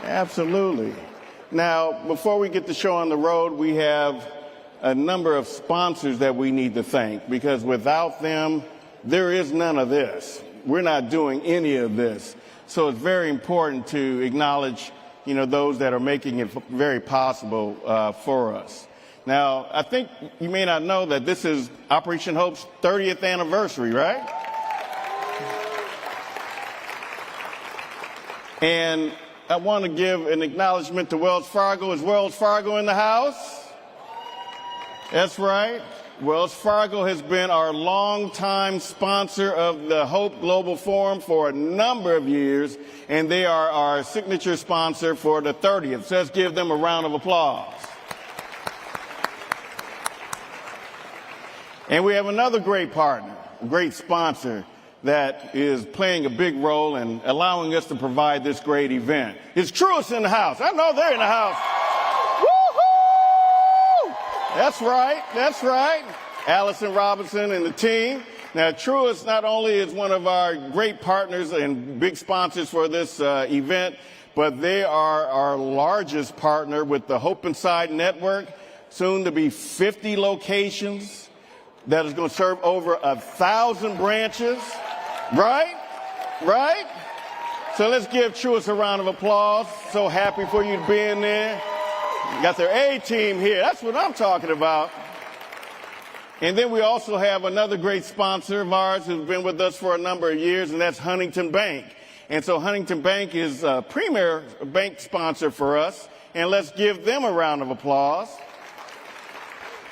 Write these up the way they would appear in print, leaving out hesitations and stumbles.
Absolutely. Now, before we get the show on the road, we have a number of sponsors that we need to thank, because without them, there is none of this. We're not doing any of this. So it's very important to acknowledge, those that are making it very possible for us. Now, I think you may not know that this is Operation Hope's 30th anniversary, right? And I want to give an acknowledgement to Wells Fargo. Is Wells Fargo in the house? That's right. Wells Fargo has been our longtime sponsor of the Hope Global Forum for a number of years, and they are our signature sponsor for the 30th. So let's give them a round of applause. And we have another great partner, a great sponsor that is playing a big role in allowing us to provide this great event. It's Truist in the house. I know they're in the house. That's right. That's right. Allison Robinson and the team. Now, Truist not only is one of our great partners and big sponsors for this event, but they are our largest partner with the Hope Inside Network, soon to be 50 locations that is going to serve over 1,000 branches. Right? Right? So let's give Truist a round of applause. So happy for you to be in there. Got their A-team here. That's what I'm talking about. And then we also have another great sponsor of ours who's been with us for a number of years, and that's Huntington Bank. And so Huntington Bank is a premier bank sponsor for us. And let's give them a round of applause,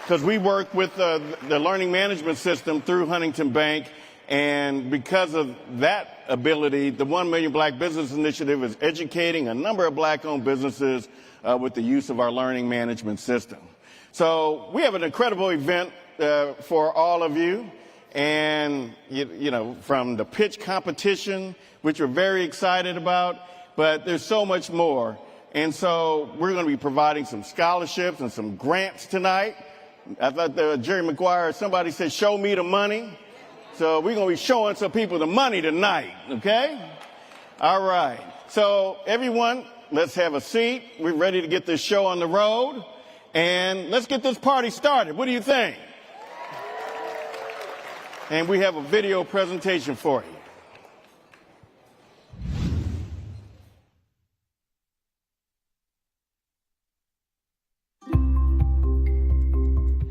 because we work with the learning management system through Huntington Bank. And because of that ability, the 1 Million Black Business Initiative is educating a number of black-owned businesses with the use of our learning management system. So we have an incredible event for all of you. And, from the pitch competition, which we're very excited about, but there's so much more. And so we're going to be providing some scholarships and some grants tonight. I thought Jerry Maguire, somebody said, show me the money. So we're going to be showing some people the money tonight, okay? All right. So everyone, let's have a seat. We're ready to get this show on the road. And let's get this party started. What do you think? And we have a video presentation for you.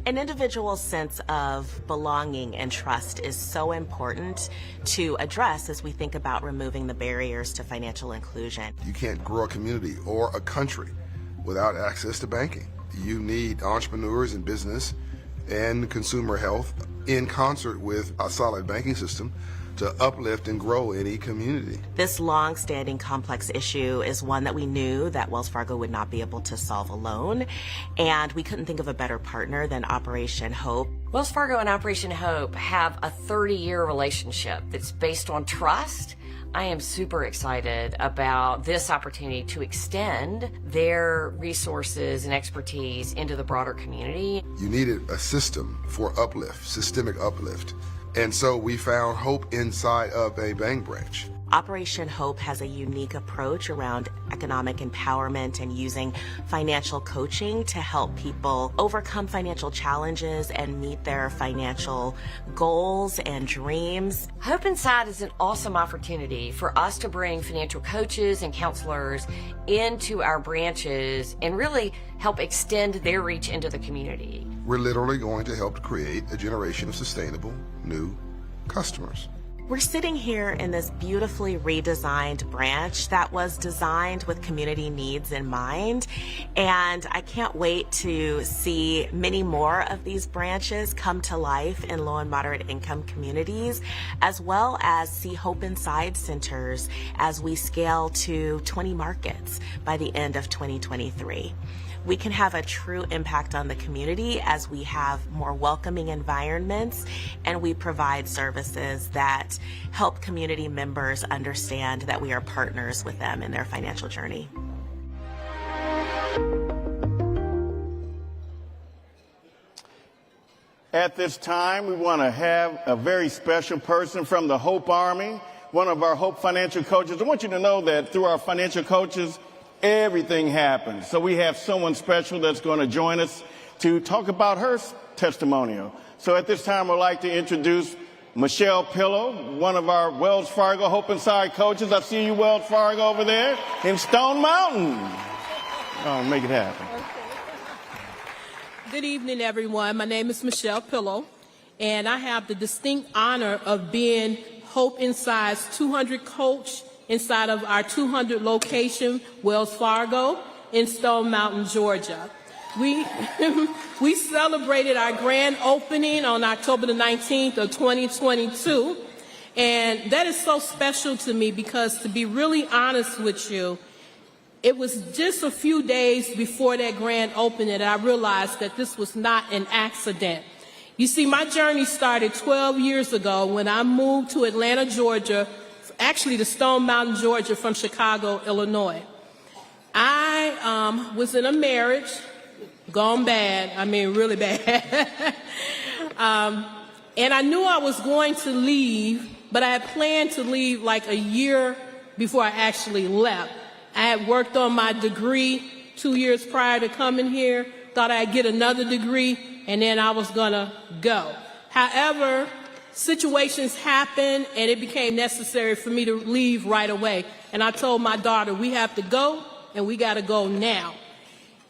An individual's sense of belonging and trust is so important to address as we think about removing the barriers to financial inclusion. You can't grow a community or a country without access to banking. You need entrepreneurs in business and consumer health in concert with a solid banking system to uplift and grow any community. This long-standing complex issue is one that we knew that Wells Fargo would not be able to solve alone, and we couldn't think of a better partner than Operation Hope. Wells Fargo and Operation Hope have a 30-year relationship that's based on trust. I am super excited about this opportunity to extend their resources and expertise into the broader community. You needed a system for uplift, systemic uplift. And so we found hope inside of a bank branch. Operation Hope has a unique approach around economic empowerment and using financial coaching to help people overcome financial challenges and meet their financial goals and dreams. Hope Inside is an awesome opportunity for us to bring financial coaches and counselors into our branches and really help extend their reach into the community. We're literally going to help create a generation of sustainable new customers. We're sitting here in this beautifully redesigned branch that was designed with community needs in mind, and I can't wait to see many more of these branches come to life in low and moderate income communities, as well as see Hope Inside centers as we scale to 20 markets by the end of 2023. We can have a true impact on the community as we have more welcoming environments and we provide services that help community members understand that we are partners with them in their financial journey. At this time, we want to have a very special person from the Hope Army, one of our Hope financial coaches. I want you to know that through our financial coaches, everything happens. So we have someone special that's going to join us to talk about her testimonial. So at this time, I'd like to introduce Michelle Pillow, one of our Wells Fargo Hope Inside coaches. I see you, Wells Fargo, over there in Stone Mountain. Oh, make it happen. Good evening, everyone. My name is Michelle Pillow, and I have the distinct honor of being Hope Inside's 200 coach inside of our 200 location, Wells Fargo, in Stone Mountain, Georgia. We celebrated our grand opening on October the 19th of 2022, and that is so special to me because, to be really honest with you, it was just a few days before that grand opening that I realized that this was not an accident. You see, my journey started 12 years ago when I moved to Atlanta, Georgia, actually to Stone Mountain, Georgia, from Chicago, Illinois. I was in a marriage, gone bad, I mean really bad. And I knew I was going to leave, but I had planned to leave like a year before I actually left. I had worked on my degree 2 years prior to coming here, thought I'd get another degree, and then I was gonna go. However, situations happened and it became necessary for me to leave right away. And I told my daughter, we have to go and we gotta go now.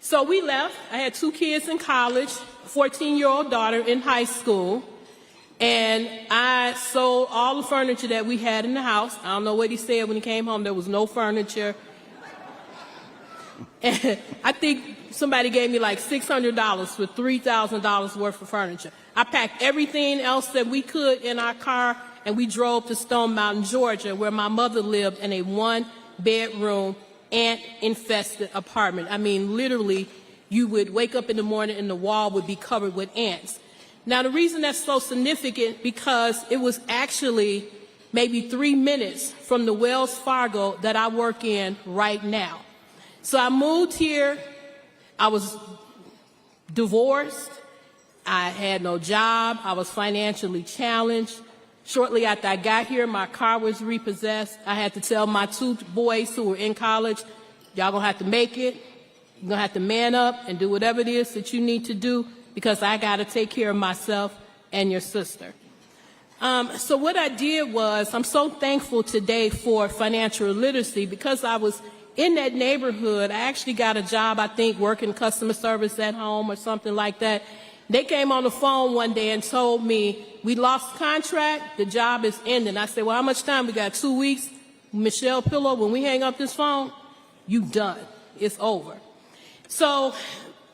So we left. I had 2 kids in college, a 14-year-old daughter in high school, and I sold all the furniture that we had in the house. I don't know what he said when he came home. There was no furniture. And I think somebody gave me like $600 for $3,000 worth of furniture. I packed everything else that we could in our car, and we drove to Stone Mountain, Georgia, where my mother lived in a 1-bedroom, ant-infested apartment. I mean, literally, you would wake up in the morning and the wall would be covered with ants. Now, the reason that's so significant because it was actually maybe 3 minutes from the Wells Fargo that I work in right now. So I moved here. I was divorced. I had no job. I was financially challenged. Shortly after I got here, my car was repossessed. I had to tell my 2 boys who were in college, y'all gonna have to make it. You're gonna have to man up and do whatever it is that you need to do because I gotta take care of myself and your sister. So what I did was, I'm so thankful today for financial literacy because I was in that neighborhood. I actually got a job, I think, working customer service at home or something like that. They came on the phone one day and told me, we lost contract, the job is ending. I said, well, how much time? We got 2 weeks. Michelle Pillow, when we hang up this phone, you done. It's over. So,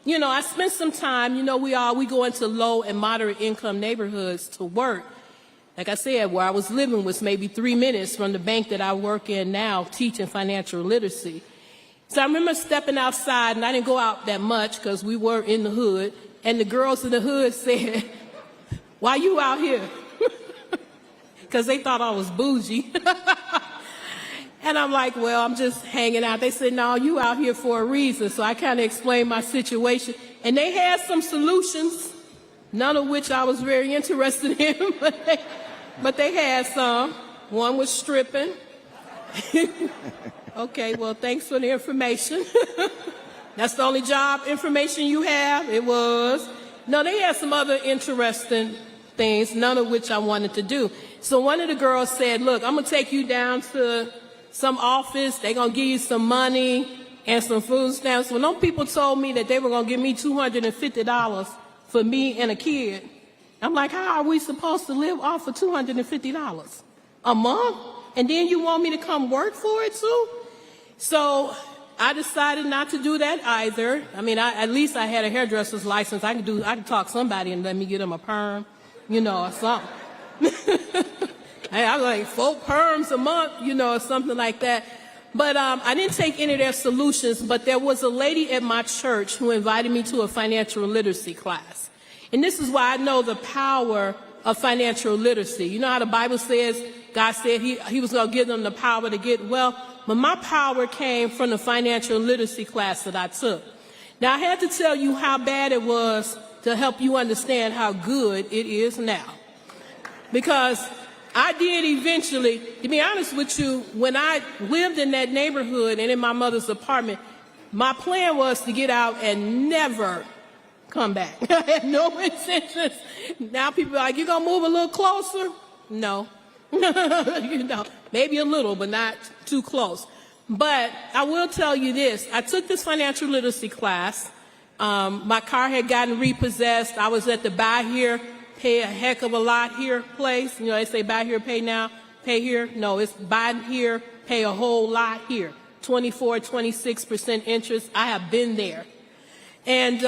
you know, I spent some time, you know, we go into low and moderate income neighborhoods to work. Like I said, where I was living was maybe 3 minutes from the bank that I work in now, teaching financial literacy. So I remember stepping outside, and I didn't go out that much because we were in the hood, and the girls in the hood said, why you out here? Because they thought I was bougie. And I'm like, well, I'm just hanging out. They said, no, you out here for a reason. So I kind of explained my situation. And they had some solutions, none of which I was very interested in, but they had some. One was stripping. Okay, well, thanks for the information. That's the only job information you have? It was. No, they had some other interesting things, none of which I wanted to do. So one of the girls said, look, I'm going to take you down to some office. They're going to give you some money and some food stamps. Well, no people told me that they were going to give me $250 for me and a kid. I'm like, how are we supposed to live off of $250 a month? And then you want me to come work for it too? So I decided not to do that either. I mean, at least I had a hairdresser's license. I could talk somebody and let me get them a perm, you know, or something. I was like 4 perms a month, you know, or something like that. But I didn't take any of their solutions, but there was a lady at my church who invited me to a financial literacy class. And this is why I know the power of financial literacy. You know how the Bible says, God said he was going to give them the power to get wealth? But my power came from the financial literacy class that I took. Now, I had to tell you how bad it was to help you understand how good it is now. Because I did eventually, to be honest with you, when I lived in that neighborhood and in my mother's apartment, My plan was to get out and never come back. I had no intentions. Now people are like, you gonna move a little closer? No. You know, maybe a little, but not too close. But I will tell you this. I took this financial literacy class. My car had gotten repossessed. I was at the buy here, pay a heck of a lot here place. You know, they say buy here, pay now, pay here. No, it's buy here, pay a whole lot here. 24, 26% interest. I have been there. And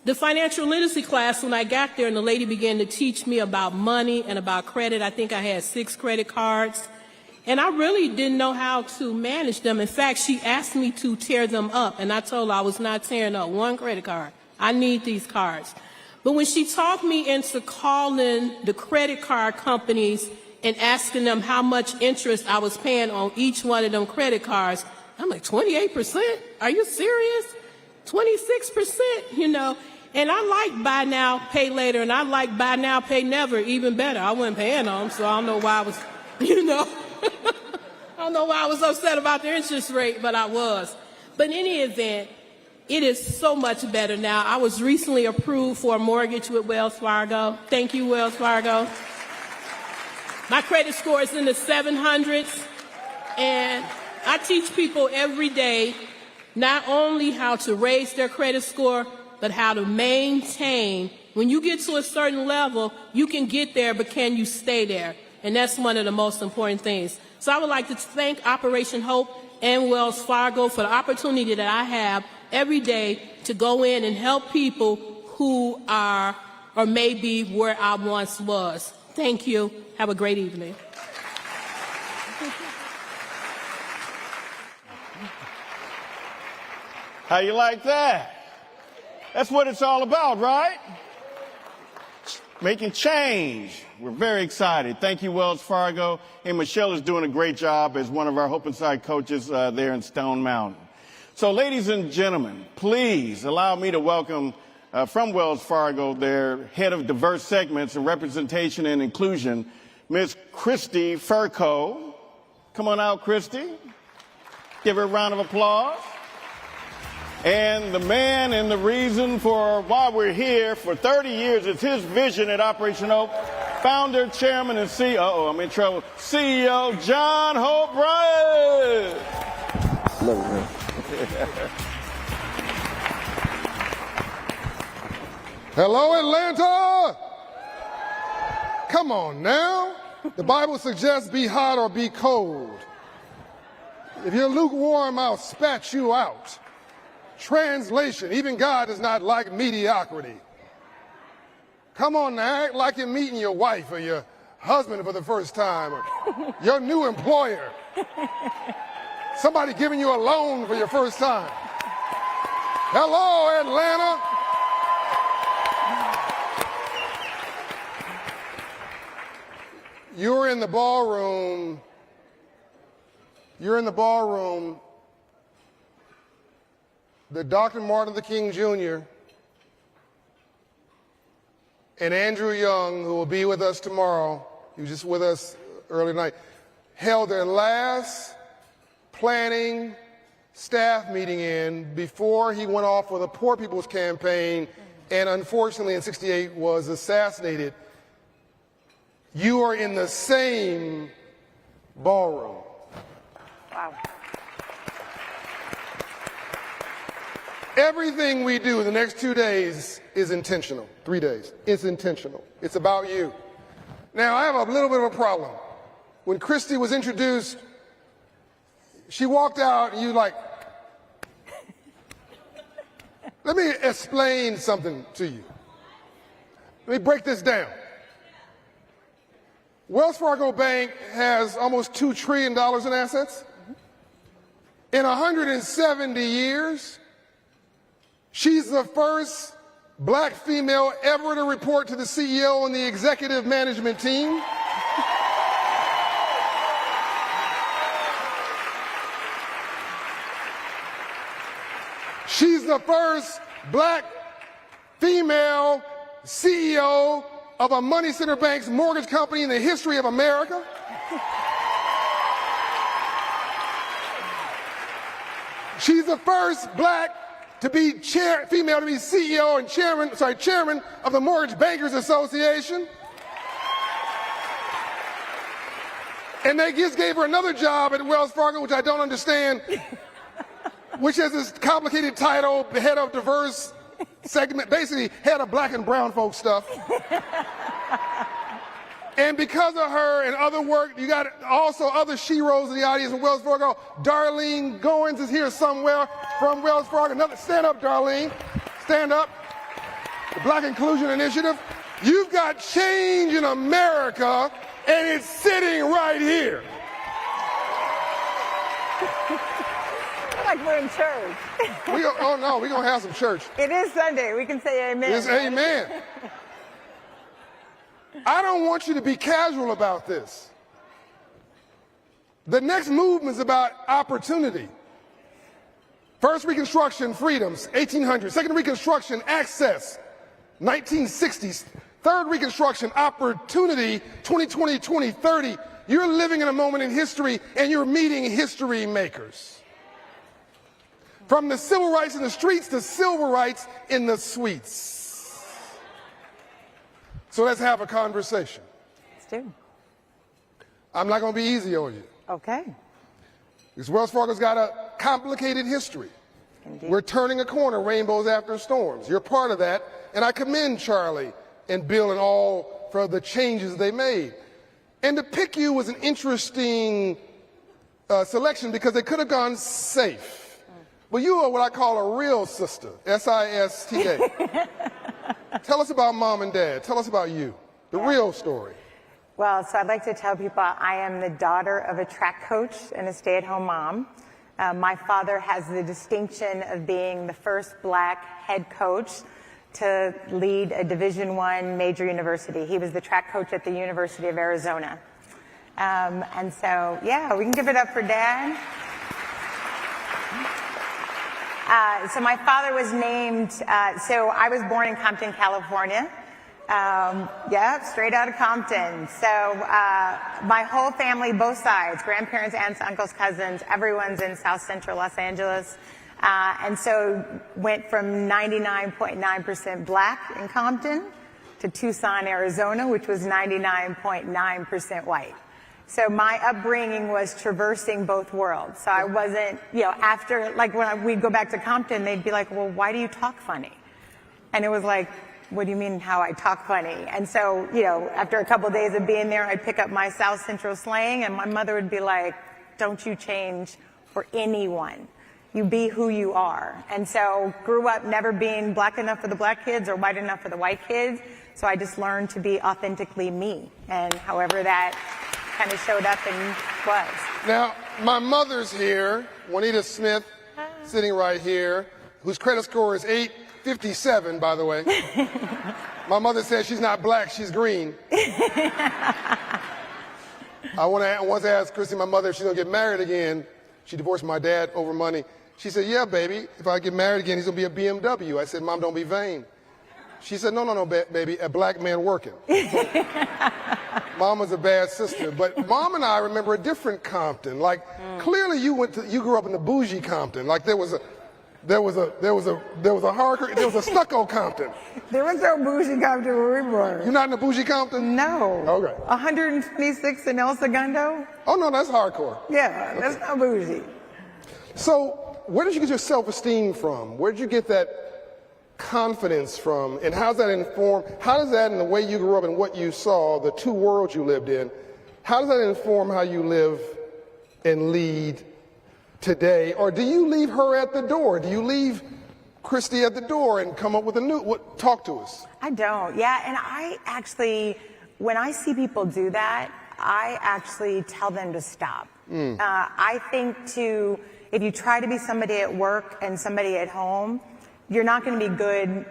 the financial literacy class, when I got there and the lady began to teach me about money and about credit, I think I had 6 credit cards. And I really didn't know how to manage them. In fact, she asked me to tear them up, and I told her I was not tearing up one credit card. I need these cards. But when she talked me into calling the credit card companies and asking them how much interest I was paying on each one of them credit cards, I'm like, 28%? Are you serious? 26%, you know? And I like buy now, pay later, and I like buy now, pay never even better. I wasn't paying on them, so I don't know why I was, you know, I don't know why I was upset about the interest rate, but I was. But in any event, it is so much better now. I was recently approved for a mortgage with Wells Fargo. Thank you, Wells Fargo. My credit score is in the 700s, and I teach people every day not only how to raise their credit score, but how to maintain. When you get to a certain level, you can get there, but can you stay there? And that's one of the most important things. So I would like to thank Operation Hope and Wells Fargo for the opportunity that I have every day to go in and help people who are or may be where I once was. Thank you. Have a great evening. How you like that? That's what it's all about, right? Making change. We're very excited. Thank you, Wells Fargo. And Michelle is doing a great job as one of our Hope Inside coaches there in Stone Mountain. So, ladies and gentlemen, please allow me to welcome from Wells Fargo their head of diverse segments and representation and inclusion, Ms. Christy Furco. Come on out, Christy. Give her a round of applause. And the man and the reason for why we're here for 30 years, it's his vision at Operation Hope. Founder, chairman, and CEO, I'm in trouble, CEO John Hope Bryant. Love it, man. Hello, Atlanta! Come on now. The Bible suggests be hot or be cold. If you're lukewarm, I'll spat you out. Translation, even God does not like mediocrity. Come on now, act like you're meeting your wife or your husband for the first time, or your new employer. Somebody giving you a loan for your first time. Hello, Atlanta. You're in the ballroom. That Dr. Martin Luther King Jr. and Andrew Young, who will be with us tomorrow, he was just with us early tonight, held their last planning staff meeting in before he went off for the Poor People's Campaign and unfortunately in '68 was assassinated. You are in the same ballroom. Wow. Everything we do the next 2 days is intentional. 3 days. It's intentional. It's about you. Now, I have a little bit of a problem. When Christy was introduced, she walked out and you like, let me explain something to you. Let me break this down. Wells Fargo Bank has almost $2 trillion in assets. In 170 years, she's the first black female ever to report to the CEO and the executive management team. She's the first black female CEO of a money center bank's mortgage company in the history of America. She's the first black to be female to be CEO and chairman of the Mortgage Bankers Association. And they just gave her another job at Wells Fargo, which I don't understand, which has this complicated title, the head of diverse segment, basically head of black and brown folk stuff. And because of her and other work, you got also other sheroes in the audience from Wells Fargo. Darlene Goins is here somewhere from Wells Fargo. Stand up, Darlene. Stand up. The Black Inclusion Initiative. You've got change in America, and it's sitting right here. Like we're in church. Oh no, we're going to have some church. It is Sunday. We can say amen. It's amen. I don't want you to be casual about this. The next movement is about opportunity. First Reconstruction, freedoms, 1800s. Second Reconstruction, access, 1960s. Third Reconstruction, opportunity, 2020, 2030. You're living in a moment in history, and you're meeting history makers. From the civil rights in the streets to civil rights in the suites. So let's have a conversation. Let's do. I'm not going to be easy on you. Okay. Because Wells Fargo's got a complicated history. Indeed. We're turning a corner, rainbows after storms. You're part of that, and I commend Charlie and Bill and all for the changes they made. And to pick you was an interesting selection because they could have gone safe. But you are what I call a real sister, S-I-S-T-A. Tell us about mom and dad. Tell us about you, the real story. Well, so I'd like to tell people I am the daughter of a track coach and a stay-at-home mom. My father has the distinction of being the first black head coach to lead a Division I major university. He was the track coach at the University of Arizona. And so, yeah, we can give it up for Dad. So my father was named, so I was born in Compton, California. Yeah, straight out of Compton. So my whole family, both sides, grandparents, aunts, uncles, cousins, everyone's in South Central Los Angeles. And so went from 99.9% black in Compton to Tucson, Arizona, which was 99.9% white. So my upbringing was traversing both worlds. So I wasn't, after, like when we'd go back to Compton, they'd be like, well, why do you talk funny? And it was like, what do you mean how I talk funny? And so, after a couple of days of being there, I'd pick up my South Central slang, and my mother would be like, don't you change for anyone. You be who you are. And so grew up never being black enough for the black kids or white enough for the white kids. So I just learned to be authentically me. And however that kind of showed up and was. Now, my mother's here, Juanita Smith, sitting right here, whose credit score is 857, by the way. My mother says she's not black, she's green. I once asked Chrissy, my mother, if she's going to get married again. She divorced my dad over money. She said, yeah, baby, if I get married again, he's going to be a BMW. I said, Mom, don't be vain. She said, no, baby, a black man working. Mom was a bad sister. But Mom and I remember a different Compton. Like, clearly you grew up in the bougie Compton. Like there was a stucco Compton. There was no bougie Compton where we were. You're not in the bougie Compton? No. Okay. 126 in El Segundo? Oh, no, that's hardcore. Yeah, that's not bougie. So where did you get your self-esteem from? Where did you get that confidence from? And how does that in the way you grew up and what you saw, the two worlds you lived in, how does that inform how you live and lead today? Or do you leave her at the door? Do you leave Christy at the door and come up with talk to us? I don't. Yeah, and I actually, when I see people do that, I actually tell them to stop. I think if you try to be somebody at work and somebody at home, you're not going to be good,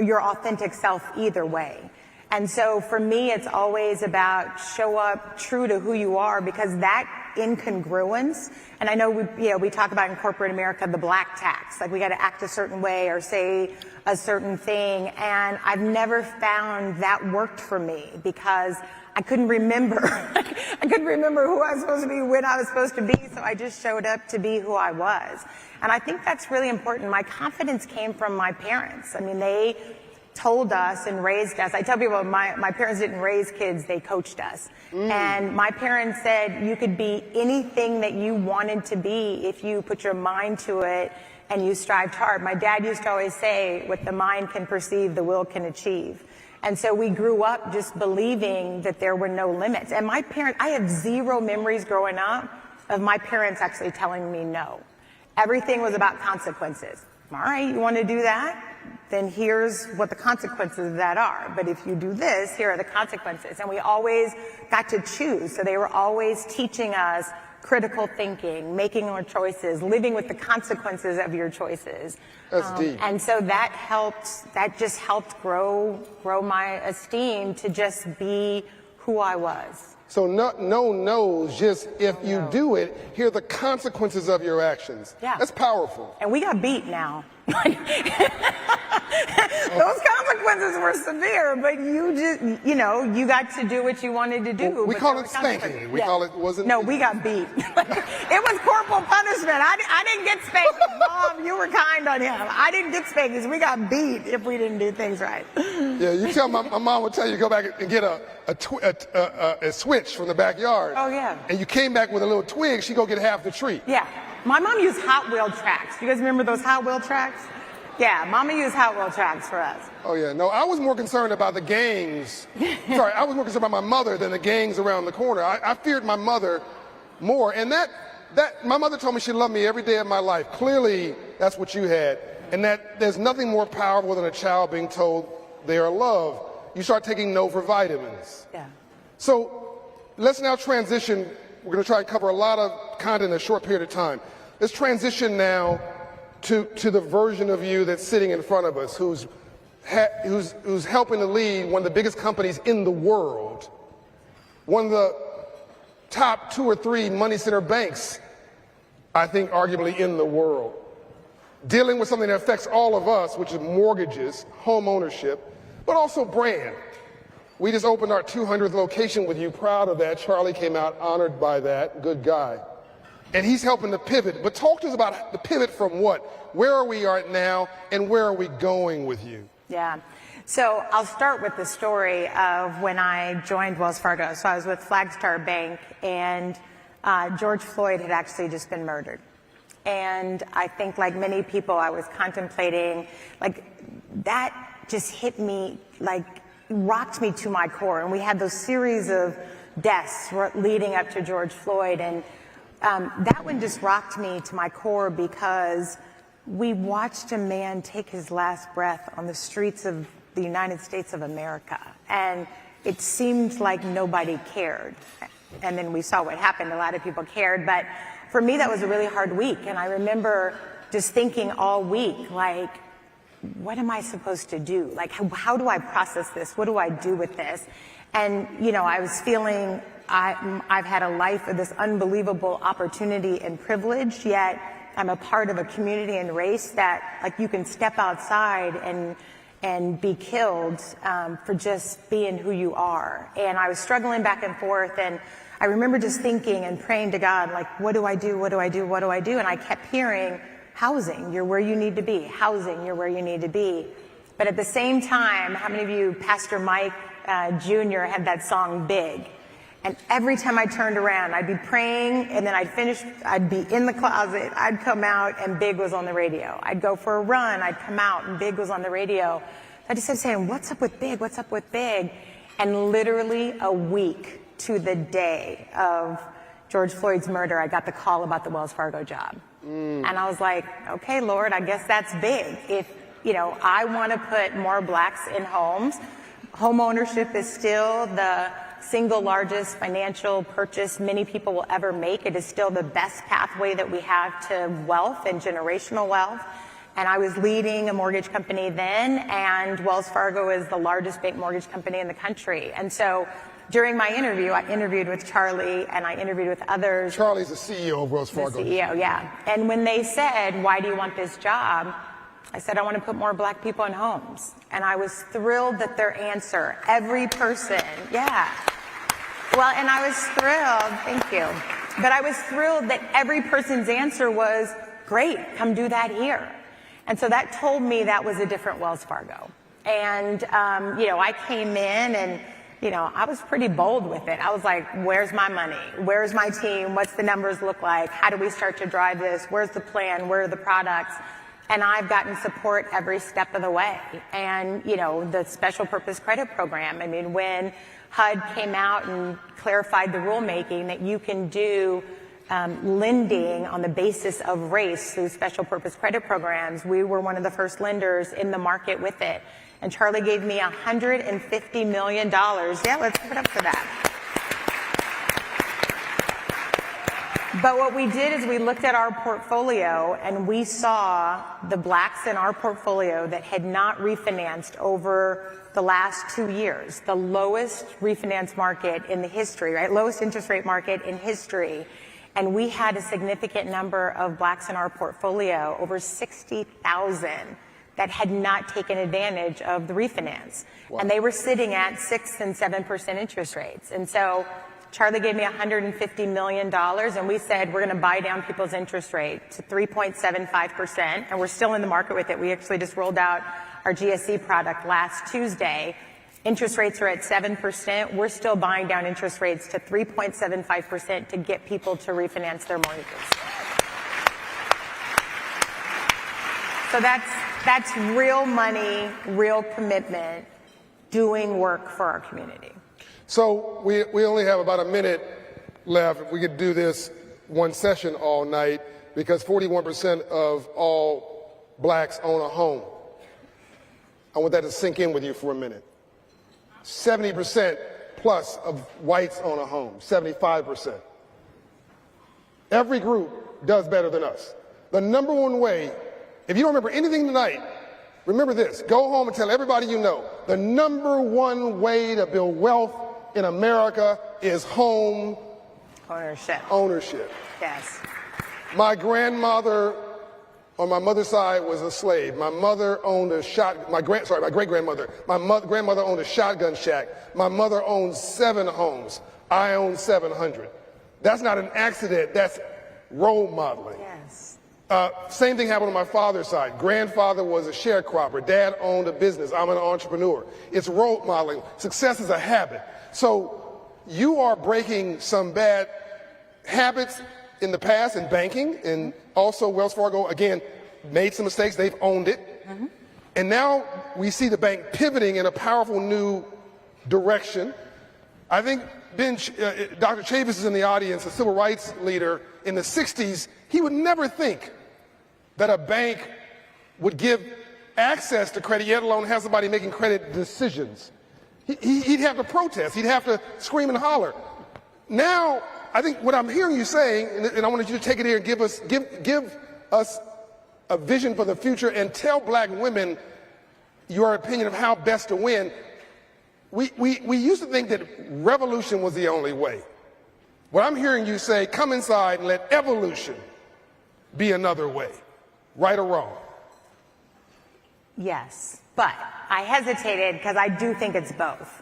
your authentic self either way. And so for me, it's always about show up true to who you are, because that incongruence. And I know we talk about in corporate America the black tax, like we got to act a certain way or say a certain thing. And I've never found that worked for me because I couldn't remember. I couldn't remember who I was supposed to be, when I was supposed to be, so I just showed up to be who I was. And I think that's really important. My confidence came from my parents. I mean, they told us and raised us. I tell people my parents didn't raise kids, they coached us. And my parents said you could be anything that you wanted to be if you put your mind to it and you strived hard. My dad used to always say, what the mind can perceive, the will can achieve. And so we grew up just believing that there were no limits. And my parents, I have zero memories growing up of my parents actually telling me no. Everything was about consequences. All right, you want to do that? Then here's what the consequences of that are. But if you do this, here are the consequences. And we always got to choose. So they were always teaching us critical thinking, making our choices, living with the consequences of your choices. That's deep. And so that just helped grow my esteem to just be who I was. So no knows, just if you do it, here are the consequences of your actions. Yeah. That's powerful. And we got beat now. Those consequences were severe, but you just, you got to do what you wanted to do. Well, we call it spanking. We call it, wasn't No, we got beat. It was corporal punishment. I didn't get spanked. Mom, you were kind on him. I didn't get spankings. We got beat if we didn't do things right. Yeah, you tell my mom would tell you to go back and get a switch from the backyard. Oh, yeah. And you came back with a little twig, she'd go get half the tree. Yeah. My mom used Hot Wheel tracks. You guys remember those Hot Wheel tracks? Yeah, Mama used Hot Wheel tracks for us. Oh, yeah. No, I was more concerned about the gangs. Sorry, I was more concerned about my mother than the gangs around the corner. I feared my mother more. And that my mother told me she loved me every day of my life. Clearly, that's what you had. And that there's nothing more powerful than a child being told they are loved. You start taking no for vitamins. Yeah. So let's now transition. We're going to try and cover a lot of content in a short period of time. Let's transition now to the version of you that's sitting in front of us, who's helping to lead one of the biggest companies in the world, one of the top 2 or 3 money center banks, I think arguably in the world, dealing with something that affects all of us, which is mortgages, home ownership, but also brand. We just opened our 200th location with you, proud of that. Charlie came out honored by that, good guy. And he's helping to pivot. But talk to us about the pivot from what? Where are we at now, and where are we going with you? Yeah. So I'll start with the story of when I joined Wells Fargo. So I was with Flagstar Bank, and George Floyd had actually just been murdered. And I think, like many people, I was contemplating, like, that just hit me, like, rocked me to my core. And we had those series of deaths leading up to George Floyd, and that one just rocked me to my core because we watched a man take his last breath on the streets of the United States of America, and it seemed like nobody cared. And then we saw what happened. A lot of people cared, but for me, that was a really hard week. And I remember just thinking all week, like, what am I supposed to do? Like, how do I process this? What do I do with this? And, I was feeling I've had a life of this unbelievable opportunity and privilege, yet I'm a part of a community and race that, like, you can step outside and be killed for just being who you are. And I was struggling back and forth, and I remember just thinking and praying to God, like, what do I do? What do I do? What do I do? And I kept hearing, housing, you're where you need to be. Housing, you're where you need to be. But at the same time, how many of you, Pastor Mike Jr. had that song, Big? And every time I turned around, I'd be praying, and then I'd be in the closet, I'd come out, and Big was on the radio. I'd go for a run, I'd come out, and Big was on the radio. I just kept saying, what's up with Big? What's up with Big? And literally a week to the day of George Floyd's murder, I got the call about the Wells Fargo job. And I was like, okay, Lord, I guess that's big. If, I want to put more blacks in homes. Home ownership is still the single largest financial purchase many people will ever make. It is still the best pathway that we have to wealth and generational wealth. And I was leading a mortgage company then, and Wells Fargo is the largest bank mortgage company in the country. And so during my interview, I interviewed with Charlie and I interviewed with others. Charlie's the CEO of Wells Fargo. The CEO, yeah. And when they said, why do you want this job? I said, I want to put more black people in homes. And I was thrilled that their answer, every person, yeah. Well, and I was thrilled, thank you. But I was thrilled that every person's answer was, great, come do that here. And so that told me that was a different Wells Fargo. And, you know, I came in and, you know, I was pretty bold with it. I was like, where's my money? Where's my team? What's the numbers look like? How do we start to drive this? Where's the plan? Where are the products? And I've gotten support every step of the way. And, you know, the special purpose credit program, I mean, when HUD came out and clarified the rulemaking that you can do lending on the basis of race through special purpose credit programs, we were one of the first lenders in the market with it. And Charlie gave me $150 million. Yeah, let's put up for that. But what we did is we looked at our portfolio and we saw the blacks in our portfolio that had not refinanced over the last 2 years, the lowest refinance market in the history, right? Lowest interest rate market in history. And we had a significant number of blacks in our portfolio, over 60,000, that had not taken advantage of the refinance. Wow. And they were sitting at 6 and 7% interest rates. And so Charlie gave me $150 million, and we said we're going to buy down people's interest rate to 3.75%, and we're still in the market with it. We actually just rolled out our GSE product last Tuesday. Interest rates are at 7%. We're still buying down interest rates to 3.75% to get people to refinance their mortgages. So that's real money, real commitment, doing work for our community. So we only have about a minute left. We could do this one session all night because 41% of all blacks own a home. I want that to sink in with you for a minute. 70% plus of whites own a home, 75%. Every group does better than us. The number one way, if you don't remember anything tonight, remember this. Go home and tell everybody you know. The number one way to build wealth in America is home ownership. Yes. My grandmother on my mother's side was a slave. My mother owned a my great-grandmother. My grandmother owned a shotgun shack. My mother owned 7 homes. I own 700. That's not an accident. That's role modeling. Yes. Same thing happened on my father's side. Grandfather was a sharecropper. Dad owned a business. I'm an entrepreneur. It's role modeling. Success is a habit. So you are breaking some bad habits in the past in banking, and also Wells Fargo, again, made some mistakes. They've owned it. Mm-hmm. And now we see the bank pivoting in a powerful new direction. I think Dr. Chavis is in the audience, a civil rights leader in the 60s. He would never think that a bank would give access to credit, yet alone have somebody making credit decisions. He'd have to protest. He'd have to scream and holler. Now, I think what I'm hearing you saying, and I wanted you to take it here and give us a vision for the future and tell black women your opinion of how best to win. We used to think that revolution was the only way. What I'm hearing you say, come inside and let evolution be another way. Right or wrong? Yes, but I hesitated because I do think it's both.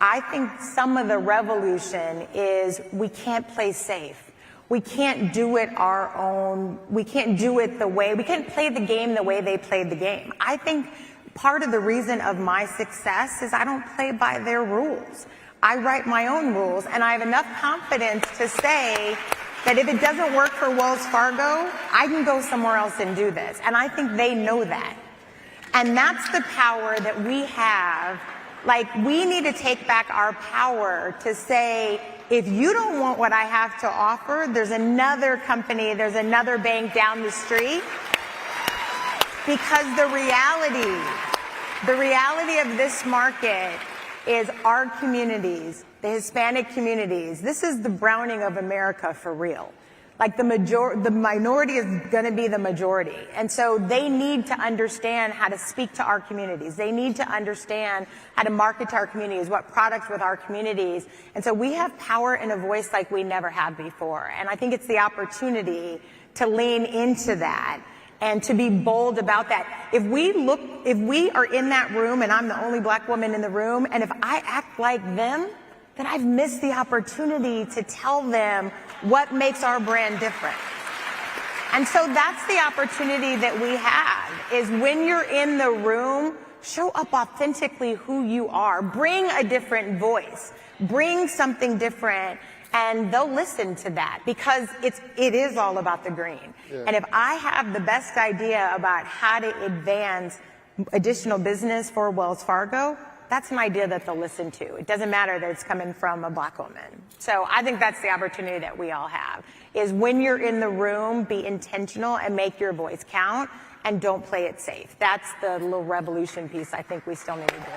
I think some of the revolution is we can't play safe. We can't do it our own. We can't do it we can't play the game the way they played the game. I think part of the reason of my success is I don't play by their rules. I write my own rules, and I have enough confidence to say that if it doesn't work for Wells Fargo, I can go somewhere else and do this. And I think they know that. And that's the power that we have. Like, we need to take back our power to say, if you don't want what I have to offer, there's another company, there's another bank down the street. Because the reality of this market is our communities, the Hispanic communities. This is the Browning of America for real. Like the minority is going to be the majority. And so they need to understand how to speak to our communities. They need to understand how to market to our communities, what products with our communities. And so we have power and a voice like we never have before. And I think it's the opportunity to lean into that and to be bold about that. If we are in that room and I'm the only black woman in the room, and if I act like them, then I've missed the opportunity to tell them what makes our brand different. And so that's the opportunity that we have, is when you're in the room, show up authentically who you are. Bring a different voice. Bring something different, and they'll listen to that, because it is all about the green. Yeah. And if I have the best idea about how to advance additional business for Wells Fargo, that's an idea that they'll listen to. It doesn't matter that it's coming from a black woman. So I think that's the opportunity that we all have, is when you're in the room, be intentional and make your voice count, and don't play it safe. That's the little revolution piece I think we still need to do.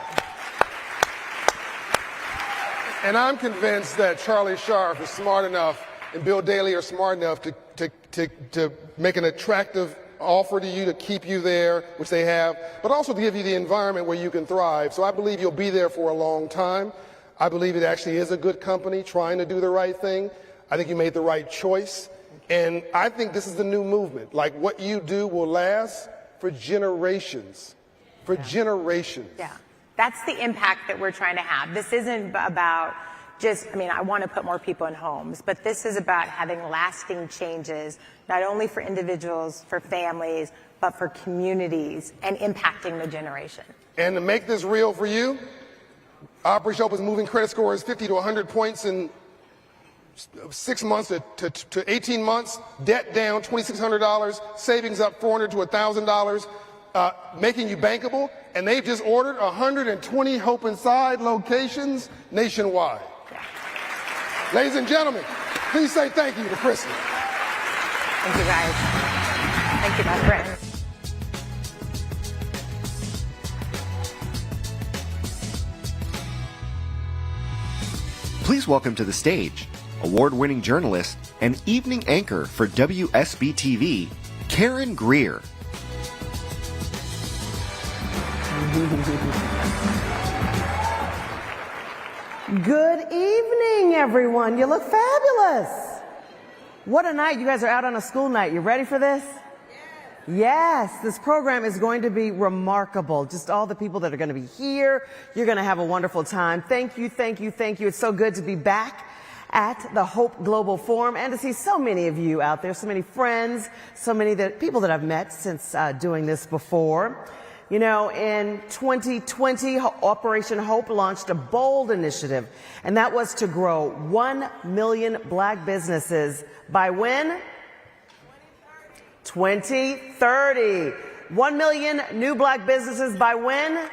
And I'm convinced that Charlie Scharf is smart enough and Bill Daley are smart enough to make an attractive offer to you, to keep you there, which they have, but also to give you the environment where you can thrive. So I believe you'll be there for a long time. I believe it actually is a good company trying to do the right thing. I think you made the right choice. And I think this is the new movement. Like, what you do will last for generations. For generations. Yeah. That's the impact that we're trying to have. This isn't about just, I want to put more people in homes, but this is about having lasting changes, not only for individuals, for families, but for communities, and impacting the generation. And to make this real for you, Operation Hope is moving credit scores 50 to 100 points in 6 months to 18 months, debt down $2,600, savings up $400 to $1,000, making you bankable. And they've just ordered 120 Hope Inside locations nationwide. Ladies and gentlemen, please say thank you to Kristen. Thank you, guys. Thank you, my friends. Please welcome to the stage award-winning journalist and evening anchor for WSB-TV, Karen Greer. Good evening, everyone. You look fabulous. What a night. You guys are out on a school night. You ready for this? Yes, this program is going to be remarkable. Just all the people that are going to be here. You're going to have a wonderful time. Thank you, thank you, thank you. It's so good to be back at the Hope Global Forum and to see so many of you out there, so many friends, so many people that I've met since doing this before. You know, in 2020, Operation Hope launched a bold initiative, and that was to grow 1 million black businesses by when? 2030. 1 million new black businesses by when?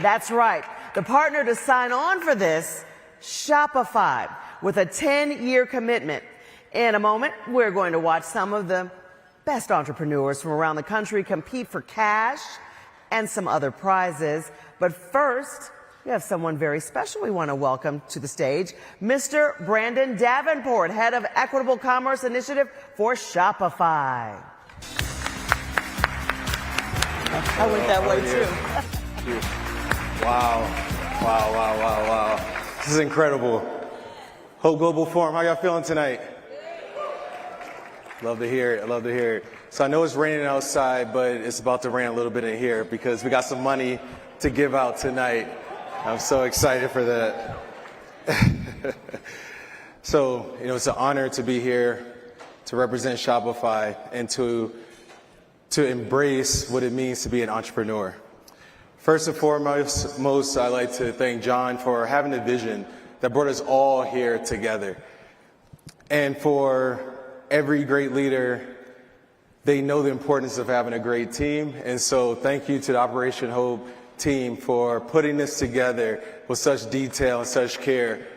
That's right. The partner to sign on for this, Shopify, with a 10-year commitment. In a moment, we're going to watch some of the best entrepreneurs from around the country compete for cash and some other prizes. But first, we have someone very special we want to welcome to the stage, Mr. Brandon Davenport, head of Equitable Commerce Initiative for Shopify. I went that way too. Wow. This is incredible. Hope Global Forum, how y'all feeling tonight? Love to hear it. So I know it's raining outside, but it's about to rain a little bit in here because we got some money to give out tonight. I'm so excited for that. So, it's an honor to be here to represent Shopify and to embrace what it means to be an entrepreneur. First and foremost, I'd like to thank John for having a vision that brought us all here together. And for every great leader, they know the importance of having a great team. And so thank you to the Operation Hope team for putting this together with such detail and such care.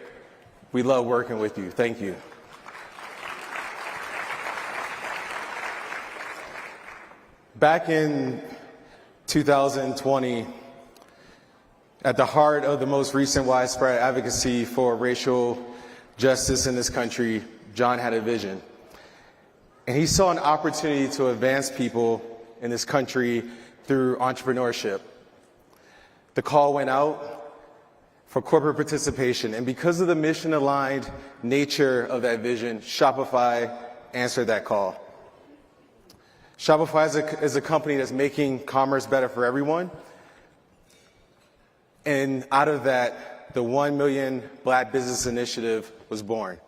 We love working with you. Thank you. Back in 2020, at the heart of the most recent widespread advocacy for racial justice in this country, John had a vision. And he saw an opportunity to advance people in this country through entrepreneurship. The call went out for corporate participation, and because of the mission-aligned nature of that vision, Shopify answered that call. Shopify is a company that's making commerce better for everyone, and out of that, the 1 Million Black Business Initiative was born,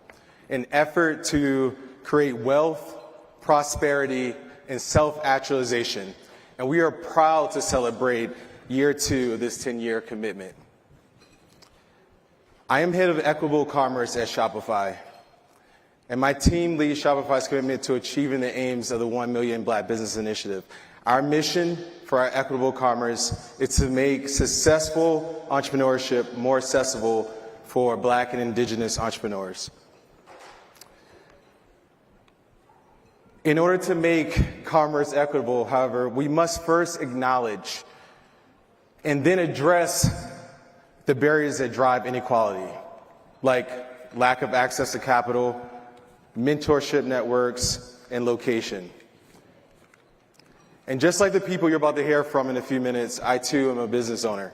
an effort to create wealth, prosperity, and self-actualization. And we are proud to celebrate year 2 of this 10-year commitment. I am head of equitable commerce at Shopify, and my team leads Shopify's commitment to achieving the aims of the 1 Million Black Business Initiative. Our mission for our equitable commerce is to make successful entrepreneurship more accessible for Black and Indigenous entrepreneurs. In order to make commerce equitable, however, we must first acknowledge and then address the barriers that drive inequality, like lack of access to capital, mentorship networks, and location. And just like the people you're about to hear from in a few minutes, I too am a business owner.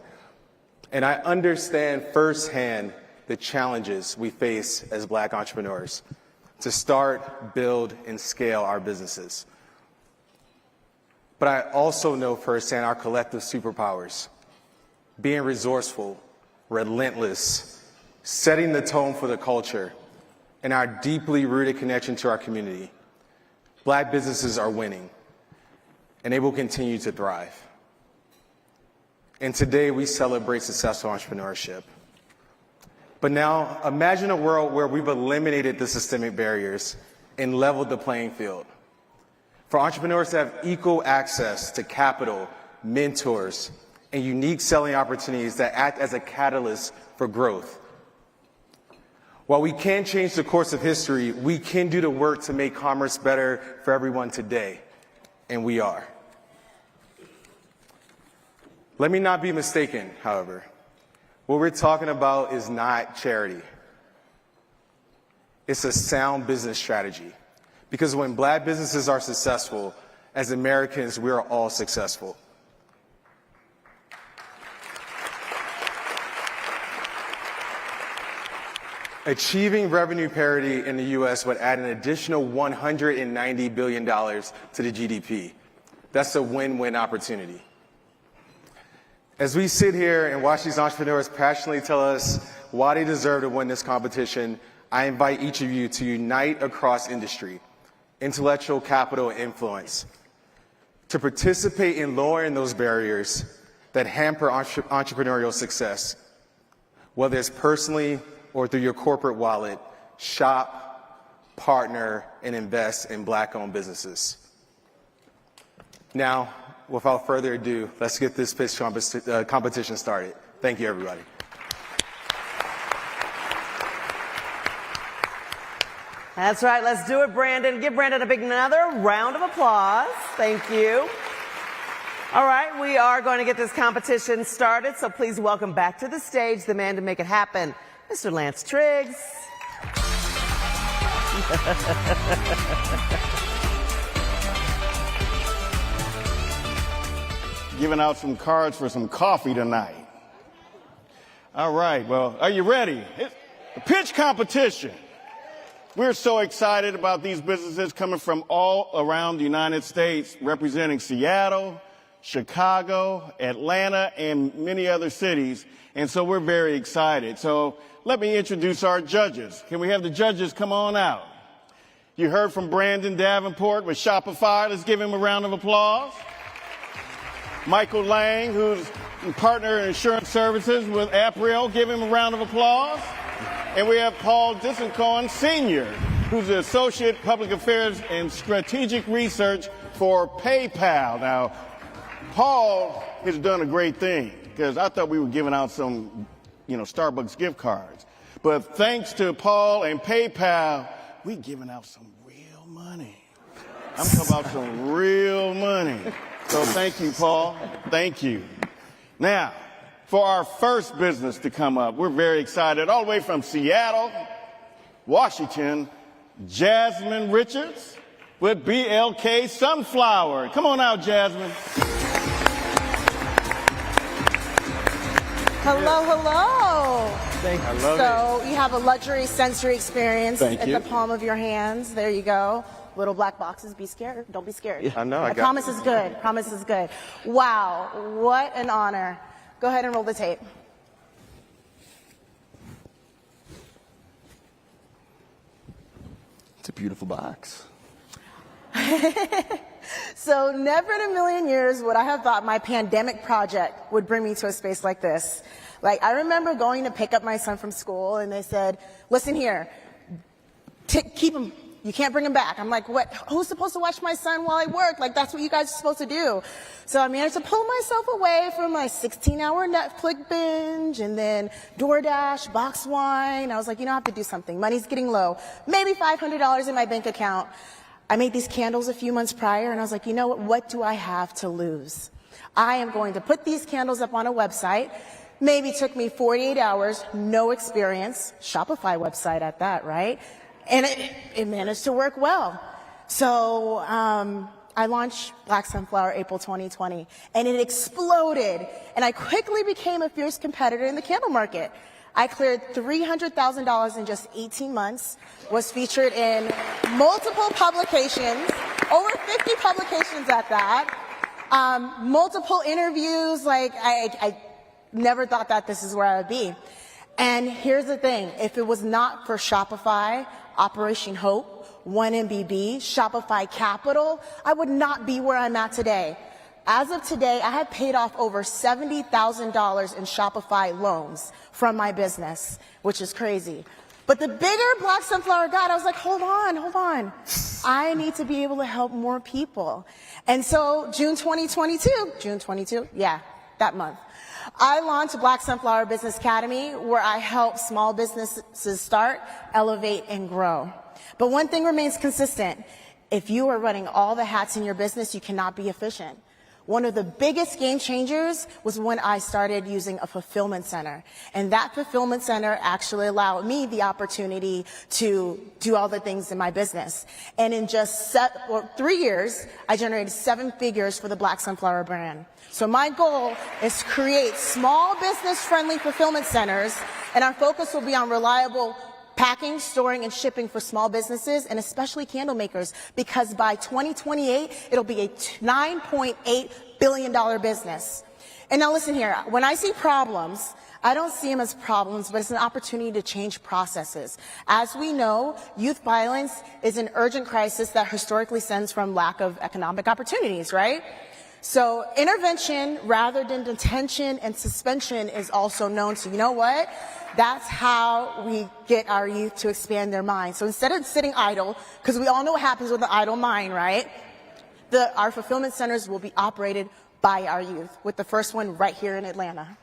And I understand firsthand the challenges we face as Black entrepreneurs to start, build, and scale our businesses. But I also know firsthand our collective superpowers, being resourceful, relentless, setting the tone for the culture, and our deeply rooted connection to our community. Black businesses are winning, and they will continue to thrive. And today we celebrate successful entrepreneurship. But now imagine a world where we've eliminated the systemic barriers and leveled the playing field. For entrepreneurs to have equal access to capital, mentors, and unique selling opportunities that act as a catalyst for growth. While we can't change the course of history, we can do the work to make commerce better for everyone today, and we are. Let me not be mistaken, however. What we're talking about is not charity. It's a sound business strategy. Because when Black businesses are successful, as Americans, we are all successful. Achieving revenue parity in the U.S. would add an additional $190 billion to the GDP. That's a win-win opportunity. As we sit here and watch these entrepreneurs passionately tell us why they deserve to win this competition, I invite each of you to unite across industry, intellectual capital, and influence, to participate in lowering those barriers that hamper entrepreneurial success, whether it's personally or through your corporate wallet. Shop, partner, and invest in Black-owned businesses. Now, without further ado, let's get this pitch competition started. Thank you, everybody. That's right. Let's do it, Brandon. Give Brandon a big another round of applause. Thank you. All right, we are going to get this competition started, so please welcome back to the stage the man to make it happen, Mr. Lance Triggs. Giving out some cards for some coffee tonight. All right, well, are you ready? It's the pitch competition. We're so excited about these businesses coming from all around the United States, representing Seattle, Chicago, Atlanta, and many other cities. And so we're very excited. So let me introduce our judges. Can we have the judges come on out? You heard from Brandon Davenport with Shopify. Let's give him a round of applause. Michael Lang, who's a partner in insurance services with April. Give him a round of applause. And we have Paul Dissencoin, Sr., who's the Associate Public Affairs and Strategic Research for PayPal. Now, Paul has done a great thing, because I thought we were giving out some, Starbucks gift cards. But thanks to Paul and PayPal, we're giving out some real money. I'm talking about some real money. So thank you, Paul. Thank you. Now, for our first business to come up, we're very excited. All the way from Seattle, Washington, Jasmine Richards. with BLK Sunflower. Come on out, Jasmine. Hello, hello. Thank you. I love So you have a luxury sensory experience Thank at you. the palm of your hands. There you go. Little black boxes. Be scared. Don't be scared. Yeah, I know. I got promise is good. Promise is good. Wow. What an honor. Go ahead and roll the tape. It's a beautiful box. So never in a million years would I have thought my pandemic project would bring me to a space like this. Like, I remember going to pick up my son from school, and they said, listen here, keep him. You can't bring him back. I'm like, what? Who's supposed to watch my son while I work? Like, that's what you guys are supposed to do. So I managed to pull myself away from my 16-hour Netflix binge and then DoorDash, box wine. I was like, I have to do something. Money's getting low. Maybe $500 in my bank account. I made these candles a few months prior, and I was like, what do I have to lose? I am going to put these candles up on a website. Maybe took me 48 hours, no experience, Shopify website at that, right? And it managed to work well. So I launched Black Sunflower April 2020, and it exploded. And I quickly became a fierce competitor in the candle market. I cleared $300,000 in just 18 months, was featured in multiple publications, over 50 publications at that, multiple interviews. Like, I never thought that this is where I would be. And here's the thing, if it was not for Shopify, Operation Hope, 1MBB, Shopify Capital, I would not be where I'm at today. As of today, I have paid off over $70,000 in Shopify loans from my business, which is crazy. But the bigger Black Sunflower got, I was like, hold on. I need to be able to help more people. And so June 22, yeah, that month, I launched Black Sunflower Business Academy, where I help small businesses start, elevate, and grow. But one thing remains consistent. If you are running all the hats in your business, you cannot be efficient. One of the biggest game changers was when I started using a fulfillment center. And that fulfillment center actually allowed me the opportunity to do all the things in my business. And in just 3 years, I generated 7 figures for the Black Sunflower brand. So my goal is to create small business-friendly fulfillment centers, and our focus will be on reliable packing, storing, and shipping for small businesses, and especially candle makers, because by 2028, it'll be a $9.8 billion business. And now listen here, when I see problems, I don't see them as problems, but it's an opportunity to change processes. As we know, youth violence is an urgent crisis that historically stems from lack of economic opportunities, right? So intervention rather than detention and suspension is also known. So you know what? That's how we get our youth to expand their minds. So instead of sitting idle, because we all know what happens with an idle mind, right? Our fulfillment centers will be operated by our youth, with the first one right here in Atlanta.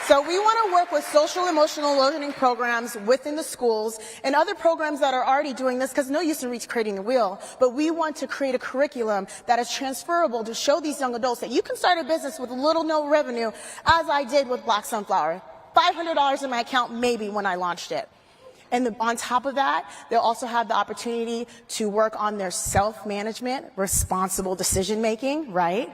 So we want to work with social emotional learning programs within the schools and other programs that are already doing this, because no use in recreating the wheel. But we want to create a curriculum that is transferable to show these young adults that you can start a business with little no revenue, as I did with Black Sunflower. $500 in my account maybe when I launched it. And on top of that, they'll also have the opportunity to work on their self-management, responsible decision-making, right?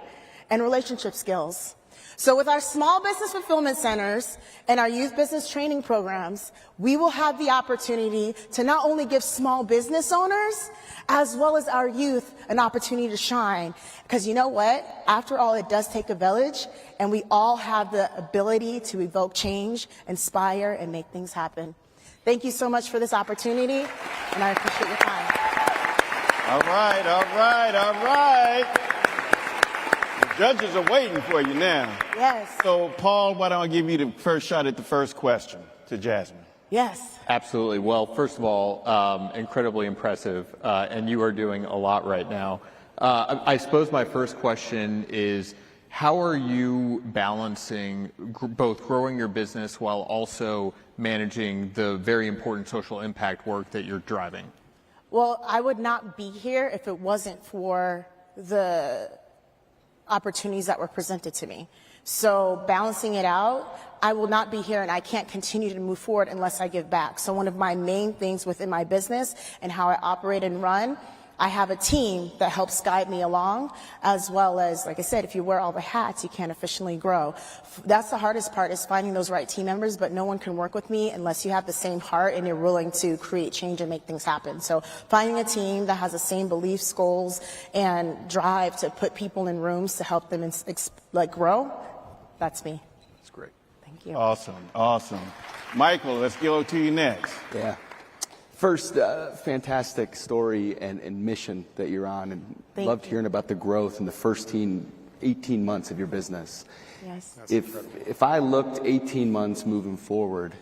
And relationship skills. So with our small business fulfillment centers and our youth business training programs, we will have the opportunity to not only give small business owners, as well as our youth, an opportunity to shine. Because you know what? After all, it does take a village, and we all have the ability to evoke change, inspire, and make things happen. Thank you so much for this opportunity, and I appreciate your time. All right. Judges are waiting for you now. Yes. So, Paul, why don't I give you the first shot at the first question to Jasmine? Yes. Absolutely. Well, first of all, incredibly impressive, and you are doing a lot right now. I suppose my first question is, how are you balancing both growing your business while also managing the very important social impact work that you're driving? Well, I would not be here if it wasn't for the opportunities that were presented to me. So balancing it out, I will not be here and I can't continue to move forward unless I give back. So one of my main things within my business and how I operate and run, I have a team that helps guide me along, as well as, like I said, if you wear all the hats, you can't efficiently grow. That's the hardest part, is finding those right team members, but no one can work with me unless you have the same heart and you're willing to create change and make things happen. So finding a team that has the same beliefs, goals, and drive to put people in rooms to help them grow, that's me. That's great. Thank you. Awesome, awesome. Michael, let's go to you next. Yeah. First, fantastic story and mission that you're on, and loved hearing about the growth in the first 18 months of your business. Yes. If I looked 18 months moving forward,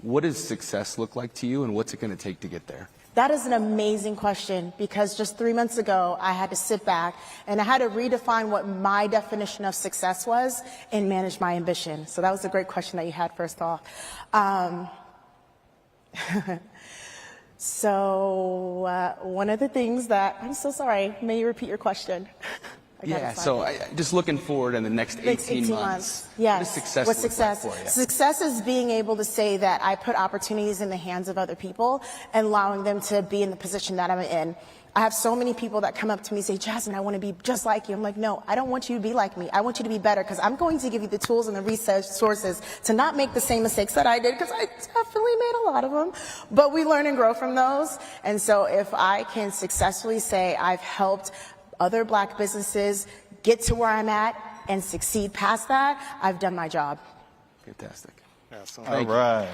what does success look like to you, and what's it going to take to get there? That is an amazing question, because just 3 months ago, I had to sit back and I had to redefine what my definition of success was and manage my ambition. So that was a great question that you had first off. So one of the things that, I'm so sorry, may you repeat your question? Yeah, so just looking forward in the next 18 months. Yes. What does success What's look success? like for you? Success is being able to say that I put opportunities in the hands of other people and allowing them to be in the position that I'm in. I have so many people that come up to me and say, Jasmine, I want to be just like you. I'm like, no, I don't want you to be like me. I want you to be better, because I'm going to give you the tools and the resources to not make the same mistakes that I did, because I definitely made a lot of them. But we learn and grow from those. And so if I can successfully say I've helped other Black businesses get to where I'm at and succeed past that, I've done my job. Fantastic. All right.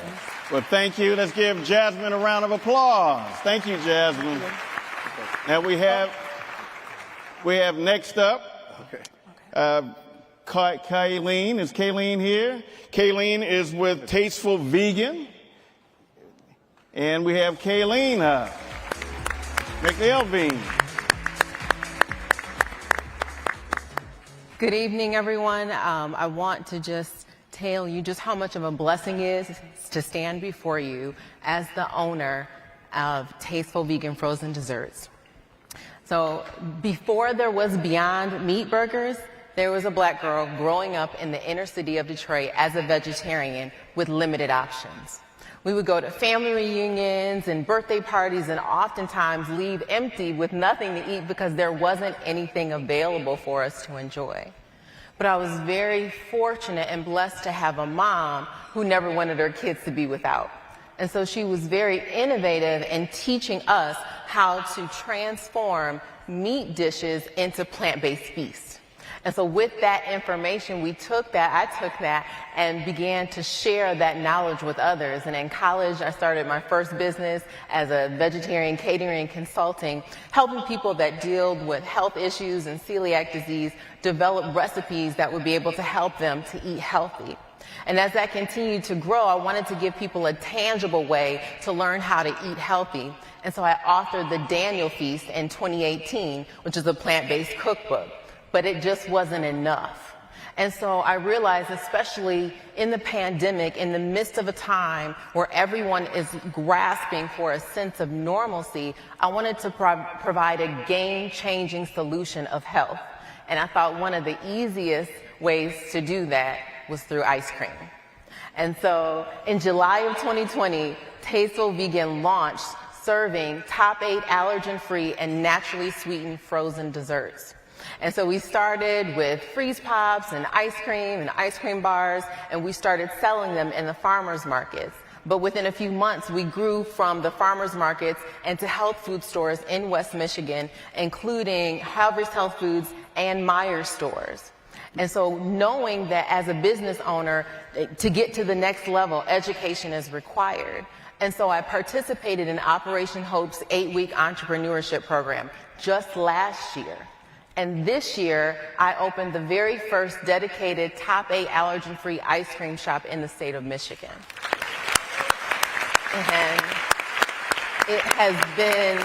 Well, thank you. Let's give Jasmine a round of applause. Thank you, Jasmine. Now we have next up, Kayleen. Is Kayleen here? Kayleen is with Tasteful Vegan. And we have Kayleen McElveen. Good evening, everyone. I want to just tell you just how much of a blessing it is to stand before you as the owner of Tasteful Vegan Frozen Desserts. So before there was Beyond Meat Burgers, there was a Black girl growing up in the inner city of Detroit as a vegetarian with limited options. We would go to family reunions and birthday parties and oftentimes leave empty with nothing to eat because there wasn't anything available for us to enjoy. But I was very fortunate and blessed to have a mom who never wanted her kids to be without. And so she was very innovative in teaching us how to transform meat dishes into plant-based feasts. And so with that information, I took that and began to share that knowledge with others. And in college, I started my first business as a vegetarian catering consulting, helping people that deal with health issues and celiac disease develop recipes that would be able to help them to eat healthy. And as that continued to grow, I wanted to give people a tangible way to learn how to eat healthy. And so I authored the Daniel Feast in 2018, which is a plant-based cookbook. But it just wasn't enough. And so I realized, especially in the pandemic, in the midst of a time where everyone is grasping for a sense of normalcy, I wanted to provide a game-changing solution of health. And I thought one of the easiest ways to do that was through ice cream. And so in July of 2020, Tasteful Vegan launched serving top 8 allergen-free and naturally sweetened frozen desserts. And so we started with freeze pops and ice cream bars, and we started selling them in the farmers markets. But within a few months, we grew from the farmers markets into health food stores in West Michigan, including Harvest Health Foods and Meijer stores. And so knowing that as a business owner, to get to the next level, education is required. And so I participated in Operation Hope's 8-week entrepreneurship program just last year. And this year, I opened the very first dedicated top 8 allergen-free ice cream shop in the state of Michigan. And it has been,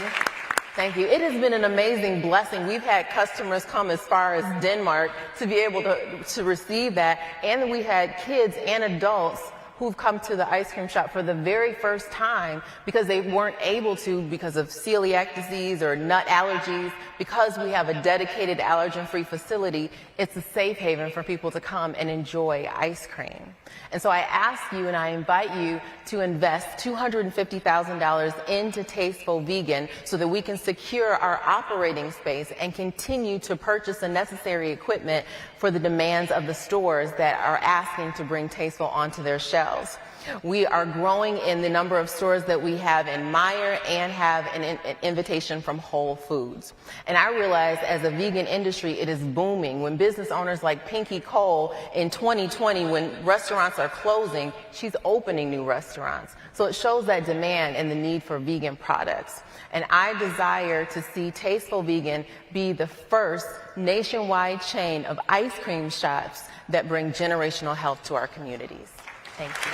thank you, it has been an amazing blessing. We've had customers come as far as Denmark to be able to receive that. And we had kids and adults who've come to the ice cream shop for the very first time because they weren't able to because of celiac disease or nut allergies. Because we have a dedicated allergen-free facility, it's a safe haven for people to come and enjoy ice cream. And so I ask you and I invite you to invest $250,000 into Tasteful Vegan so that we can secure our operating space and continue to purchase the necessary equipment for the demands of the stores that are asking to bring Tasteful onto their shelves. We are growing in the number of stores that we have in Meijer and have an invitation from Whole Foods. And I realize as a vegan industry, it is booming. When business owners like Pinky Cole in 2020, when restaurants are closing, she's opening new restaurants. So it shows that demand and the need for vegan products. And I desire to see Tasteful Vegan be the first nationwide chain of ice cream shops that bring generational health to our communities. Thank you.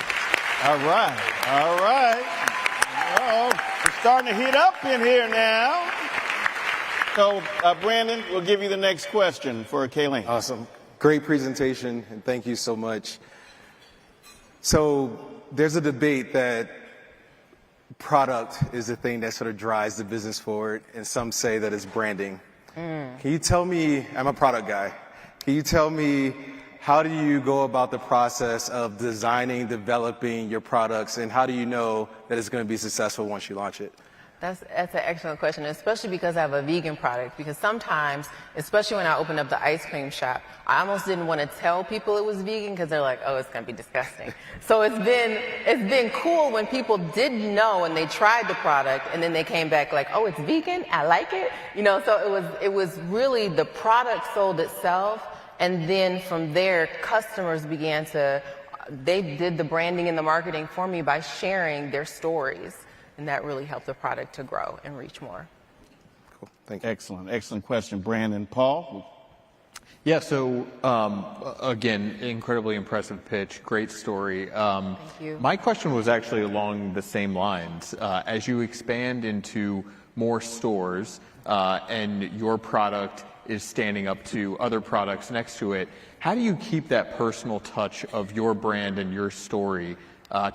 All right, all right. Oh, it's starting to heat up in here now. So, Brandon, we'll give you the next question for Kayleen. Awesome. Great presentation, and thank you so much. So, there's a debate that product is the thing that sort of drives the business forward, and some say that it's branding. Can you tell me, I'm a product guy, can you tell me how do you go about the process of designing, developing your products, and how do you know that it's going to be successful once you launch it? That's an excellent question, especially because I have a vegan product. Because sometimes, especially when I opened up the ice cream shop, I almost didn't want to tell people it was vegan because they're like, "Oh, it's going to be disgusting." So it's been cool when people didn't know and they tried the product and then they came back like, "Oh, it's vegan. I like it." You know, so it was really the product sold itself. And then from there, customers began they did the branding and the marketing for me by sharing their stories. And that really helped the product to grow and reach more. Cool. Thank you. Excellent, excellent question, Brandon. Paul? Yeah, so again, incredibly impressive pitch, great story. Thank you. My question was actually along the same lines. As you expand into more stores and your product is standing up to other products next to it, how do you keep that personal touch of your brand and your story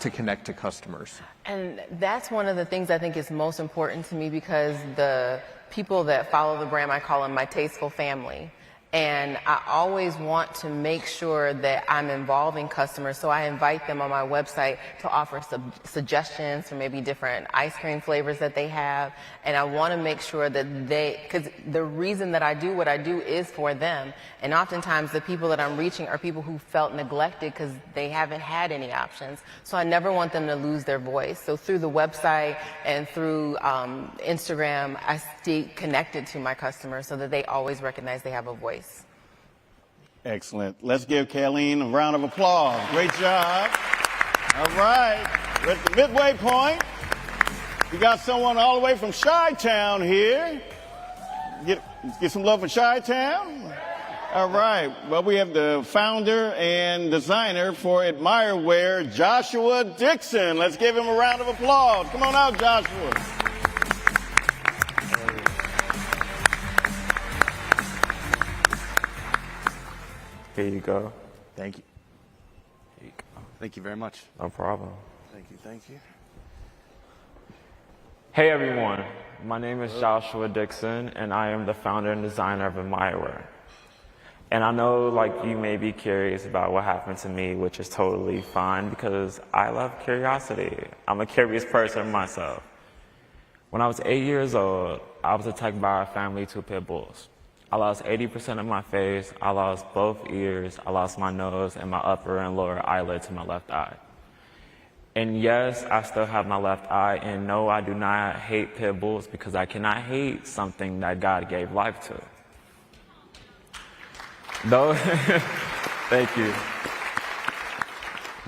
to connect to customers? And that's one of the things I think is most important to me because the people that follow the brand, I call them my Tasteful family. And I always want to make sure that I'm involving customers, so I invite them on my website to offer suggestions for maybe different ice cream flavors that they have. And I want to make sure that because the reason that I do what I do is for them. And oftentimes the people that I'm reaching are people who felt neglected because they haven't had any options. So I never want them to lose their voice. So through the website and through Instagram, I stay connected to my customers so that they always recognize they have a voice. Excellent. Let's give Kayleen a round of applause. Great job. All right. We're at the midway point. We got someone all the way from Chi-Town here. Get some love for Chi-Town. All right. Well, we have the founder and designer for AdmireWear, Joshua Dixon. Let's give him a round of applause. Come on out, Joshua. Here you go. Thank you. Here you go. Thank you very much. No problem. Thank you. Thank you. Hey everyone, my name is Joshua Dixon and I am the founder and designer of AdmireWear. And I know you may be curious about what happened to me, which is totally fine because I love curiosity. I'm a curious person myself. When I was 8 years old, I was attacked by our family 2 pit bulls. I lost 80% of my face, I lost both ears, I lost my nose and my upper and lower eyelid to my left eye. And yes, I still have my left eye, and no, I do not hate pit bulls because I cannot hate something that God gave life to. Though, thank you.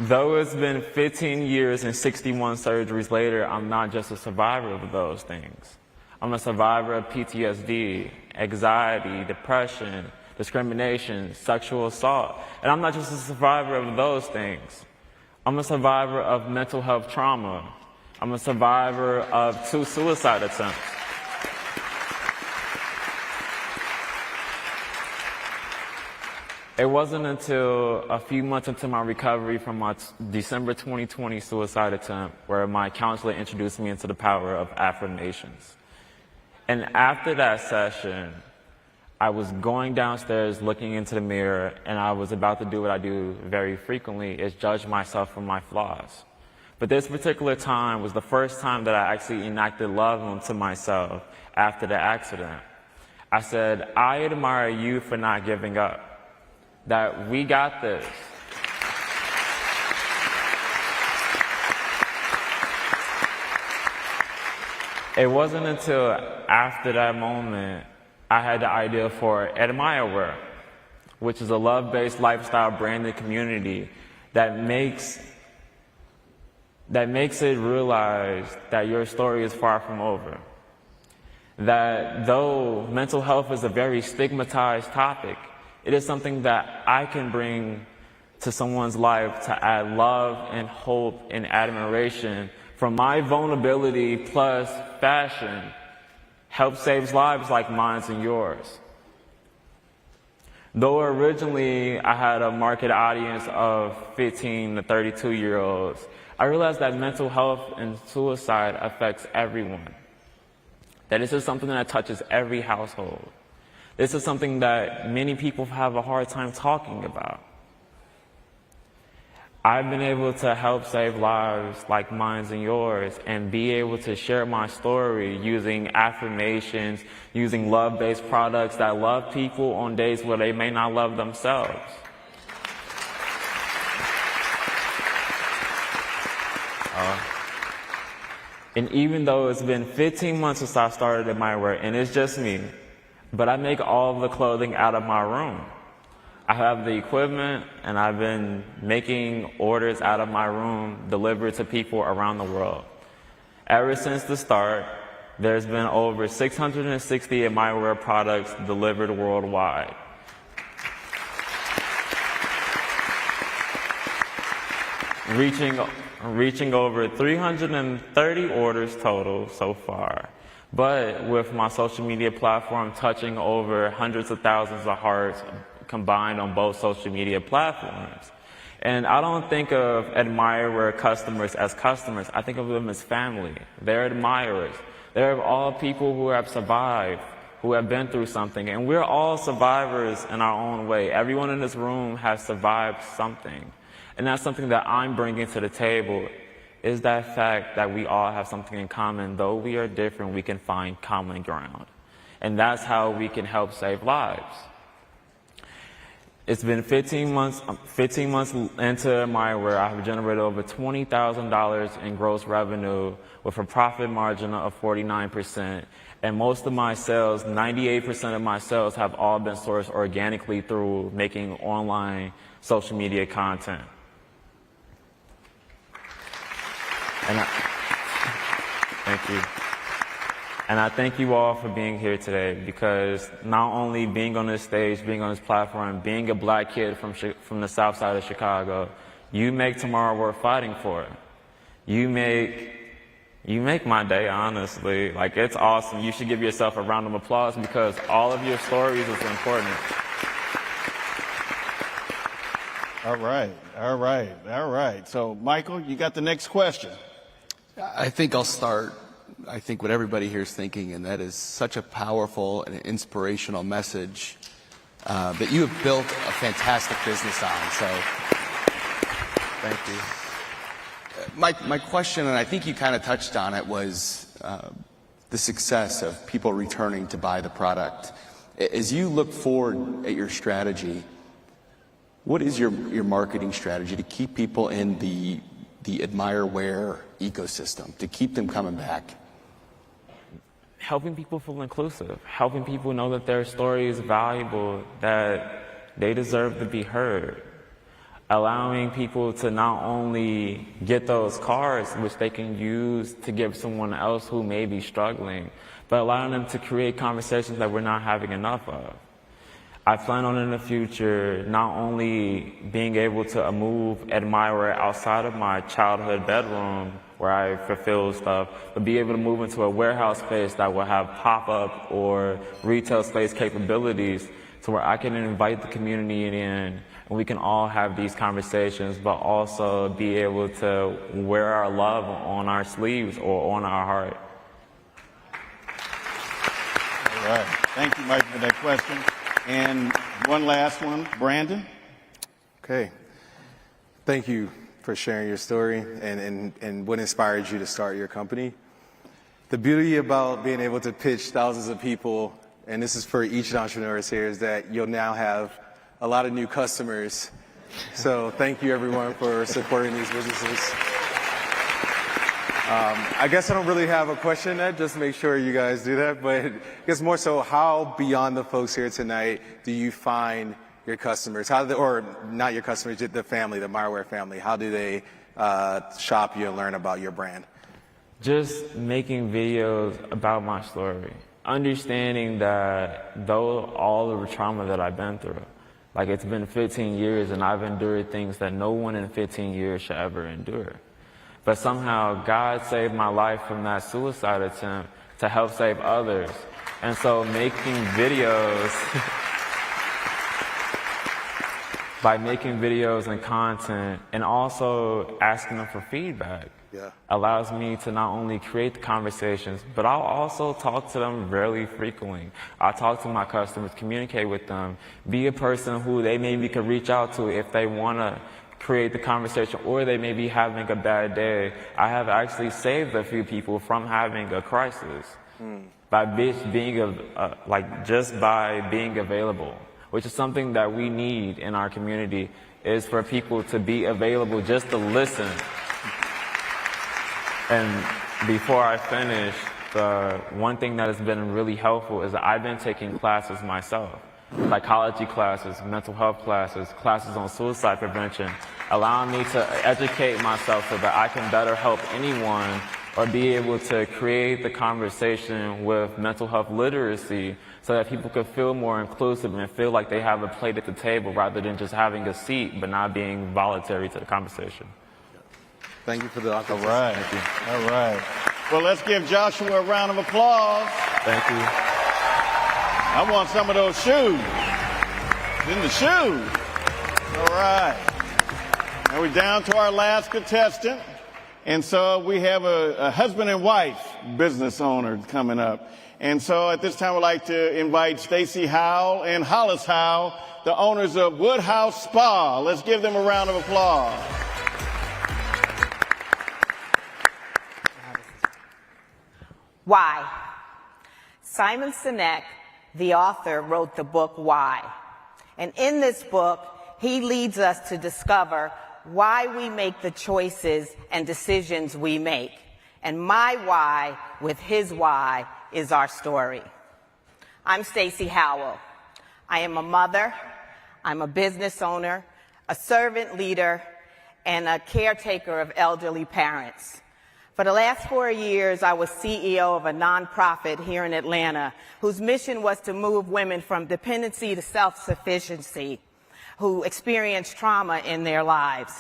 Though it's been 15 years and 61 surgeries later, I'm not just a survivor of those things. I'm a survivor of PTSD, anxiety, depression, discrimination, sexual assault. And I'm not just a survivor of those things. I'm a survivor of mental health trauma. I'm a survivor of 2 suicide attempts. It wasn't until a few months into my recovery from my December 2020 suicide attempt where my counselor introduced me into the power of affirmations. And after that session, I was going downstairs looking into the mirror, and I was about to do what I do very frequently, is judge myself for my flaws. But this particular time was the first time that I actually enacted love onto myself after the accident. I said, I admire you for not giving up. That we got this. It wasn't until after that moment I had the idea for AdmireWear, which is a love-based lifestyle branded community that makes it realize that your story is far from over. That though mental health is a very stigmatized topic, it is something that I can bring to someone's life to add love and hope and admiration from my vulnerability plus fashion help save lives like mine and yours. Though originally I had a market audience of 15 to 32-year-olds, I realized that mental health and suicide affects everyone. That this is something that touches every household. This is something that many people have a hard time talking about. I've been able to help save lives like mine and yours and be able to share my story using affirmations, using love-based products that love people on days where they may not love themselves. And even though it's been 15 months since I started AdmireWear, and it's just me, but I make all of the clothing out of my room. I have the equipment, and I've been making orders out of my room delivered to people around the world. Ever since the start, there's been over 660 AdmireWear products delivered worldwide. Reaching over 330 orders total so far. But with my social media platform touching over hundreds of thousands of hearts combined on both social media platforms. And I don't think of AdmireWear customers as customers. I think of them as family. They're admirers. They're all people who have survived, who have been through something. And we're all survivors in our own way. Everyone in this room has survived something. And that's something that I'm bringing to the table, is that fact that we all have something in common. Though we are different, we can find common ground. And that's how we can help save lives. It's been 15 months into AdmireWear. I have generated over $20,000 in gross revenue with a profit margin of 49%. And most of my sales, 98% of my sales, have all been sourced organically through making online social media content. Thank you. And I thank you all for being here today, because not only being on this stage, being on this platform, being a black kid from the south side of Chicago, you make tomorrow worth fighting for. You make my day, honestly. Like, it's awesome. You should give yourself a round of applause, because all of your stories is important. All right. So, Michael, you got the next question. I think I'll start. I think what everybody here is thinking, and that is such a powerful and inspirational message that you have built a fantastic business on. So, thank you. My question, and I think you kind of touched on it, was the success of people returning to buy the product. As you look forward at your strategy, what is your marketing strategy to keep people in the AdmireWear ecosystem, to keep them coming back? Helping people feel inclusive, helping people know that their story is valuable, that they deserve to be heard, allowing people to not only get those cards, which they can use to give someone else who may be struggling, but allowing them to create conversations that we're not having enough of. I plan on in the future not only being able to move Admirer outside of my childhood bedroom where I fulfill stuff, but be able to move into a warehouse space that will have pop-up or retail space capabilities to where I can invite the community in and we can all have these conversations, but also be able to wear our love on our sleeves or on our heart. All right. Thank you, Mike, for that question. And one last one, Brandon. Okay. Thank you for sharing your story and what inspired you to start your company. The beauty about being able to pitch thousands of people, and this is for each of the entrepreneurs here, is that you'll now have a lot of new customers. So thank you, everyone, for supporting these businesses. I guess I don't really have a question yet, just make sure you guys do that, but I guess more so, how beyond the folks here tonight do you find your customers? Or not your customers, the family, the Meyerware family, how do they shop you and learn about your brand? Just making videos about my story. Understanding that though all of the trauma that I've been through, like it's been 15 years and I've endured things that no one in 15 years should ever endure. But somehow God saved my life from that suicide attempt to help save others. And so making videos, by making videos and content and also asking them for feedback, allows me to not only create the conversations, but I'll also talk to them very frequently. I talk to my customers, communicate with them, be a person who they maybe could reach out to if they want to create the conversation or they may be having a bad day. I have actually saved a few people from having a crisis by just by being available, which is something that we need in our community, is for people to be available just to listen. And before I finish, the one thing that has been really helpful is that I've been taking classes myself. Psychology classes, mental health classes, classes on suicide prevention, allowing me to educate myself so that I can better help anyone or be able to create the conversation with mental health literacy so that people could feel more inclusive and feel like they have a plate at the table rather than just having a seat but not being voluntary to the conversation. Thank you for the All right. Thank you. All right. Well, let's give Joshua a round of applause. Thank you. I want some of those shoes. In the shoes. All right. Now we're down to our last contestant. And so we have a husband and wife business owner coming up. And so at this time, we'd like to invite Stacy Howell and Hollis Howell, the owners of Woodhouse Spa. Let's give them a round of applause. Why? Simon Sinek, the author, wrote the book Why. And in this book, he leads us to discover why we make the choices and decisions we make. And my why with his why is our story. I'm Stacy Howell. I am a mother, I'm a business owner, a servant leader, and a caretaker of elderly parents. For the last 4 years, I was CEO of a nonprofit here in Atlanta whose mission was to move women from dependency to self-sufficiency who experience trauma in their lives.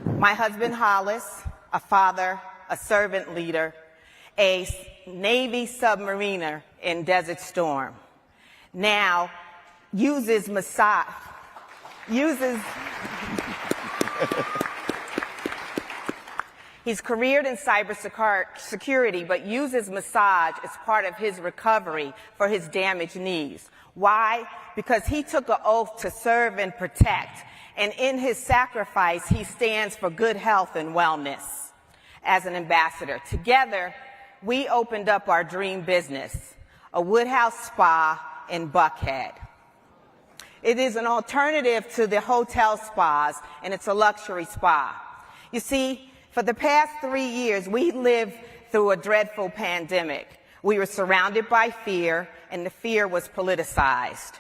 My husband, Hollis, a father, a servant leader, a Navy submariner in Desert Storm, now uses He's careered in cybersecurity, but uses massage as part of his recovery for his damaged knees. Why? Because he took an oath to serve and protect, and in his sacrifice, he stands for good health and wellness as an ambassador. Together, we opened up our dream business, a Woodhouse Spa in Buckhead. It is an alternative to the hotel spas, and it's a luxury spa. You see, for the past 3 years, we lived through a dreadful pandemic. We were surrounded by fear, and the fear was politicized.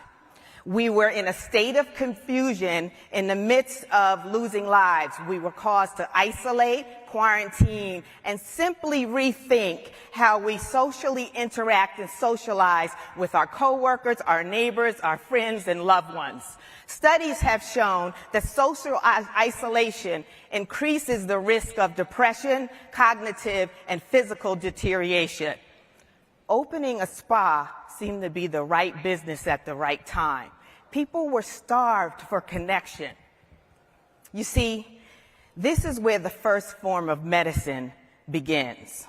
We were in a state of confusion in the midst of losing lives. We were caused to isolate, quarantine, and simply rethink how we socially interact and socialize with our coworkers, our neighbors, our friends, and loved ones. Studies have shown that social isolation increases the risk of depression, cognitive, and physical deterioration. Opening a spa seemed to be the right business at the right time. People were starved for connection. You see, this is where the first form of medicine begins.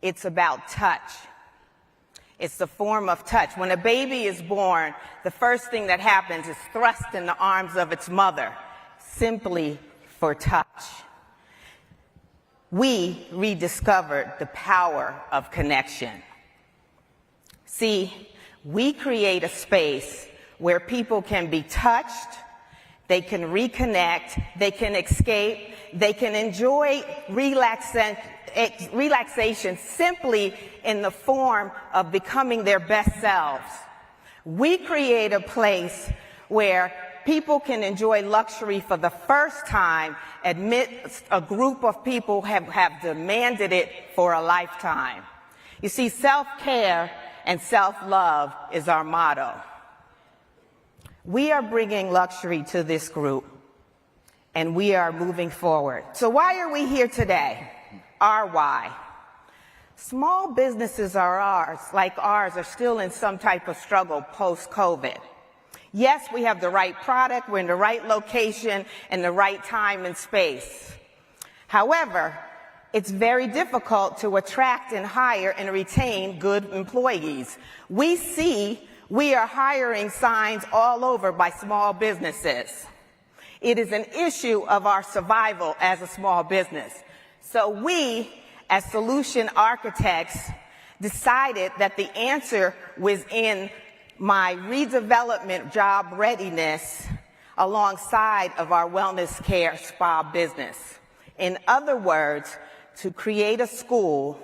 It's about touch. It's the form of touch. When a baby is born, the first thing that happens is thrust in the arms of its mother, simply for touch. We rediscovered the power of connection. See, we create a space where people can be touched, they can reconnect, they can escape, they can enjoy relaxation simply in the form of becoming their best selves. We create a place where people can enjoy luxury for the first time amidst a group of people have demanded it for a lifetime. You see, self-care and self-love is our motto. We are bringing luxury to this group, and we are moving forward. So why are we here today? Our why. Small businesses like ours are still in some type of struggle post-COVID. Yes, we have the right product, we're in the right location, and the right time and space. However, it's very difficult to attract and hire and retain good employees. We are hiring signs all over by small businesses. It is an issue of our survival as a small business. So we, as solution architects, decided that the answer was in my redevelopment job readiness alongside of our wellness care spa business. In other words, to create a school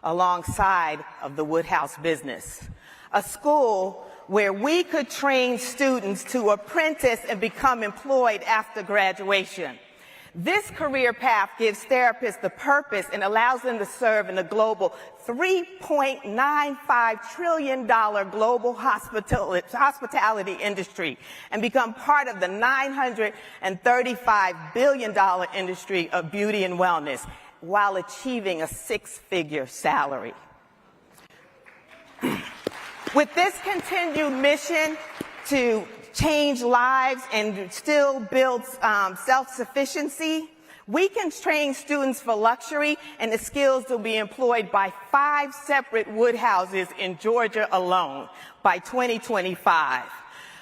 alongside of the Woodhouse business. A school where we could train students to apprentice and become employed after graduation. This career path gives therapists the purpose and allows them to serve in the global $3.95 trillion global hospitality industry and become part of the $935 billion industry of beauty and wellness while achieving a six-figure salary. With this continued mission to change lives and still build self-sufficiency, we can train students for luxury and the skills to be employed by 5 separate Woodhouses in Georgia alone by 2025.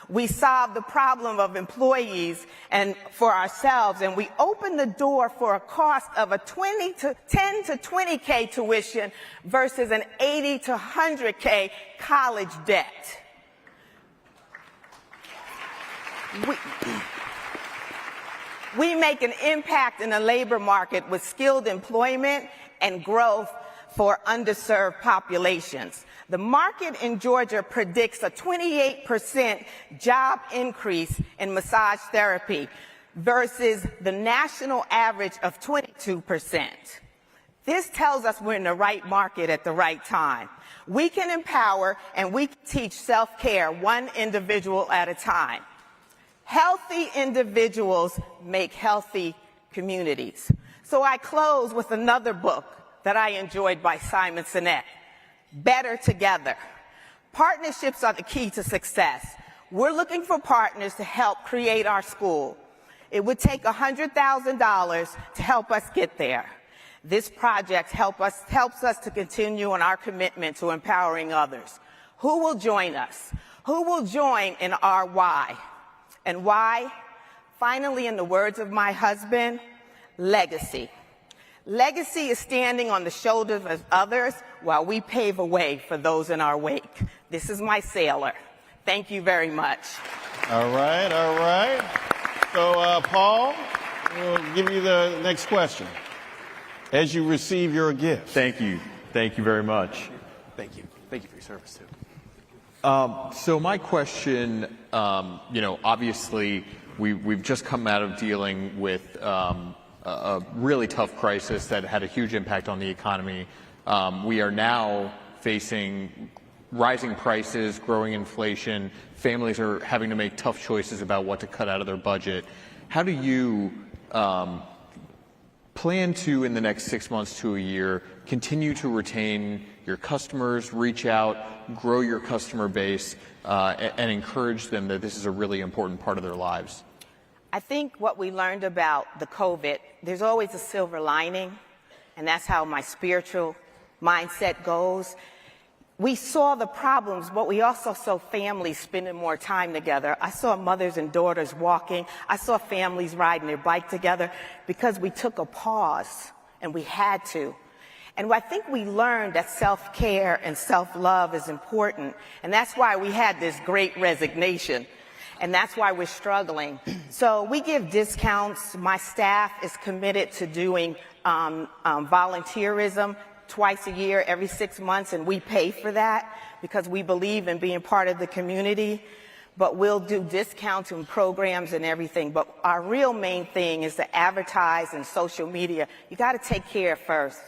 We solved the problem of employees and for ourselves, and we opened the door for a cost of a 10 to 20K tuition versus an 80 to 100K college debt. We make an impact in the labor market with skilled employment and growth for underserved populations. The market in Georgia predicts a 28% job increase in massage therapy versus the national average of 22%. This tells us we're in the right market at the right time. We can empower and we can teach self-care one individual at a time. Healthy individuals make healthy communities. So I close with another book that I enjoyed by Simon Sinek, Better Together. Partnerships are the key to success. We're looking for partners to help create our school. It would take $100,000 to help us get there. This project helps us to continue on our commitment to empowering others. Who will join us? Who will join in our why? And why? Finally, in the words of my husband, legacy. Legacy is standing on the shoulders of others while we pave a way for those in our wake. This is my sailor. Thank you very much. All right, all right. So, Paul, we'll give you the next question. As you receive your gift. Thank you. Thank you very much. Thank you. Thank you for your service, too. So my question, obviously we've just come out of dealing with a really tough crisis that had a huge impact on the economy. We are now facing rising prices, growing inflation. Families are having to make tough choices about what to cut out of their budget. How do you plan to, in the next 6 months to a year, continue to retain your customers, reach out, grow your customer base, and encourage them that this is a really important part of their lives? I think what we learned about the COVID, there's always a silver lining, and that's how my spiritual mindset goes. We saw the problems, but we also saw families spending more time together. I saw mothers and daughters walking. I saw families riding their bike together because we took a pause, and we had to. And I think we learned that self-care and self-love is important, and that's why we had this great resignation, and that's why we're struggling. So we give discounts. My staff is committed to doing volunteerism twice a year, every 6 months, and we pay for that because we believe in being part of the community. But we'll do discounts and programs and everything. But our real main thing is to advertise in social media. You got to take care of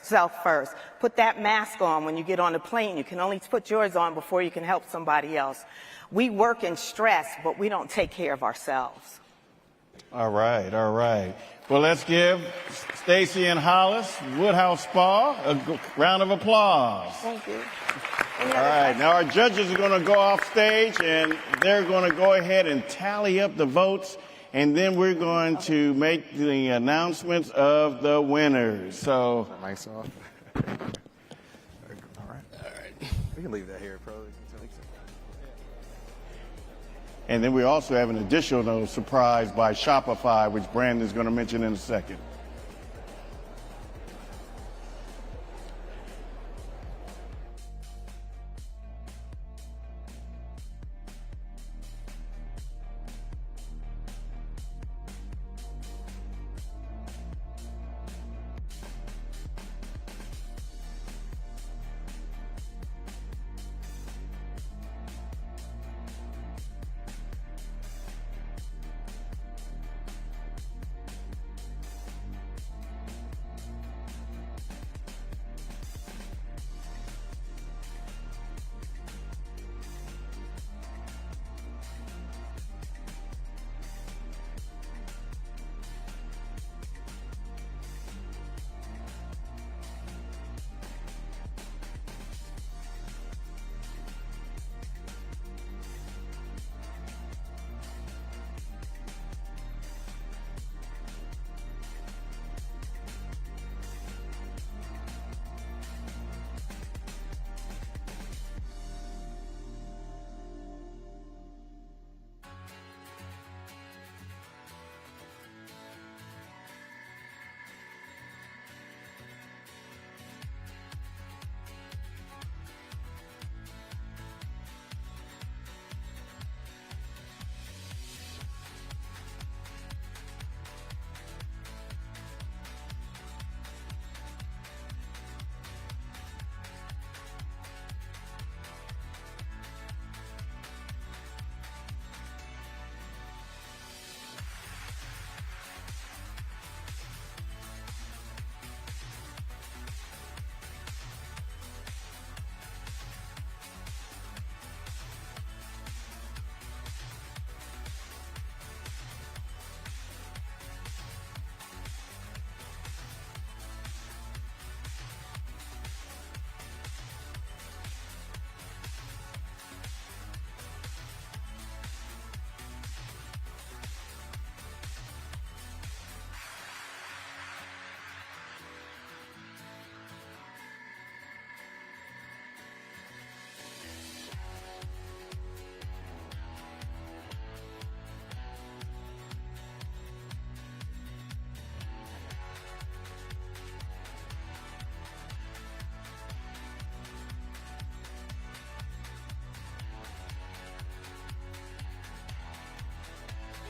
self first. Put that mask on when you get on the plane. You can only put yours on before you can help somebody else. We work in stress, but we don't take care of ourselves. All right, all right. Well, let's give Stacy and Hollis, Woodhouse Spa, a round of applause. Thank you. All right, now our judges are going to go off stage, and they're going to go ahead and tally up the votes, and then we're going to make the announcements of the winners. So, Mic's off. All right. We can leave that here, probably. And then we also have an additional surprise by Shopify, which Brandon's going to mention in a second.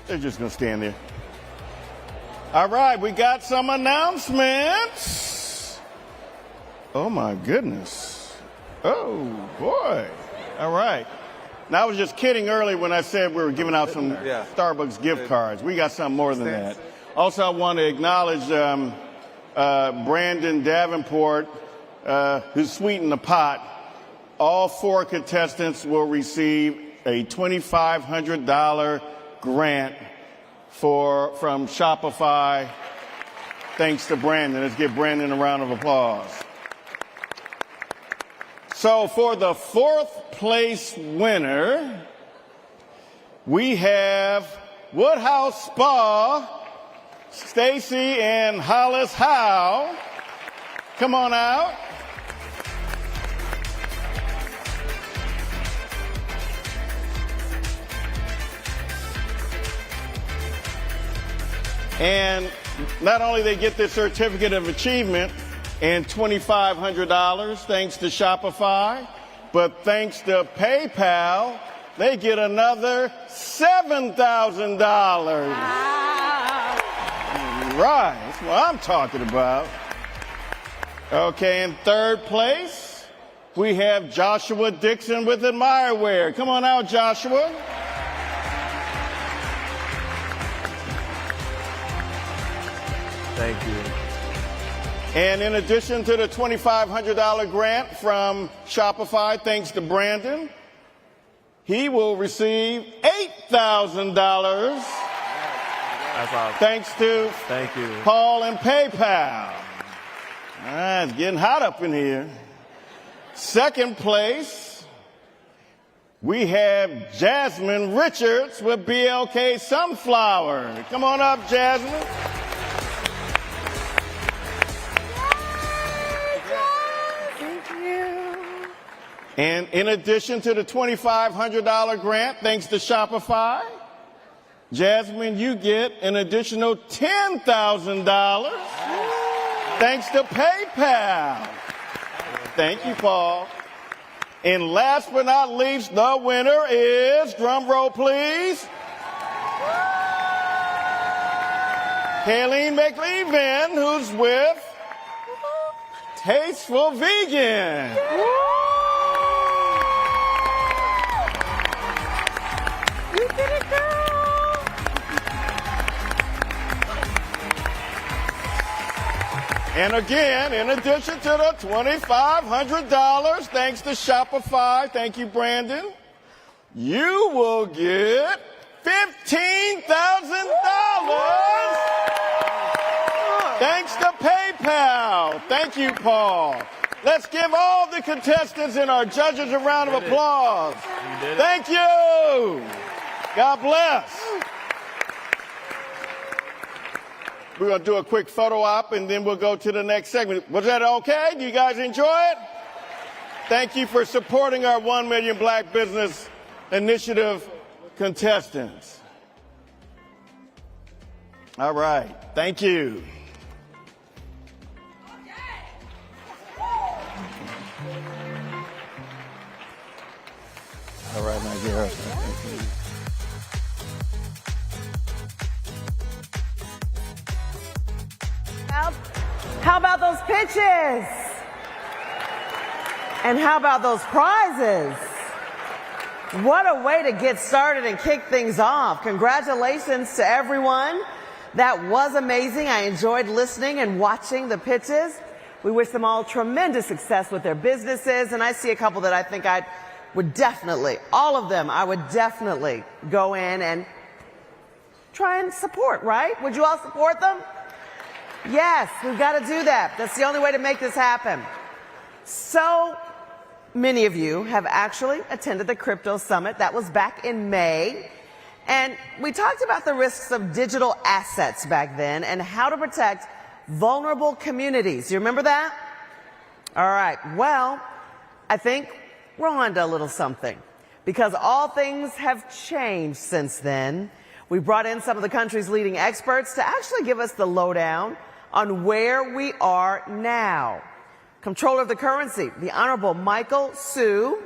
They're just going to stand there. All right, we got some announcements. Oh, my goodness. Oh, boy. All right. Now, I was just kidding earlier when I said we were giving out some Starbucks gift cards. We got something more than that. Also, I want to acknowledge Brandon Davenport, who sweetened the pot. All 4 contestants will receive a $2,500 grant from Shopify. Thanks to Brandon. Let's give Brandon a round of applause. So for the 4th place winner, we have Woodhouse Spa, Stacy and Hollis Howe. Come on out. And not only they get this certificate of achievement and $2,500 thanks to Shopify, but thanks to PayPal, they get another $7,000. Right, that's what I'm talking about. Okay, in 3rd place, we have Joshua Dixon with AdmireWear. Come on out, Joshua. Thank you. And in addition to the $2,500 grant from Shopify, thanks to Brandon, he will receive $8,000. That's awesome. Thanks to Thank you. Paul and PayPal. All right, it's getting hot up in here. 2nd place, we have Jasmine Richards with BLK Sunflower. Come on up, Jasmine. And in addition to the $2,500 grant, thanks to Shopify, Jasmine, you get an additional $10,000 thanks to PayPal. Thank you, Paul. And last but not least, the winner is, drum roll please, Kayleen McLeavin, who's with Tasteful Vegan. You did it, girl! And again, in addition to the $2,500, thanks to Shopify, thank you, Brandon, you will get $15,000 thanks to PayPal. Thank you, Paul. Let's give all the contestants and our judges a round of applause. Thank you. God bless. We're going to do a quick photo op, and then we'll go to the next segment. Was that okay? Do you guys enjoy it? Thank you for supporting our 1 Million Black Business Initiative contestants. All right. Thank you. All right, my girl. How about those pitches? And how about those prizes? What a way to get started and kick things off. Congratulations to everyone. That was amazing. I enjoyed listening and watching the pitches. We wish them all tremendous success with their businesses. And I see a couple that I think I would definitely, all of them, I would definitely go in and try and support, right? Would you all support them? Yes, we've got to do that. That's the only way to make this happen. So many of you have actually attended the Crypto Summit. That was back in May. And we talked about the risks of digital assets back then and how to protect vulnerable communities. You remember that? All right. Well, I think we're on to a little something because all things have changed since then. We brought in some of the country's leading experts to actually give us the lowdown on where we are now. Comptroller of the Currency, the Honorable Michael Hsu,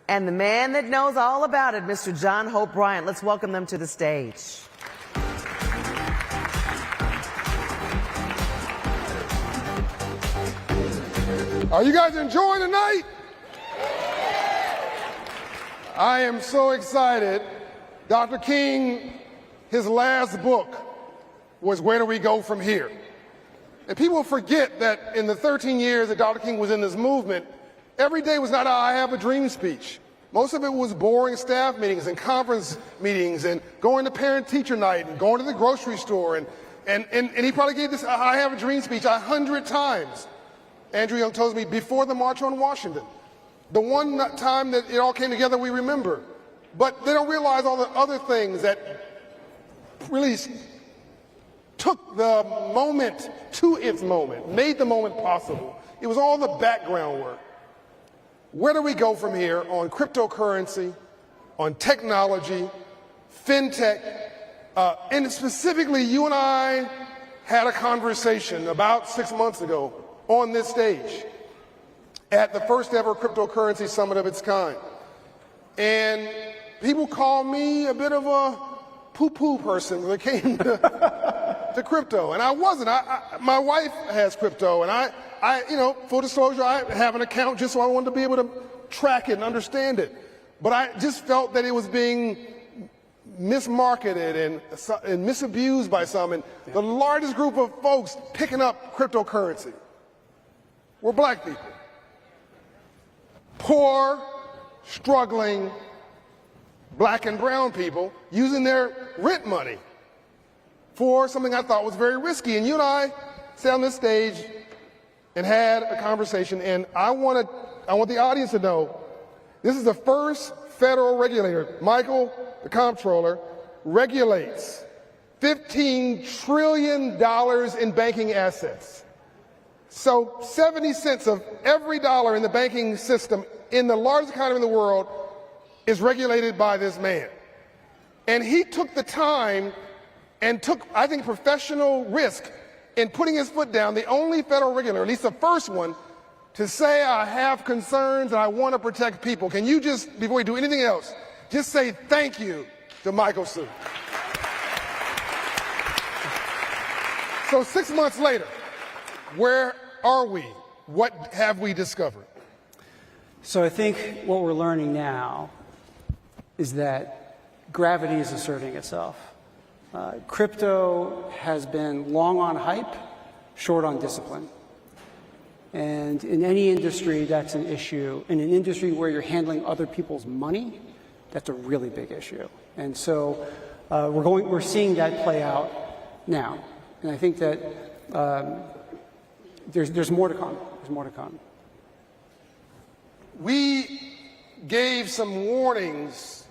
and the man that knows all about it, Mr. John Hope Bryant. Let's welcome them to the stage. Are you guys enjoying tonight? I am so excited. Dr. King, his last book was Where Do We Go From Here? And people forget that in the 13 years that Dr. King was in this movement, every day was not a I have a dream speech. Most of it was boring staff meetings and conference meetings and going to parent-teacher night and going to the grocery store. And he probably gave this I have a dream speech 100 times. Andrew Young tells me before the March on Washington. The one time that it all came together we remember. But they don't realize all the other things that really took the moment to its moment, made the moment possible. It was all the background work. Where do we go from here on cryptocurrency, on technology, fintech, and specifically you and I had a conversation about 6 months ago on this stage at the first ever cryptocurrency summit of its kind. And people call me a bit of a poo-poo person when it came to crypto, and I wasn't. My wife has crypto, and I, full disclosure, I have an account just so I wanted to be able to track it and understand it. But I just felt that it was being mismarketed and misused by some, and the largest group of folks picking up cryptocurrency were black people. Poor, struggling, black and brown people using their rent money for something I thought was very risky. And you and I sat on this stage and had a conversation, and I want the audience to know this is the first federal regulator. Michael, the comptroller, regulates $15 trillion in banking assets. So 70 cents of every dollar in the banking system in the largest economy in the world is regulated by this man. And he took the time and took, I think, professional risk in putting his foot down, the only federal regulator, at least the first one, to say, I have concerns and I want to protect people. Can you just, before we do anything else, just say thank you to Michael Hsu. So 6 months later, where are we? What have we discovered? So I think what we're learning now is that gravity is asserting itself. Crypto has been long on hype, short on discipline. And in any industry, that's an issue. In an industry where you're handling other people's money, that's a really big issue. And so we're seeing that play out now. And I think that there's more to come. There's more to come. We gave some warnings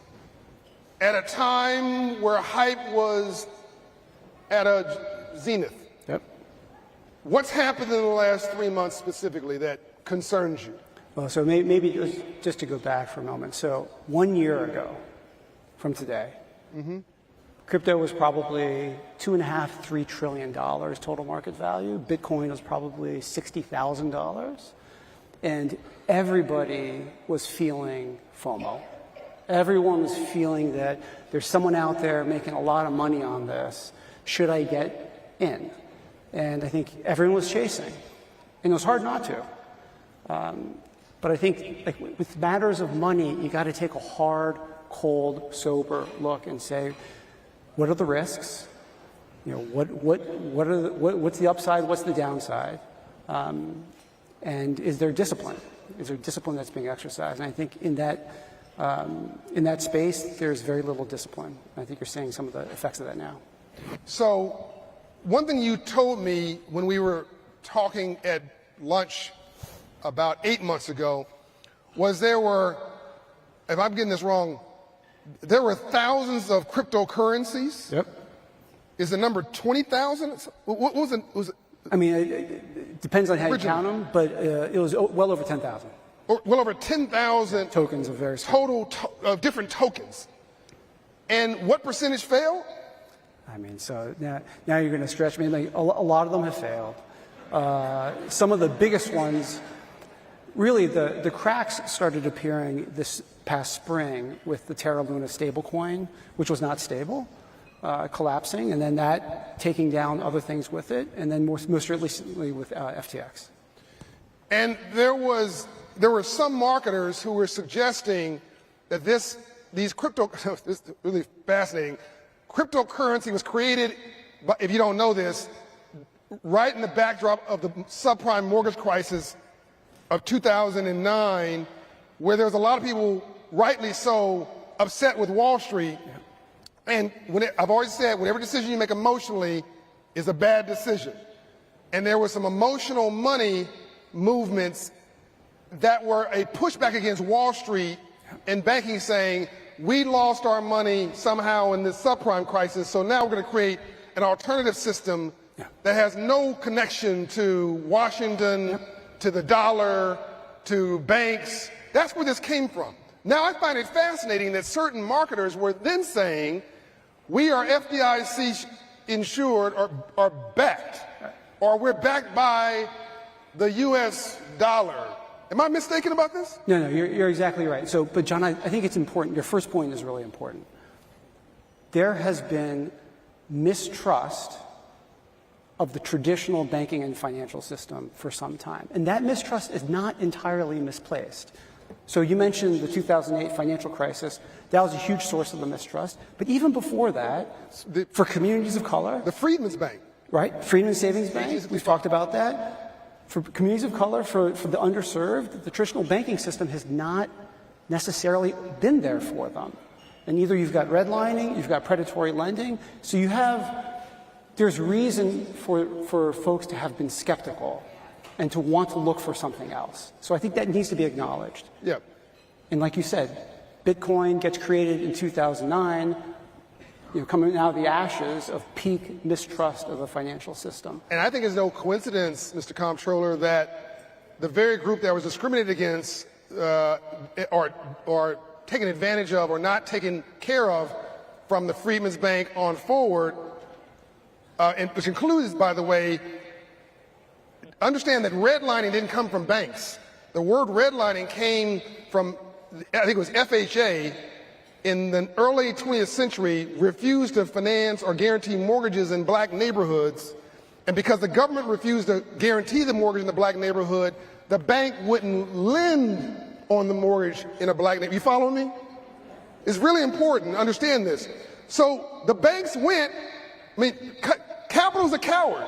at a time where hype was at a zenith. Yep. What's happened in the last 3 months specifically that concerns you? Well, so maybe just to go back for a moment. So 1 year ago from today, crypto was probably $2.5, $3 trillion total market value. Bitcoin was probably $60,000. And everybody was feeling FOMO. Everyone was feeling that there's someone out there making a lot of money on this. Should I get in? And I think everyone was chasing. And it was hard not to. But I think with matters of money, you got to take a hard, cold, sober look and say, what are the risks? What's the upside? What's the downside? And is there discipline? Is there discipline that's being exercised? And I think in that space, there's very little discipline. I think you're seeing some of the effects of that now. So one thing you told me when we were talking at lunch about 8 months ago was there were, if I'm getting this wrong, there were thousands of cryptocurrencies. Yep. Is the number 20,000? What was it? I mean, it depends on how you count them, but it was well over 10,000. Well over 10,000 tokens of various total of different tokens. And what percentage failed? I mean, so now you're going to stretch me. Like, a lot of them have failed. Some of the biggest ones, really, the cracks started appearing this past spring with the Terra Luna stablecoin, which was not stable, collapsing, and then that taking down other things with it, and then most recently with FTX. And there were some marketers who were suggesting that these crypto, this is really fascinating, cryptocurrency was created, if you don't know this, right in the backdrop of the subprime mortgage crisis of 2009, where there was a lot of people, rightly so, upset with Wall Street. And I've always said, whatever decision you make emotionally is a bad decision. And there were some emotional money movements that were a pushback against Wall Street and banking, saying, we lost our money somehow in this subprime crisis, so now we're going to create an alternative system that has no connection to Washington, to the dollar, to banks. That's where this came from. Now I find it fascinating that certain marketers were then saying, we are FDIC insured or backed, or we're backed by the US dollar. Am I mistaken about this? No, you're exactly right. So, but John, I think it's important. Your first point is really important. There has been mistrust of the traditional banking and financial system for some time. And that mistrust is not entirely misplaced. So you mentioned the 2008 financial crisis. That was a huge source of the mistrust. But even before that, for communities of color. The Freedmen's Bank. Right, Freedmen's Savings Bank, we've talked about that. For communities of color, for the underserved, the traditional banking system has not necessarily been there for them. And either you've got redlining, you've got predatory lending, so there's reason for folks to have been skeptical and to want to look for something else. So I think that needs to be acknowledged. Yeah. And like you said, Bitcoin gets created in 2009, coming out of the ashes of peak mistrust of the financial system. And I think it's no coincidence, Mr. Comptroller, that the very group that was discriminated against or taken advantage of or not taken care of from the Freedmen's Bank on forward, and which includes, by the way, understand that redlining didn't come from banks. The word redlining came from, I think it was FHA, in the early 20th century, refused to finance or guarantee mortgages in black neighborhoods. And because the government refused to guarantee the mortgage in the black neighborhood, the bank wouldn't lend on the mortgage in a black neighborhood. You follow me? It's really important to understand this. So the banks went, capital's a coward.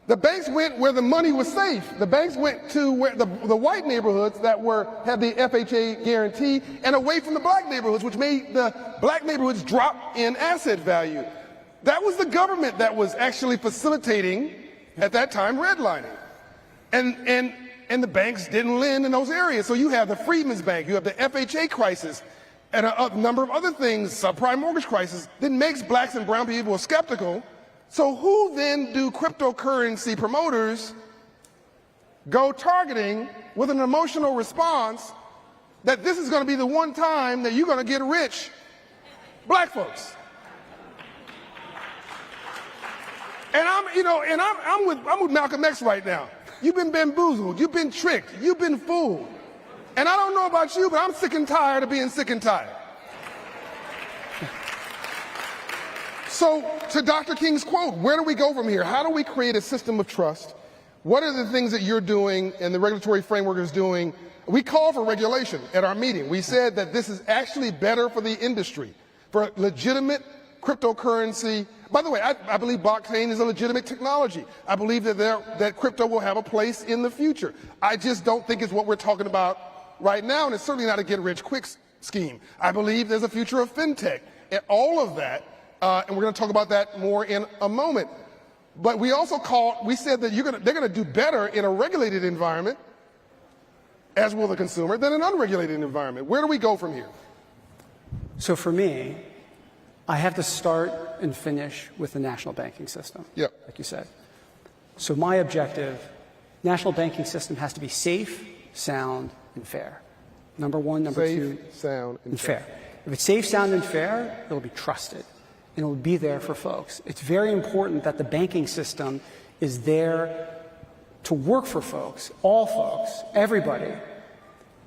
The banks went where the money was safe. The banks went to where the white neighborhoods that had the FHA guarantee and away from the black neighborhoods, which made the black neighborhoods drop in asset value. That was the government that was actually facilitating, at that time, redlining. And the banks didn't lend in those areas. So you have the Freedmen's Bank, you have the FHA crisis, and a number of other things, subprime mortgage crisis, that makes blacks and brown people skeptical. So who then do cryptocurrency promoters go targeting with an emotional response that this is going to be the one time that you're going to get rich? Black folks. And I'm with Malcolm X right now. You've been bamboozled, you've been tricked, you've been fooled. And I don't know about you, but I'm sick and tired of being sick and tired. So, to Dr. King's quote, where do we go from here? How do we create a system of trust? What are the things that you're doing and the regulatory framework is doing? We call for regulation at our meeting. We said that this is actually better for the industry, for legitimate cryptocurrency. By the way, I believe blockchain is a legitimate technology. I believe that crypto will have a place in the future. I just don't think it's what we're talking about right now, and it's certainly not a get-rich-quick scheme. I believe there's a future of fintech and all of that. And we're going to talk about that more in a moment. But we also said that they're going to do better in a regulated environment, as will the consumer, than an unregulated environment. Where do we go from here? So for me, I have to start and finish with the national banking system, like you said. So my objective, national banking system has to be safe, sound, and fair. Number one, number two. Safe, sound, and fair. If it's safe, sound, and fair, it'll be trusted. And it will be there for folks. It's very important that the banking system is there to work for folks, all folks, everybody.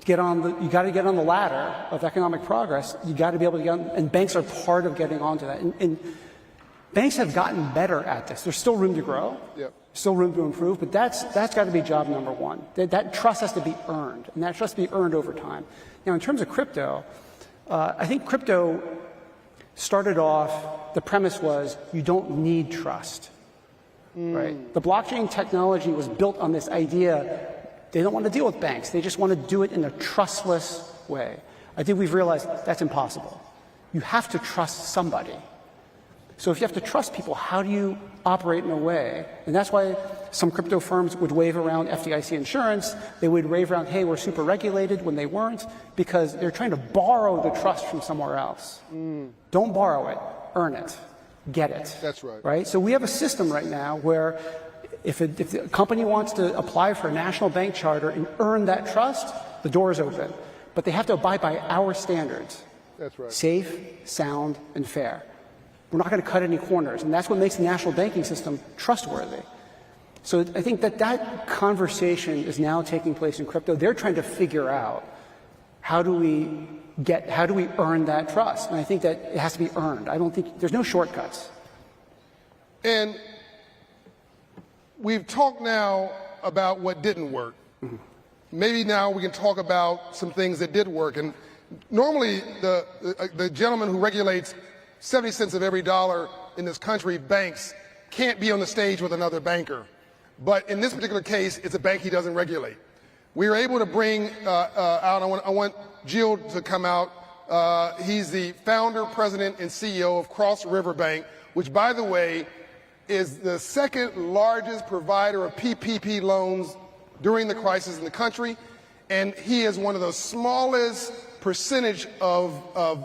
You got to get on the ladder of economic progress. You got to be able to get on, and banks are part of getting onto that. And Banks have gotten better at this. There's still room to grow. Yep. Still room to improve, but that's got to be job number one. That trust has to be earned, and that trust has to be earned over time. Now, in terms of crypto, I think crypto started off, the premise was you don't need trust, right? The blockchain technology was built on this idea they don't want to deal with banks. They just want to do it in a trustless way. I think we've realized that's impossible. You have to trust somebody. So if you have to trust people, how do you operate in a way? And that's why some crypto firms would wave around FDIC insurance. They would wave around, hey, we're super regulated, when they weren't, because they're trying to borrow the trust from somewhere else. Don't borrow it, earn it, get it. That's right. Right? So we have a system right now where if the company wants to apply for a national bank charter and earn that trust, the door is open. But they have to abide by our standards. That's right. Safe, sound, and fair. We're not going to cut any corners, and that's what makes the national banking system trustworthy. So I think that conversation is now taking place in crypto. They're trying to figure out how do we earn that trust, and I think that it has to be earned. I don't think there's no shortcuts. And we've talked now about what didn't work. Maybe now we can talk about some things that did work. And normally the gentleman who regulates 70 cents of every dollar in this country, banks, can't be on the stage with another banker. But in this particular case, it's a bank he doesn't regulate. We were able to bring out, I want Jill to come out. He's the founder, president, and CEO of Cross River Bank, which, by the way, is the second largest provider of PPP loans during the crisis in the country. And he is one of the smallest percentage of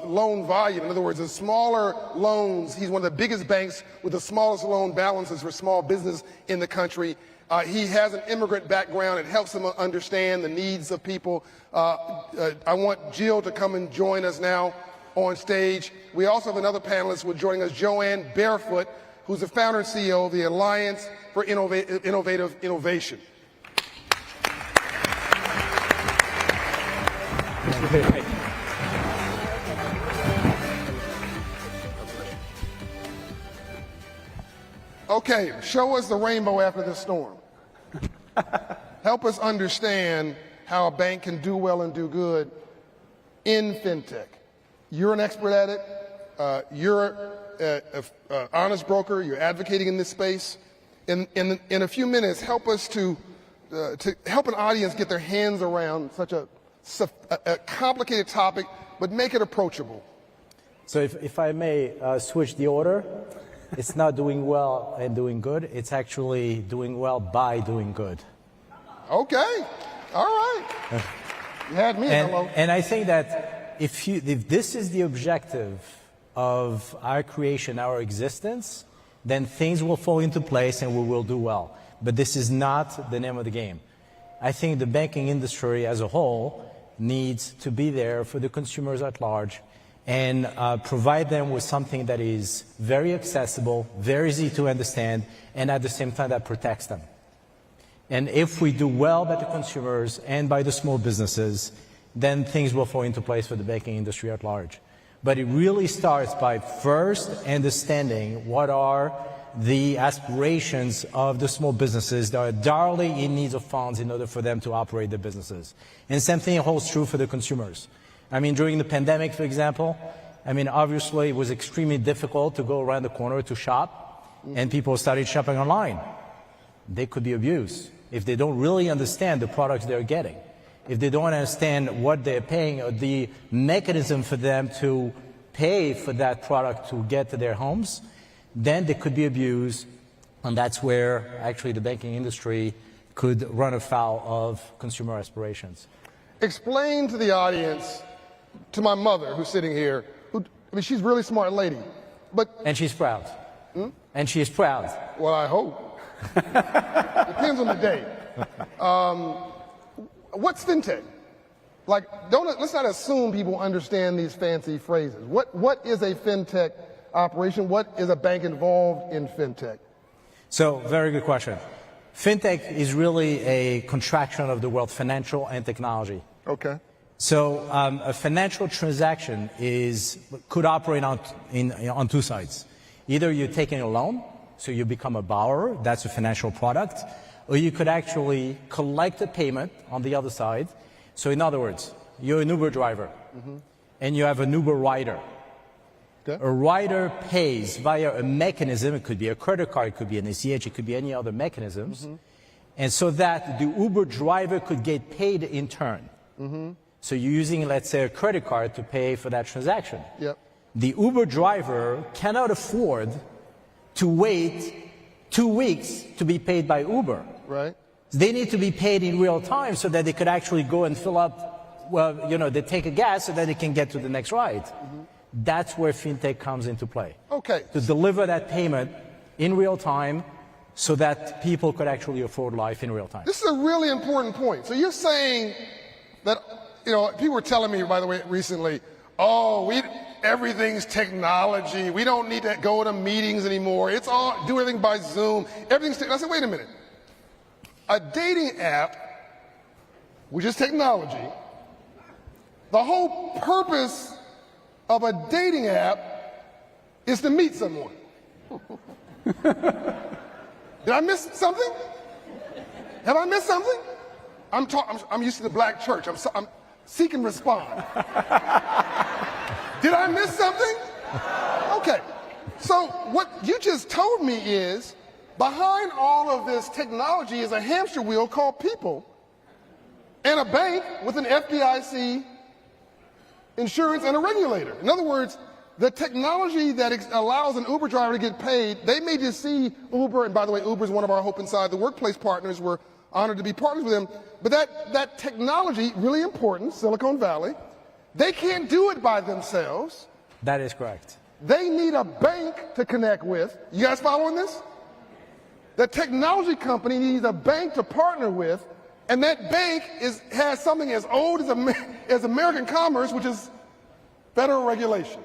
loan volume. In other words, the smaller loans, he's one of the biggest banks with the smallest loan balances for small business in the country. He has an immigrant background. It helps him understand the needs of people. I want Jill to come and join us now on stage. We also have another panelist who's joining us, Joanne Barefoot, who's the founder and CEO of the Alliance for Innovative Innovation. Okay, show us the rainbow after the storm. Help us understand how a bank can do well and do good in fintech. You're an expert at it. You're an honest broker. You're advocating in this space. In a few minutes, help us to help an audience get their hands around such a complicated topic, but make it approachable. So if I may switch the order, it's not doing well and doing good. It's actually doing well by doing good. Okay. All right. You had me. And I think that if this is the objective of our creation, our existence, then things will fall into place and we will do well. But this is not the name of the game. I think the banking industry as a whole needs to be there for the consumers at large and provide them with something that is very accessible, very easy to understand, and at the same time that protects them. And if we do well by the consumers and by the small businesses, then things will fall into place for the banking industry at large. But it really starts by first understanding what are the aspirations of the small businesses that are direly in need of funds in order for them to operate their businesses. And same thing holds true for the consumers. I mean, during the pandemic, for example, obviously it was extremely difficult to go around the corner to shop, and people started shopping online. They could be abused if they don't really understand the products they're getting, if they don't understand what they're paying or the mechanism for them to pay for that product to get to their homes, then they could be abused, and that's where actually the banking industry could run afoul of consumer aspirations. Explain to the audience, to my mother who's sitting here, she's a really smart lady, and she's proud. And she is proud. Well, I hope. Depends on the day. What's fintech? Let's not assume people understand these fancy phrases. What is a fintech operation? What is a bank involved in fintech? So, very good question. Fintech is really a contraction of the word financial and technology. Okay. So a financial transaction could operate on two sides. Either you're taking a loan, so you become a borrower, that's a financial product, or you could actually collect a payment on the other side. So in other words, you're an Uber driver, and you have an Uber rider. Okay. A rider pays via a mechanism, it could be a credit card, it could be an ACH, it could be any other mechanisms, and so that the Uber driver could get paid in turn. So you're using, let's say, a credit card to pay for that transaction. Yep. The Uber driver cannot afford to wait 2 weeks to be paid by Uber. Right. They need to be paid in real time so that they could actually go and fill up, well, you know, they take a gas so that they can get to the next ride. That's where fintech comes into play. Okay. To deliver that payment in real time so that people could actually afford life in real time. This is a really important point. So you're saying that, you know, people were telling me, by the way, recently, oh, everything's technology. We don't need to go to meetings anymore. It's all, do everything by Zoom. Everything's, I said, wait a minute. A dating app, which is technology, the whole purpose of a dating app is to meet someone. Did I miss something? Have I missed something? I'm used to the black church. I'm seek and respond. Did I miss something? Okay. So what you just told me is behind all of this technology is a hamster wheel called people and a bank with an FDIC insurance and a regulator. In other words, the technology that allows an Uber driver to get paid, they may just see Uber, and by the way, Uber is one of our Hope Inside the Workplace partners. We're honored to be partners with them. But that technology, really important, Silicon Valley, they can't do it by themselves. That is correct. They need a bank to connect with. You guys following this? The technology company needs a bank to partner with, and that bank has something as old as American commerce, which is federal regulation.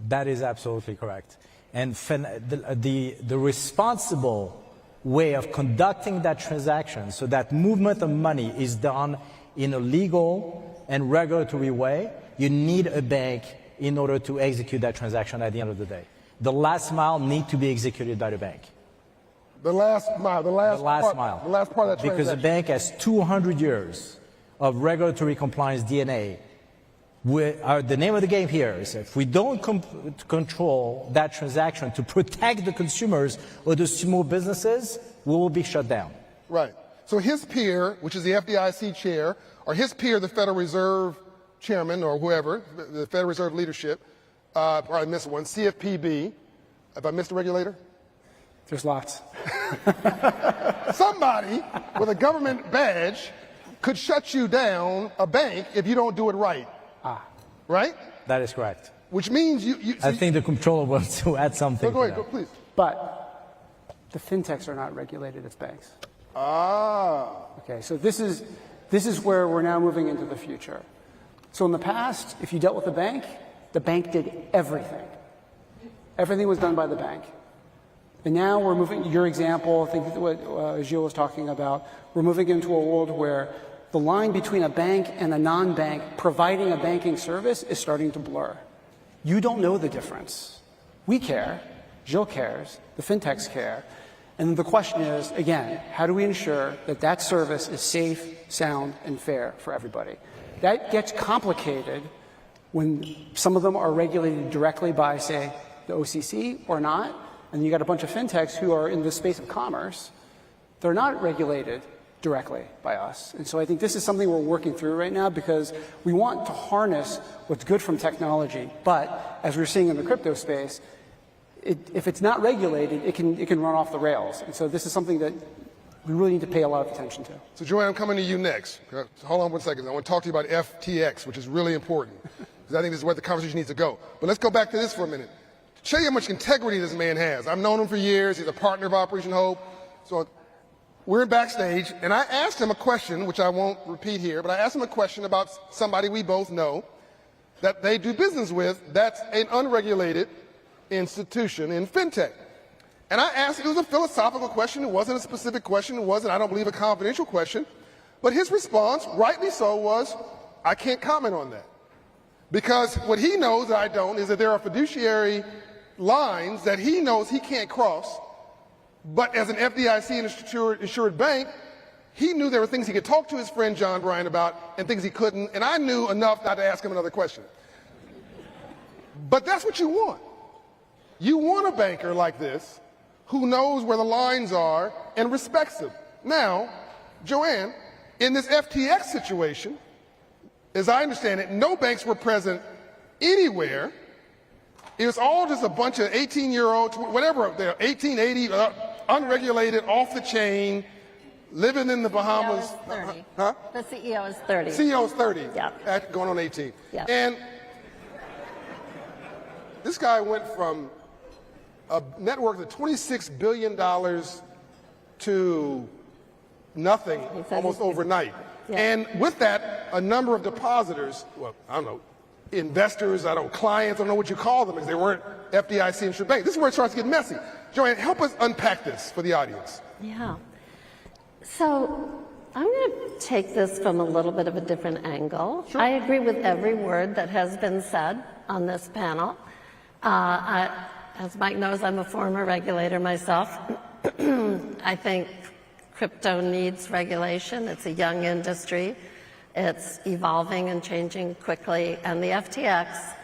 That is absolutely correct. And the responsible way of conducting that transaction so that movement of money is done in a legal and regulatory way, you need a bank in order to execute that transaction at the end of the day. The last mile needs to be executed by the bank. The last mile, the last part of that transaction. Because the bank has 200 years of regulatory compliance DNA. The name of the game here is if we don't control that transaction to protect the consumers or the small businesses, we will be shut down. Right. So his peer, which is the FDIC chair, or his peer, the Federal Reserve chairman or whoever, the Federal Reserve leadership, or I missed one, CFPB. Have I missed a regulator? There's lots. Somebody with a government badge could shut you down, a bank, if you don't do it right. Right? That is correct. Which means I think the comptroller wants to add something. Go ahead, please. But the fintechs are not regulated as banks. Okay, so this is where we're now moving into the future. So in the past, if you dealt with the bank did everything. Everything was done by the bank. And now we're moving, your example, I think what Gilles was talking about, we're moving into a world where the line between a bank and a non-bank providing a banking service is starting to blur. You don't know the difference. We care, Gilles cares, the fintechs care, and the question is, again, how do we ensure that that service is safe, sound, and fair for everybody? That gets complicated when some of them are regulated directly by, say, the OCC or not, and you got a bunch of fintechs who are in the space of commerce. They're not regulated directly by us. And so I think this is something we're working through right now because we want to harness what's good from technology. But as we're seeing in the crypto space, if it's not regulated, it can run off the rails. And so this is something that we really need to pay a lot of attention to. So Joanne, I'm coming to you next. Hold on 1 second. I want to talk to you about FTX, which is really important because I think this is where the conversation needs to go. But let's go back to this for a minute. To show you how much integrity this man has. I've known him for years. He's a partner of Operation Hope. So we're backstage, and I asked him a question, which I won't repeat here, but I asked him a question about somebody we both know that they do business with that's an unregulated institution in fintech. And I asked, it was a philosophical question. It wasn't a specific question. It wasn't, I don't believe, a confidential question. But his response, rightly so, was, I can't comment on that. Because what he knows that I don't is that there are fiduciary lines that he knows he can't cross, but as an FDIC insured bank, he knew there were things he could talk to his friend John Bryant about and things he couldn't, and I knew enough not to ask him another question. But that's what you want. You want a banker like this who knows where the lines are and respects them. Now, Joanne, in this FTX situation, as I understand it, no banks were present anywhere. It was all just a bunch of 18-year-olds, whatever, they're 1880, unregulated, off the chain, living in the Bahamas. CEO is 30. Huh? The CEO is 30. CEO is 30. Yeah. Going on 18. Yeah. And this guy went from a net worth of $26 billion to nothing almost overnight. Yeah. And with that, a number of depositors, well, I don't know, investors, clients, I don't know what you call them, because they weren't FDIC insured banks. This is where it starts to get messy. Joanne, help us unpack this for the audience. Yeah. So I'm going to take this from a little bit of a different angle. Sure. I agree with every word that has been said on this panel. As Mike knows, I'm a former regulator myself. I think crypto needs regulation. It's a young industry. It's evolving and changing quickly. And the FTX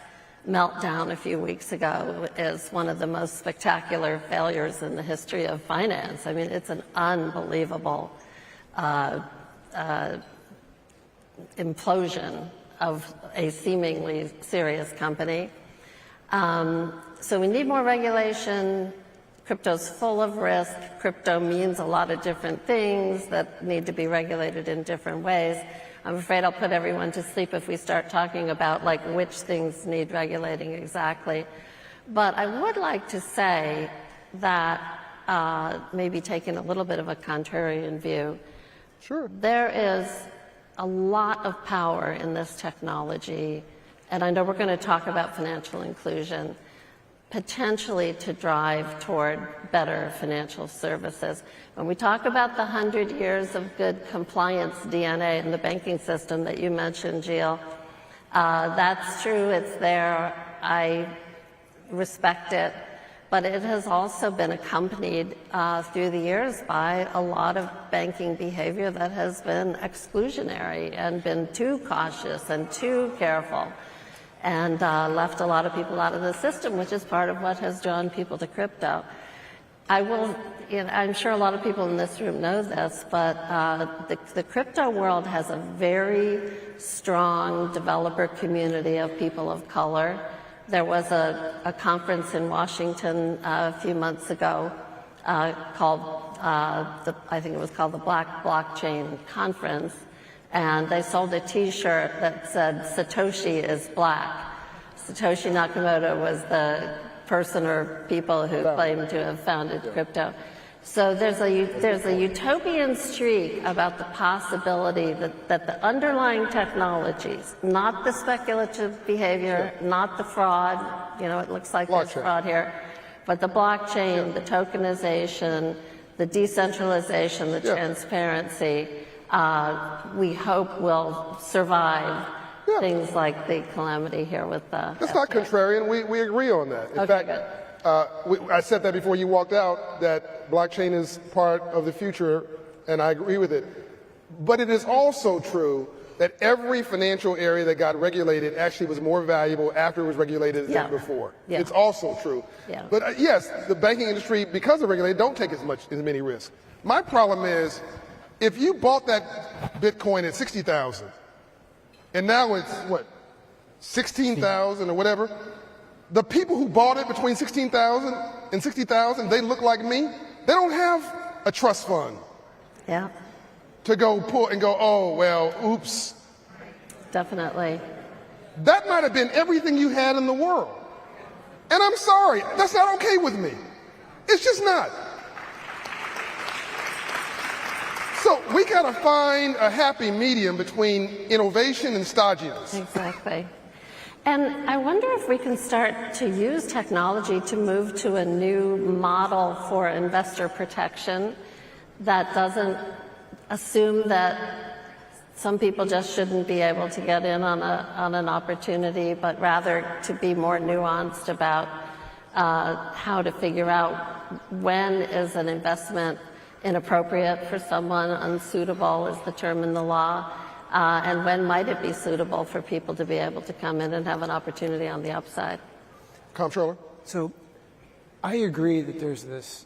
meltdown a few weeks ago is one of the most spectacular failures in the history of finance. I mean, it's an unbelievable implosion of a seemingly serious company. So we need more regulation. Crypto's full of risk. Crypto means a lot of different things that need to be regulated in different ways. I'm afraid I'll put everyone to sleep if we start talking about like which things need regulating exactly. But I would like to say that maybe taking a little bit of a contrarian view, sure, there is a lot of power in this technology, and I know we're going to talk about financial inclusion, potentially to drive toward better financial services. When we talk about the 100 years of good compliance DNA in the banking system that you mentioned, Jill, that's true, it's there, I respect it, but it has also been accompanied through the years by a lot of banking behavior that has been exclusionary and been too cautious and too careful, and left a lot of people out of the system, which is part of what has drawn people to crypto. I'm sure a lot of people in this room know this, but the crypto world has a very strong developer community of people of color. There was a conference in Washington a few months ago called, I think it was called the Black Blockchain Conference, and they sold a T-shirt that said, "Satoshi is black." Satoshi Nakamoto was the person or people who claimed to have founded crypto. So there's a utopian streak about the possibility that the underlying technologies, not the speculative behavior, not the fraud, it looks like there's fraud here, but the blockchain, the tokenization, the decentralization, the transparency, we hope will survive things like the calamity here with the That's not contrarian. We agree on that. In fact, I said that before you walked out, that blockchain is part of the future, and I agree with it. But it is also true that every financial area that got regulated actually was more valuable after it was regulated than before. Yeah. It's also true. Yeah. But yes, the banking industry, because they're regulated, don't take as many risks. My problem is, if you bought that Bitcoin at 60,000, and now it's, 16,000 or whatever, the people who bought it between 16,000 and 60,000, they look like me. They don't have a trust fund. Yeah. To go pull and go, oh, well, oops. Definitely. That might have been everything you had in the world. And I'm sorry, that's not okay with me. It's just not. So we got to find a happy medium between innovation and stodginess. Exactly. And I wonder if we can start to use technology to move to a new model for investor protection that doesn't assume that some people just shouldn't be able to get in on an opportunity, but rather to be more nuanced about how to figure out when is an investment inappropriate for someone, unsuitable is the term in the law, and when might it be suitable for people to be able to come in and have an opportunity on the upside. Comptroller? So I agree that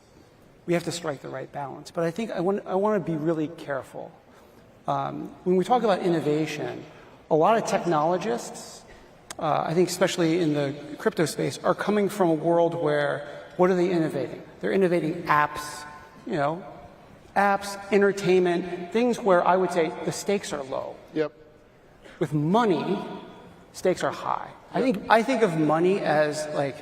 we have to strike the right balance, but I think I want to be really careful. When we talk about innovation, a lot of technologists, I think especially in the crypto space, are coming from a world where, what are they innovating? They're innovating apps, apps, entertainment, things where I would say the stakes are low. Yep. With money, stakes are high. Yep. I think of money as like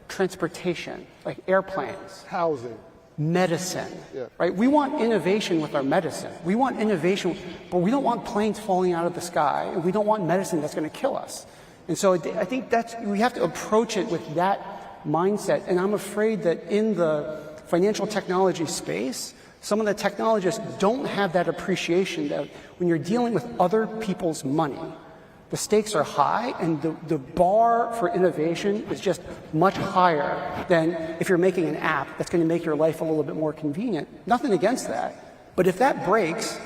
transportation, like airplanes, housing, medicine, yep. Right? We want innovation with our medicine. We want innovation, but we don't want planes falling out of the sky, and we don't want medicine that's going to kill us. And so I think we have to approach it with that mindset. And I'm afraid that in the financial technology space, some of the technologists don't have that appreciation that when you're dealing with other people's money, the stakes are high and the bar for innovation is just much higher than if you're making an app that's going to make your life a little bit more convenient. Nothing against that. But if that breaks,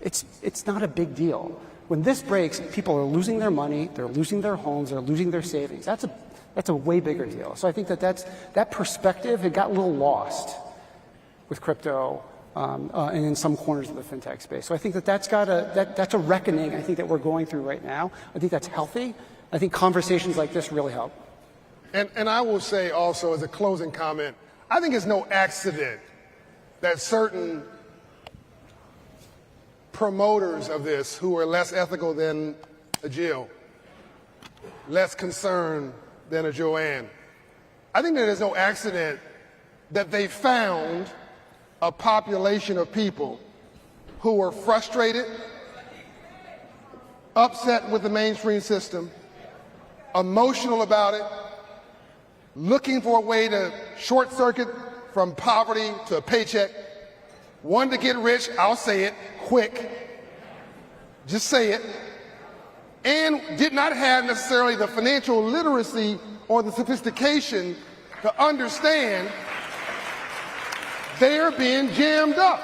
it's not a big deal. When this breaks, people are losing their money, they're losing their homes, they're losing their savings. That's a way bigger deal. So I think that perspective had got a little lost with crypto and in some corners of the fintech space. So I think that's a reckoning I think that we're going through right now. I think that's healthy. I think conversations like this really help. And I will say also as a closing comment, I think it's no accident that certain promoters of this who are less ethical than a Jill, less concerned than a Joanne, I think that there's no accident that they found a population of people who are frustrated, upset with the mainstream system, emotional about it, looking for a way to short circuit from poverty to a paycheck, wanted to get rich, I'll say it, quick, just say it, and did not have necessarily the financial literacy or the sophistication to understand they're being jammed up.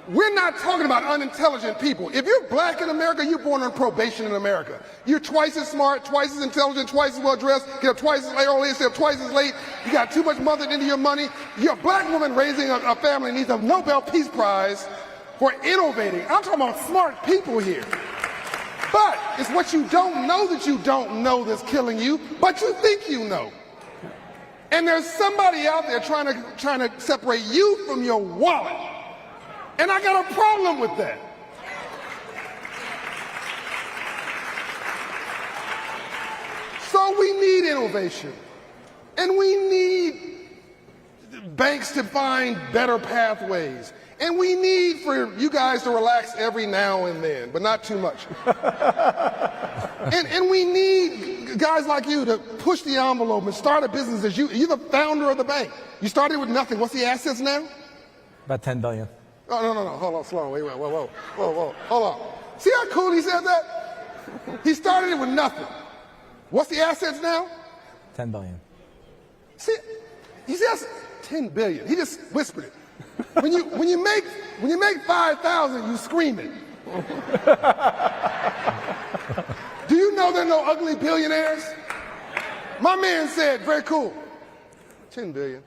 We're not talking about unintelligent people. If you're black in America, you're born on probation in America. You're twice as smart, twice as intelligent, twice as well dressed, get up twice as early, stay up twice as late, you got too much mothered into your money. You're a black woman raising a family needs a Nobel Peace Prize for innovating. I'm talking about smart people here. But it's what you don't know that you don't know that's killing you, but you think you know. And there's somebody out there trying to separate you from your wallet. And I got a problem with that. So we need innovation. And we need banks to find better pathways. And we need for you guys to relax every now and then, but not too much. and we need guys like you to push the envelope and start a business as you're the founder of the bank. You started with nothing. What's the assets now? About 10 billion. Oh, no. Hold on, slow. Wait, whoa. Hold on. See how cool he said that? He started it with nothing. What's the assets now? 10 billion. See, he says 10 billion. He just whispered it. When you make 5,000, you scream it. Do you know there are no ugly billionaires? My man said, very cool, 10 billion.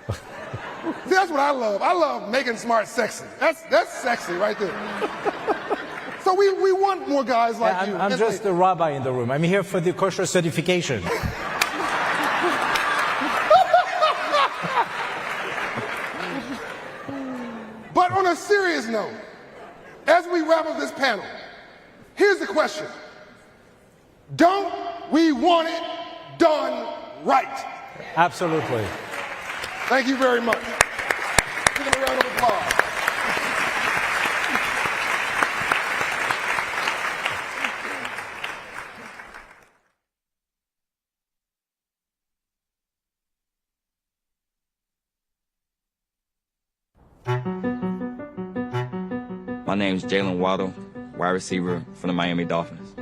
See, that's what I love. I love making smart sexy. That's sexy right there. So we want more guys like you. I'm just a rabbi in the room. I'm here for the kosher certification. But on a serious note, as we wrap up this panel, here's the question. Don't we want it done right? Absolutely. Thank you very much. Give them a round of applause. My name is Jalen Waddle, wide receiver for the Miami Dolphins.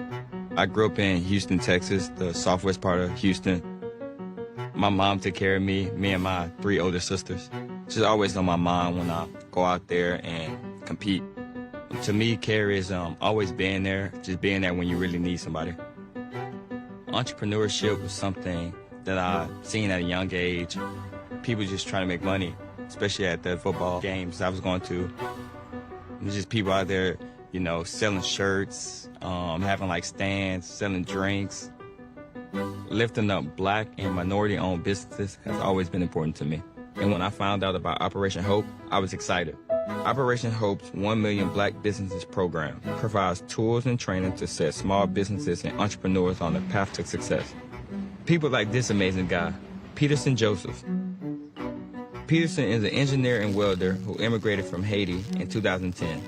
I grew up in Houston, Texas, the southwest part of Houston. My mom took care of me and my 3 older sisters. She's always on my mind when I go out there and compete. To me, care is always being there, just being there when you really need somebody. Entrepreneurship was something that I seen at a young age. People just trying to make money, especially at the football games I was going to. There's just people out there, you know, selling shirts, having like stands, selling drinks. Lifting up Black and minority-owned businesses has always been important to me. And when I found out about Operation Hope, I was excited. Operation Hope's 1 Million Black Businesses program provides tools and training to set small businesses and entrepreneurs on the path to success. People like this amazing guy, Peterson Joseph. Peterson is an engineer and welder who immigrated from Haiti in 2010.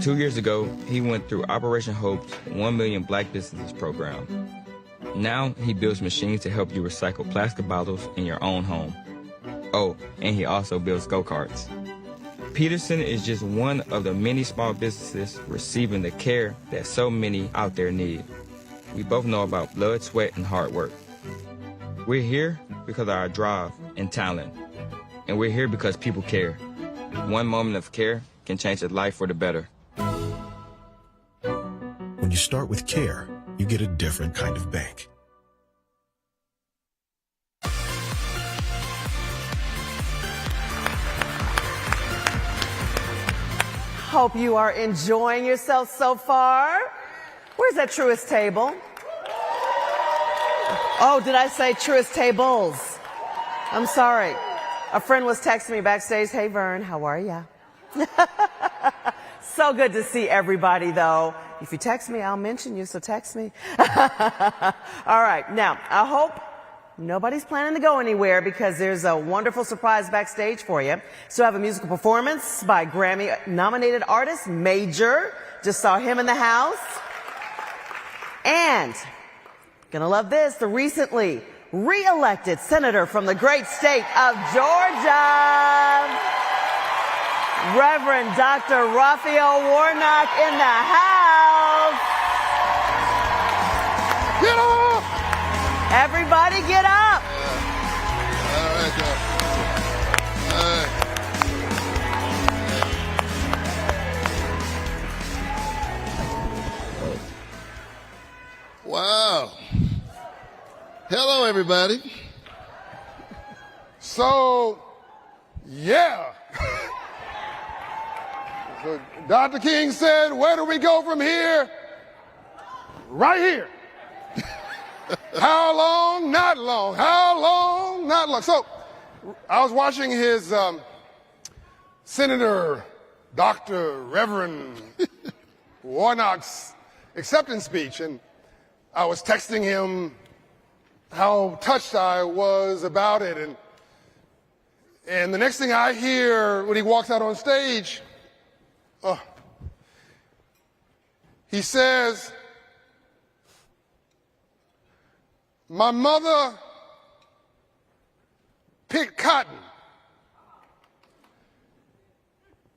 2 years ago, he went through Operation Hope's 1 Million Black Businesses program. Now, he builds machines to help you recycle plastic bottles in your own home. Oh, and he also builds go-karts. Peterson is just one of the many small businesses receiving the care that so many out there need. We both know about blood, sweat, and hard work. We're here because of our drive and talent. And we're here because people care. One moment of care can change a life for the better. When you start with care, you get a different kind of bank. Hope you are enjoying yourself so far. Where's that Truist table? Oh, did I say Truist tables? I'm sorry. A friend was texting me backstage, "Hey Vern, how are ya?" So good to see everybody though. If you text me, I'll mention you, so text me. All right, now, I hope nobody's planning to go anywhere because there's a wonderful surprise backstage for you. So I have a musical performance by Grammy-nominated artist Major. Just saw him in the house. And, gonna love this, the recently re-elected senator from the great state of Georgia, Reverend Dr. Raphael Warnock in the house. Get up! Everybody get up! All right, y'all. All right. Wow. Hello, everybody. So, yeah. So Dr. King said, where do we go from here? Right here. How long? Not long. How long? Not long. So I was watching his Senator Dr. Reverend Warnock's acceptance speech, and I was texting him how touched I was about it. And the next thing I hear when he walks out on stage, he says, "My mother picked cotton,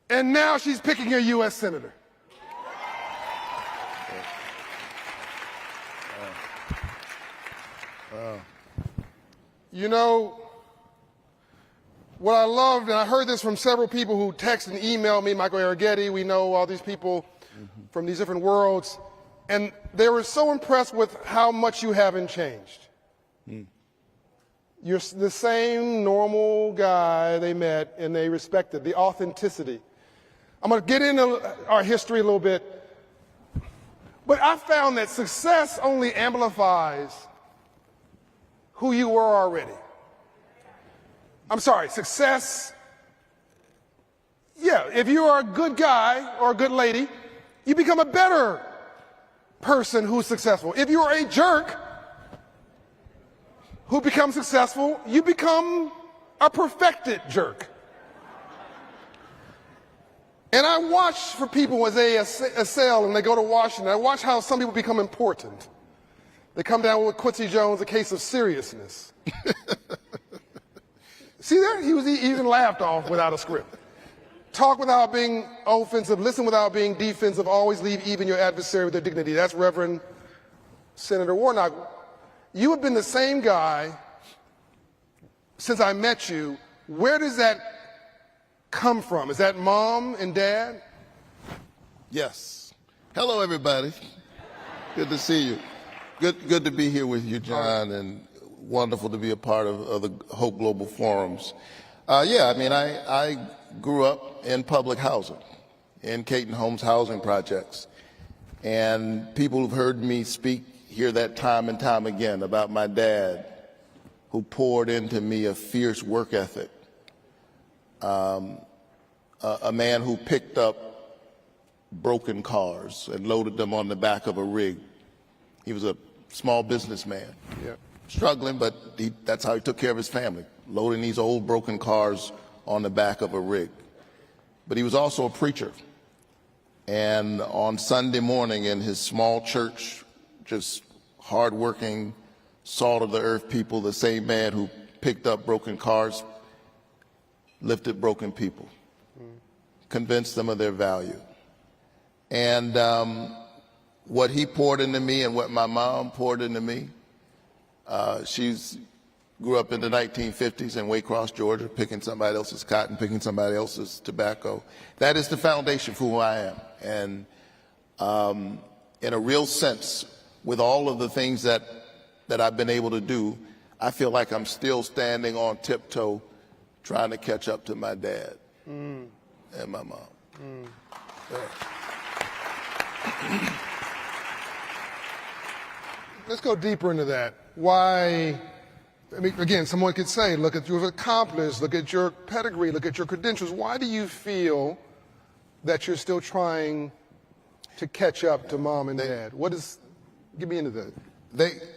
and now she's picking a U.S. senator." You know, what I loved, and I heard this from several people who text and email me, Michael Arrighetti, we know all these people from these different worlds, and they were so impressed with how much you haven't changed. You're the same normal guy they met and they respected, the authenticity. I'm going to get into our history a little bit, but I found that success only amplifies who you were already. I'm sorry, success, yeah, if you are a good guy or a good lady, you become a better person who's successful. If you are a jerk who becomes successful, you become a perfected jerk. And I watch for people as they assail and they go to Washington, I watch how some people become important. They come down with Quincy Jones, a case of seriousness. See there? He even laughed off without a script. Talk without being offensive, listen without being defensive, always leave even your adversary with their dignity. That's Reverend Senator Warnock. You have been the same guy since I met you, where does that come from? Is that mom and dad? Yes. Hello, everybody. Good to see you. Good to be here with you, John, and wonderful to be a part of the Hope Global Forums. I grew up in public housing, in Caton Homes housing projects. And people who've heard me speak hear that time and time again about my dad, who poured into me a fierce work ethic, a man who picked up broken cars and loaded them on the back of a rig. He was a small businessman, struggling, but that's how he took care of his family, loading these old broken cars on the back of a rig. But he was also a preacher. And on Sunday morning in his small church, just hardworking, salt of the earth people, the same man who picked up broken cars, lifted broken people, convinced them of their value. And what he poured into me and what my mom poured into me, she grew up in the 1950s in Waycross, Georgia, picking somebody else's cotton, picking somebody else's tobacco. That is the foundation for who I am. And in a real sense, with all of the things that I've been able to do, I feel like I'm still standing on tiptoe trying to catch up to my dad and my mom. Let's go deeper into that. Why, I mean, again, someone could say, look at your accomplishments, look at your pedigree, look at your credentials. Why do you feel that you're still trying to catch up to mom and dad? Get me into that.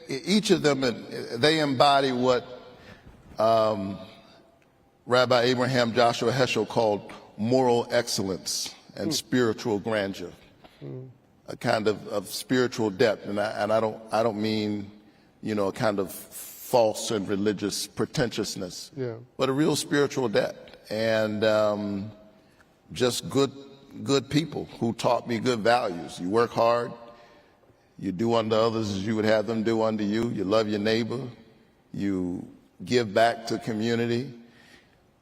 Each of them, they embody what Rabbi Abraham Joshua Heschel called moral excellence and spiritual grandeur, a kind of spiritual depth. And I don't mean, a kind of false and religious pretentiousness, but a real spiritual depth. And just good people who taught me good values. You work hard. You do unto others as you would have them do unto you. You love your neighbor. You give back to community.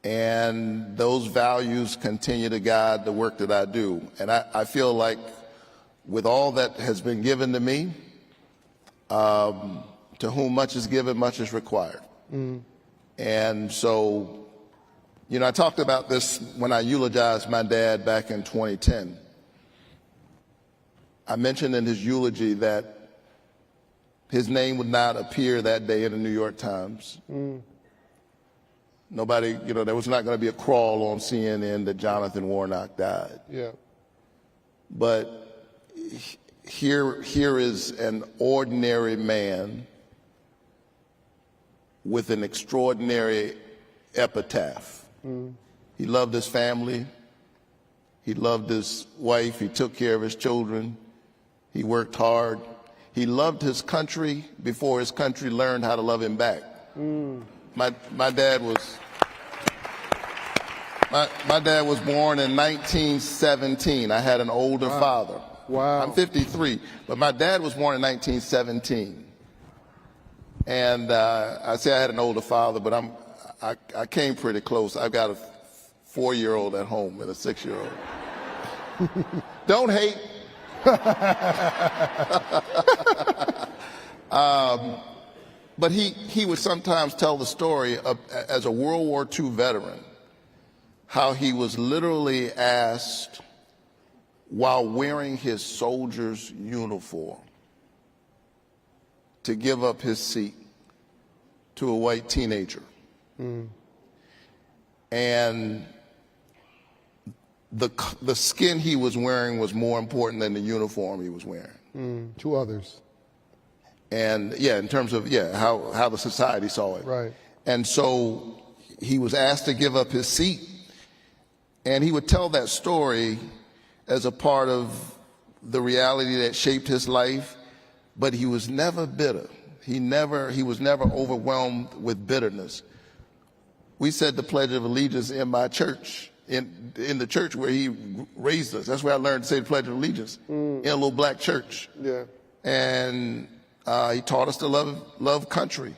And those values continue to guide the work that I do. And I feel like with all that has been given to me, to whom much is given, much is required. And so, I talked about this when I eulogized my dad back in 2010. I mentioned in his eulogy that his name would not appear that day in the New York Times. Nobody, there was not going to be a crawl on CNN that Jonathan Warnock died. But here is an ordinary man with an extraordinary epitaph. He loved his family. He loved his wife. He took care of his children. He worked hard. He loved his country before his country learned how to love him back. My dad was born in 1917. I had an older father. Wow. I'm 53, but my dad was born in 1917. And I say I had an older father, but I came pretty close. I've got a 4-year-old at home and a 6-year-old. Don't hate. But he would sometimes tell the story of, as a World War II veteran, how he was literally asked while wearing his soldier's uniform to give up his seat to a white teenager. And the skin he was wearing was more important than the uniform he was wearing. To others. And in terms of how the society saw it. Right. And so he was asked to give up his seat, and he would tell that story as a part of the reality that shaped his life, but he was never bitter. He was never overwhelmed with bitterness. We said the Pledge of Allegiance in my church, in the church where he raised us. That's where I learned to say the Pledge of Allegiance, in a little black church. And he taught us to love country.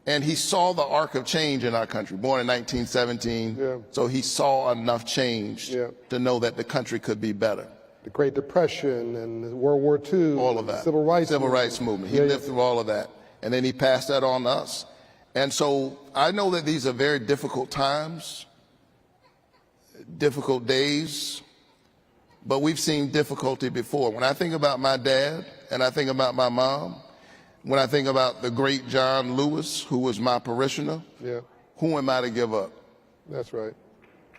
And he saw the arc of change in our country, born in 1917. So he saw enough change to know that the country could be better. The Great Depression and World War II. All of that. Civil rights movement. He lived through all of that. And then he passed that on to us. And so I know that these are very difficult times, difficult days, but we've seen difficulty before. When I think about my dad and I think about my mom, when I think about the great John Lewis, who was my parishioner, who am I to give up? That's right.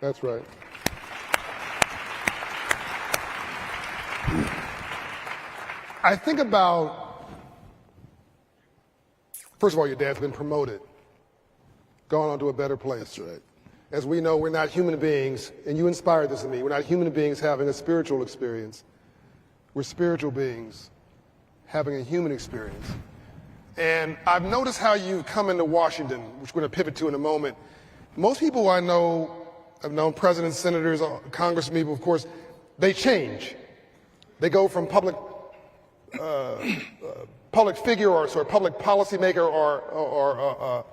That's right. I think about, first of all, your dad's been promoted, gone on to a better place. That's right. As we know, we're not human beings, and you inspired this in me. We're not human beings having a spiritual experience. We're spiritual beings having a human experience. And I've noticed how you come into Washington, which we're going to pivot to in a moment. Most people I know, I've known presidents, senators, congressmen, people, of course, they change. They go from public figure or sort of public policymaker or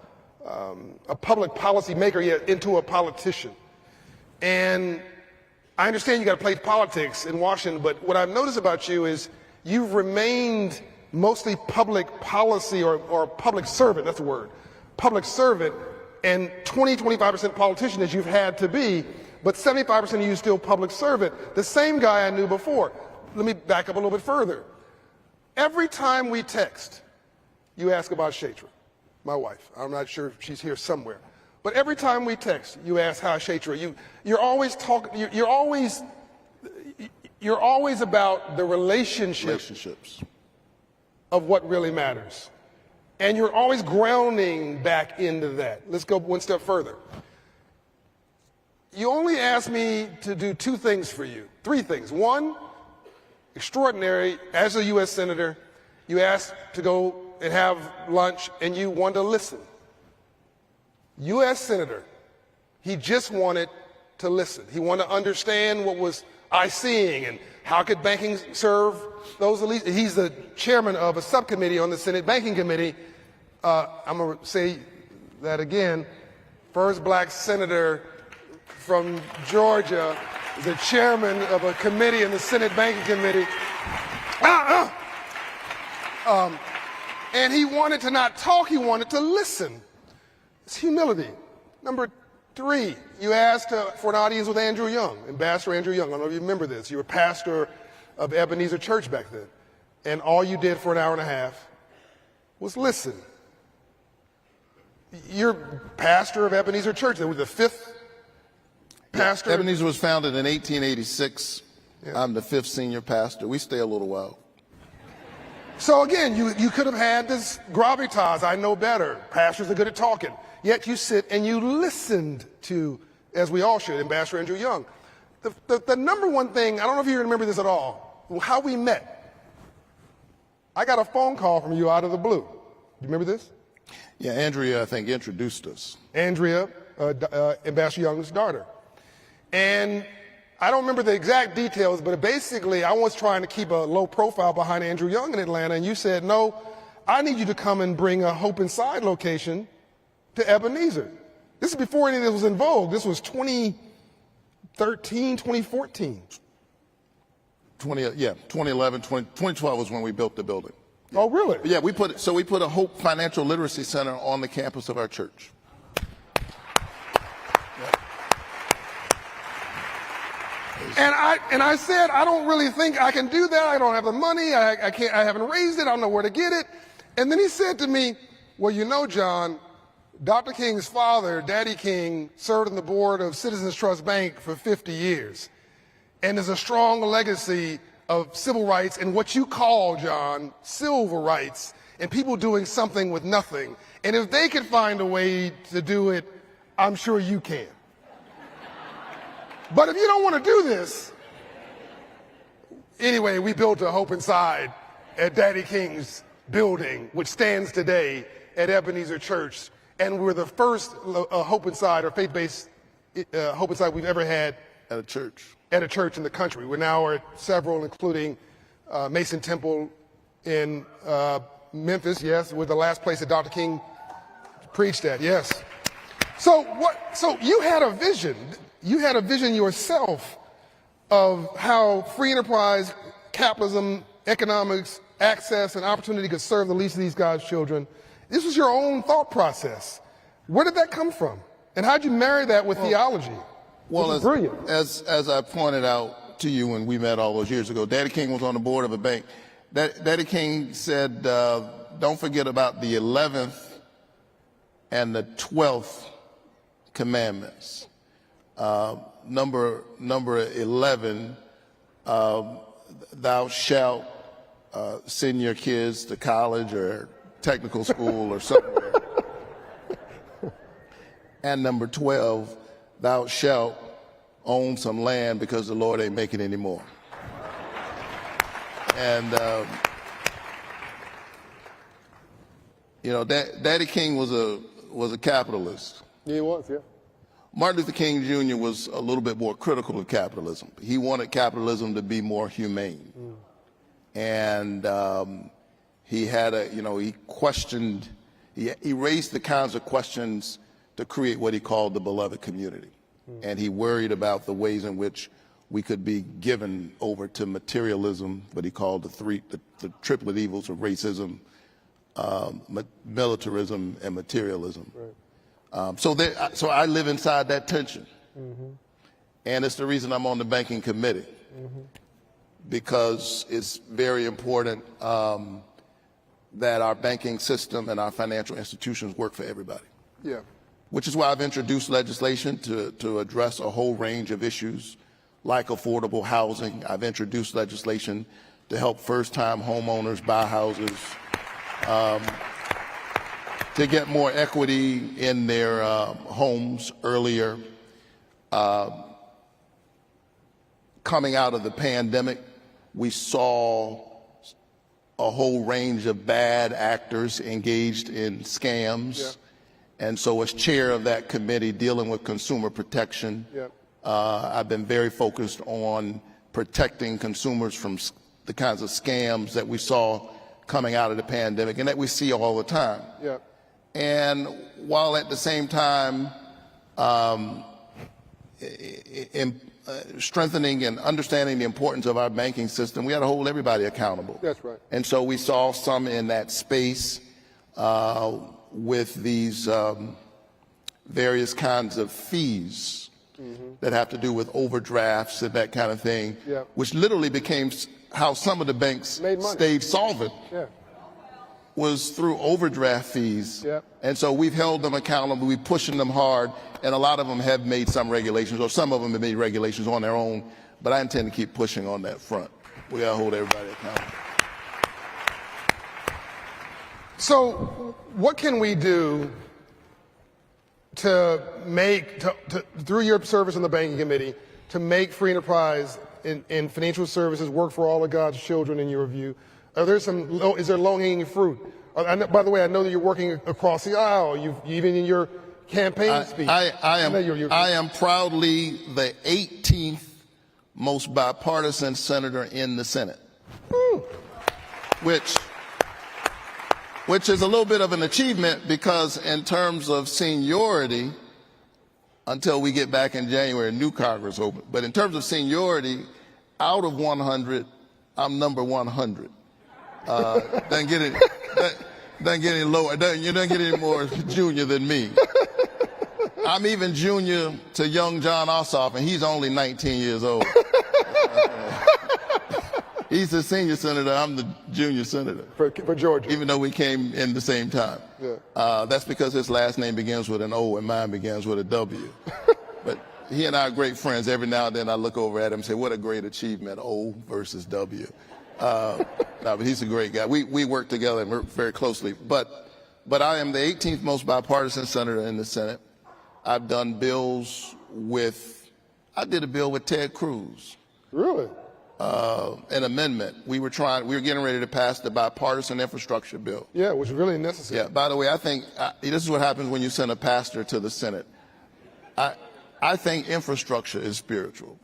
a public policy maker into a politician. And I understand you got to play politics in Washington, but what I've noticed about you is you've remained mostly public policy or public servant, that's the word, public servant, and 25% politician as you've had to be, but 75% of you still public servant, the same guy I knew before. Let me back up a little bit further. Every time we text, you ask about Shatra, my wife. I'm not sure if she's here somewhere. But every time we text, you ask how Shatra. You're always talking. You're always about the relationships of what really matters, and you're always grounding back into that. Let's go one step further. You only asked me to do two things for you, three things. One, extraordinary, as a U.S. Senator, you asked to go and have lunch, and you wanted to listen. U.S. Senator, he just wanted to listen. He wanted to understand what was I seeing and how could banking serve those elites. He's the chairman of a subcommittee on the Senate Banking Committee. I'm going to say that again. First black senator from Georgia, the chairman of a committee in the Senate Banking Committee. And he wanted to not talk, he wanted to listen. It's humility. Number three, you asked for an audience with Andrew Young, Ambassador Andrew Young. I don't know if you remember this. You were pastor of Ebenezer Church back then. And all you did for an hour and a half was listen. You're pastor of Ebenezer Church. That was the fifth pastor. Ebenezer was founded in 1886. I'm the fifth senior pastor. We stay a little while. So again, you could have had this gravitas, I know better. Pastors are good at talking. Yet you sit and you listened to, as we all should, Ambassador Andrew Young. The number one thing, I don't know if you remember this at all, how we met. I got a phone call from you out of the blue. Do you remember this? Yeah, Andrea, I think, introduced us. Andrea, Ambassador Young's daughter. And I don't remember the exact details, but basically I was trying to keep a low profile behind Andrew Young in Atlanta, and you said, no, I need you to come and bring a Hope Inside location to Ebenezer. This is before any of this was in vogue. This was 2013, 2014. 2011, 2012 was when we built the building. Oh, really? Yeah, we put a Hope Financial Literacy Center on the campus of our church. And I said, I don't really think I can do that. I don't have the money. I haven't raised it. I don't know where to get it. And then he said to me, well, you know, John, Dr. King's father, Daddy King, served on the board of Citizens Trust Bank for 50 years. And there's a strong legacy of civil rights and what you call, John, civil rights, and people doing something with nothing. And if they can find a way to do it, I'm sure you can. But if you don't want to do this, anyway, we built a Hope Inside at Daddy King's building, which stands today at Ebenezer Church. And we're the first Hope Inside or faith-based Hope Inside we've ever had at a church in the country. We're now at several, including Mason Temple in Memphis, yes. We're the last place that Dr. King Preach that, yes. So you had a vision. You had a vision yourself of how free enterprise, capitalism, economics, access, and opportunity could serve the least of these God's children. This was your own thought process. Where did that come from? And how'd you marry that with theology? Well, Brilliant. as I pointed out to you when we met all those years ago, Daddy King was on the board of a bank. Daddy King said, don't forget about the 11th and the 12th commandments. Number 11, thou shalt send your kids to college or technical school or somewhere. And number 12, thou shalt own some land because the Lord ain't making any more. And, you know, Daddy King was a capitalist. Yeah, he was, yeah. Martin Luther King Jr. was a little bit more critical of capitalism. He wanted capitalism to be more humane. And he had he questioned, he raised the kinds of questions to create what he called the beloved community. And he worried about the ways in which we could be given over to materialism, what he called the triplet evils of racism, militarism, and materialism. Right. So I live inside that tension. And it's the reason I'm on the banking committee, because it's very important that our banking system and our financial institutions work for everybody. Yeah. Which is why I've introduced legislation to address a whole range of issues like affordable housing. I've introduced legislation to help first-time homeowners buy houses, to get more equity in their homes earlier. Coming out of the pandemic, we saw a whole range of bad actors engaged in scams. Yeah. And so as chair of that committee dealing with consumer protection, I've been very focused on protecting consumers from the kinds of scams that we saw coming out of the pandemic and that we see all the time. Yeah. And while at the same time strengthening and understanding the importance of our banking system, we had to hold everybody accountable. That's right. And so we saw some in that space with these various kinds of fees that have to do with overdrafts and that kind of thing, which literally became how some of the banks stayed solvent. Was through overdraft fees. And so we've held them accountable, we're pushing them hard, and a lot of them have made some regulations, or some of them have made regulations on their own, but I intend to keep pushing on that front. We gotta hold everybody accountable. So what can we do to make, through your service on the banking committee, to make free enterprise in financial services work for all of God's children in your view? Is there low-hanging fruit? By the way, I know that you're working across the aisle. Even in your campaign speech. I am proudly the 18th most bipartisan senator in the Senate, which is a little bit of an achievement because in terms of seniority, until we get back in January, new Congress open. But in terms of seniority, out of 100, I'm number 100. Doesn't get any lower. You don't get any more junior than me. I'm even junior to young John Ossoff, and he's only 19 years old. He's the senior senator. I'm the junior senator. For Georgia. Even though we came in the same time. That's because his last name begins with an O and mine begins with a W. But he and I are great friends. Every now and then I look over at him and say, what a great achievement, O versus W. But he's a great guy. We work together and work very closely. But I am the 18th most bipartisan senator in the Senate. I've done bills I did a bill with Ted Cruz. Really? An amendment. We were getting ready to pass the bipartisan infrastructure bill. Yeah, which is really necessary. Yeah, by the way, I think this is what happens when you send a pastor to the Senate. I think infrastructure is spiritual.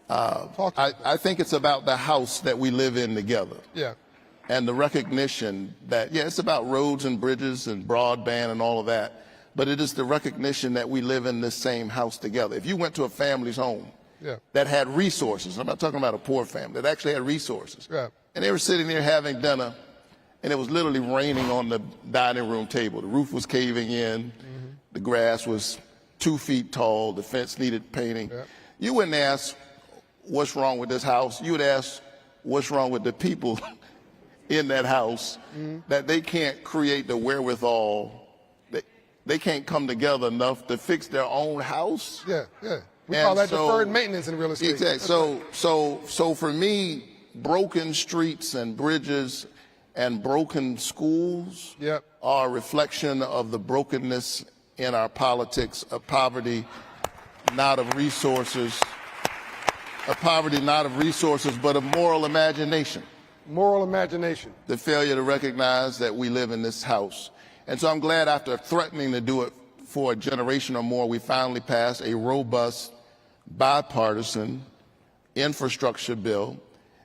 I think it's about the house that we live in together. Yeah. and the recognition that, yeah, it's about roads and bridges and broadband and all of that, but it is the recognition that we live in this same house together. If you went to a family's home that had resources, I'm not talking about a poor family, that actually had resources, and they were sitting there having dinner, and it was literally raining on the dining room table. The roof was caving in, the grass was 2 feet tall, the fence needed painting. You wouldn't ask, what's wrong with this house? You would ask, what's wrong with the people in that house, that they can't create the wherewithal, they can't come together enough to fix their own house? We call that deferred maintenance in real estate. Exactly. So for me, broken streets and bridges and broken schools are a reflection of the brokenness in our politics, of poverty, not of resources, but of moral imagination. Moral imagination. The failure to recognize that we live in this house. And so I'm glad after threatening to do it for a generation or more, we finally passed a robust, bipartisan infrastructure bill.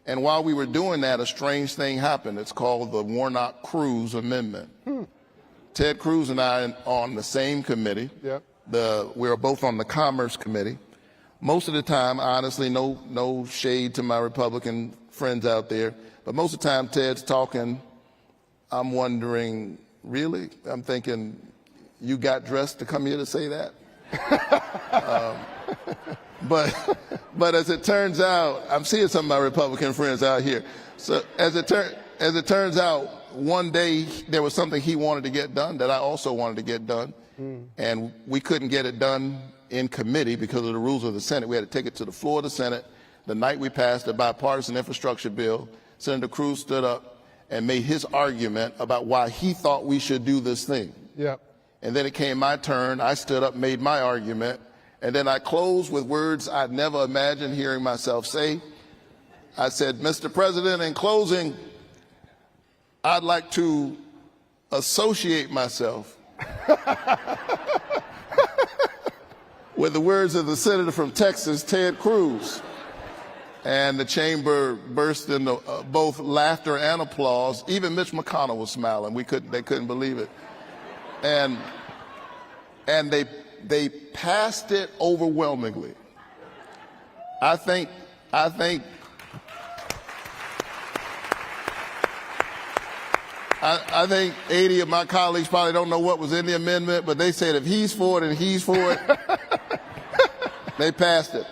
And while we were doing that, a strange thing happened. It's called the Warnock-Cruz Amendment. Ted Cruz and I are on the same committee. We're both on the Commerce Committee. Most of the time, honestly, no shade to my Republican friends out there, but most of the time Ted's talking, I'm wondering, really? I'm thinking, you got dressed to come here to say that? But as it turns out, I'm seeing some of my Republican friends out here. So as it turns out, one day there was something he wanted to get done that I also wanted to get done, and we couldn't get it done in committee because of the rules of the Senate. We had to take it to the floor of the Senate. The night we passed the bipartisan infrastructure bill, Senator Cruz stood up and made his argument about why he thought we should do this thing. And then it came my turn. I stood up, made my argument, and then I closed with words I'd never imagined hearing myself say. I said, Mr. President, in closing, I'd like to associate myself with the words of the senator from Texas, Ted Cruz. And the chamber burst into both laughter and applause. Even Mitch McConnell was smiling. They couldn't believe it. And they passed it overwhelmingly. I think 80 of my colleagues probably don't know what was in the amendment, but they said if he's for it and he's for it, they passed it.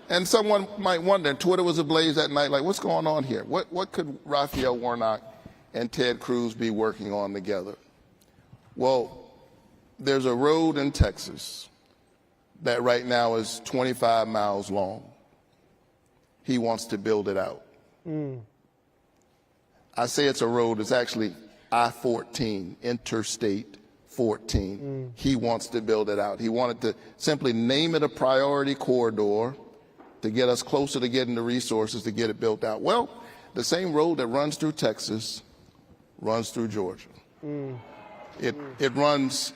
And someone might wonder, Twitter was ablaze that night, like, what's going on here? What could Raphael Warnock and Ted Cruz be working on together? Well, there's a road in Texas that right now is 25 miles long. He wants to build it out. I say it's a road, it's actually I-14, Interstate 14. He wants to build it out. He wanted to simply name it a priority corridor to get us closer to getting the resources to get it built out. Well, the same road that runs through Texas runs through Georgia. It runs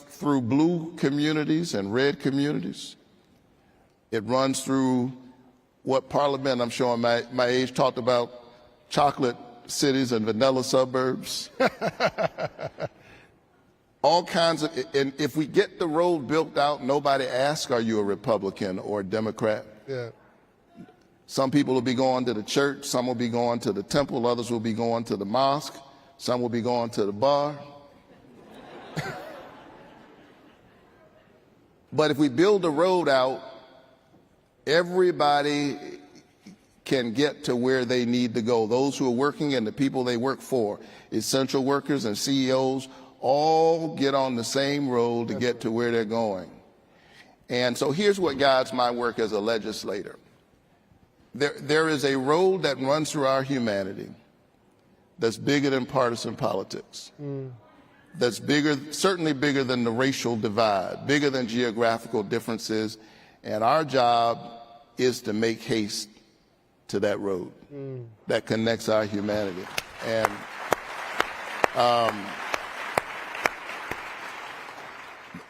through blue communities and red communities. It runs through what Parliament, I'm showing my age, talked about chocolate cities and vanilla suburbs. All kinds of, and if we get the road built out, nobody asks, are you a Republican or a Democrat? Some people will be going to the church, some will be going to the temple, others will be going to the mosque, some will be going to the bar. But if we build the road out, everybody can get to where they need to go. Those who are working and the people they work for, essential workers and CEOs, all get on the same road to get to where they're going. And so here's what guides my work as a legislator. There is a road that runs through our humanity that's bigger than partisan politics, that's bigger, certainly bigger than the racial divide, bigger than geographical differences, and our job is to make haste to that road that connects our humanity. And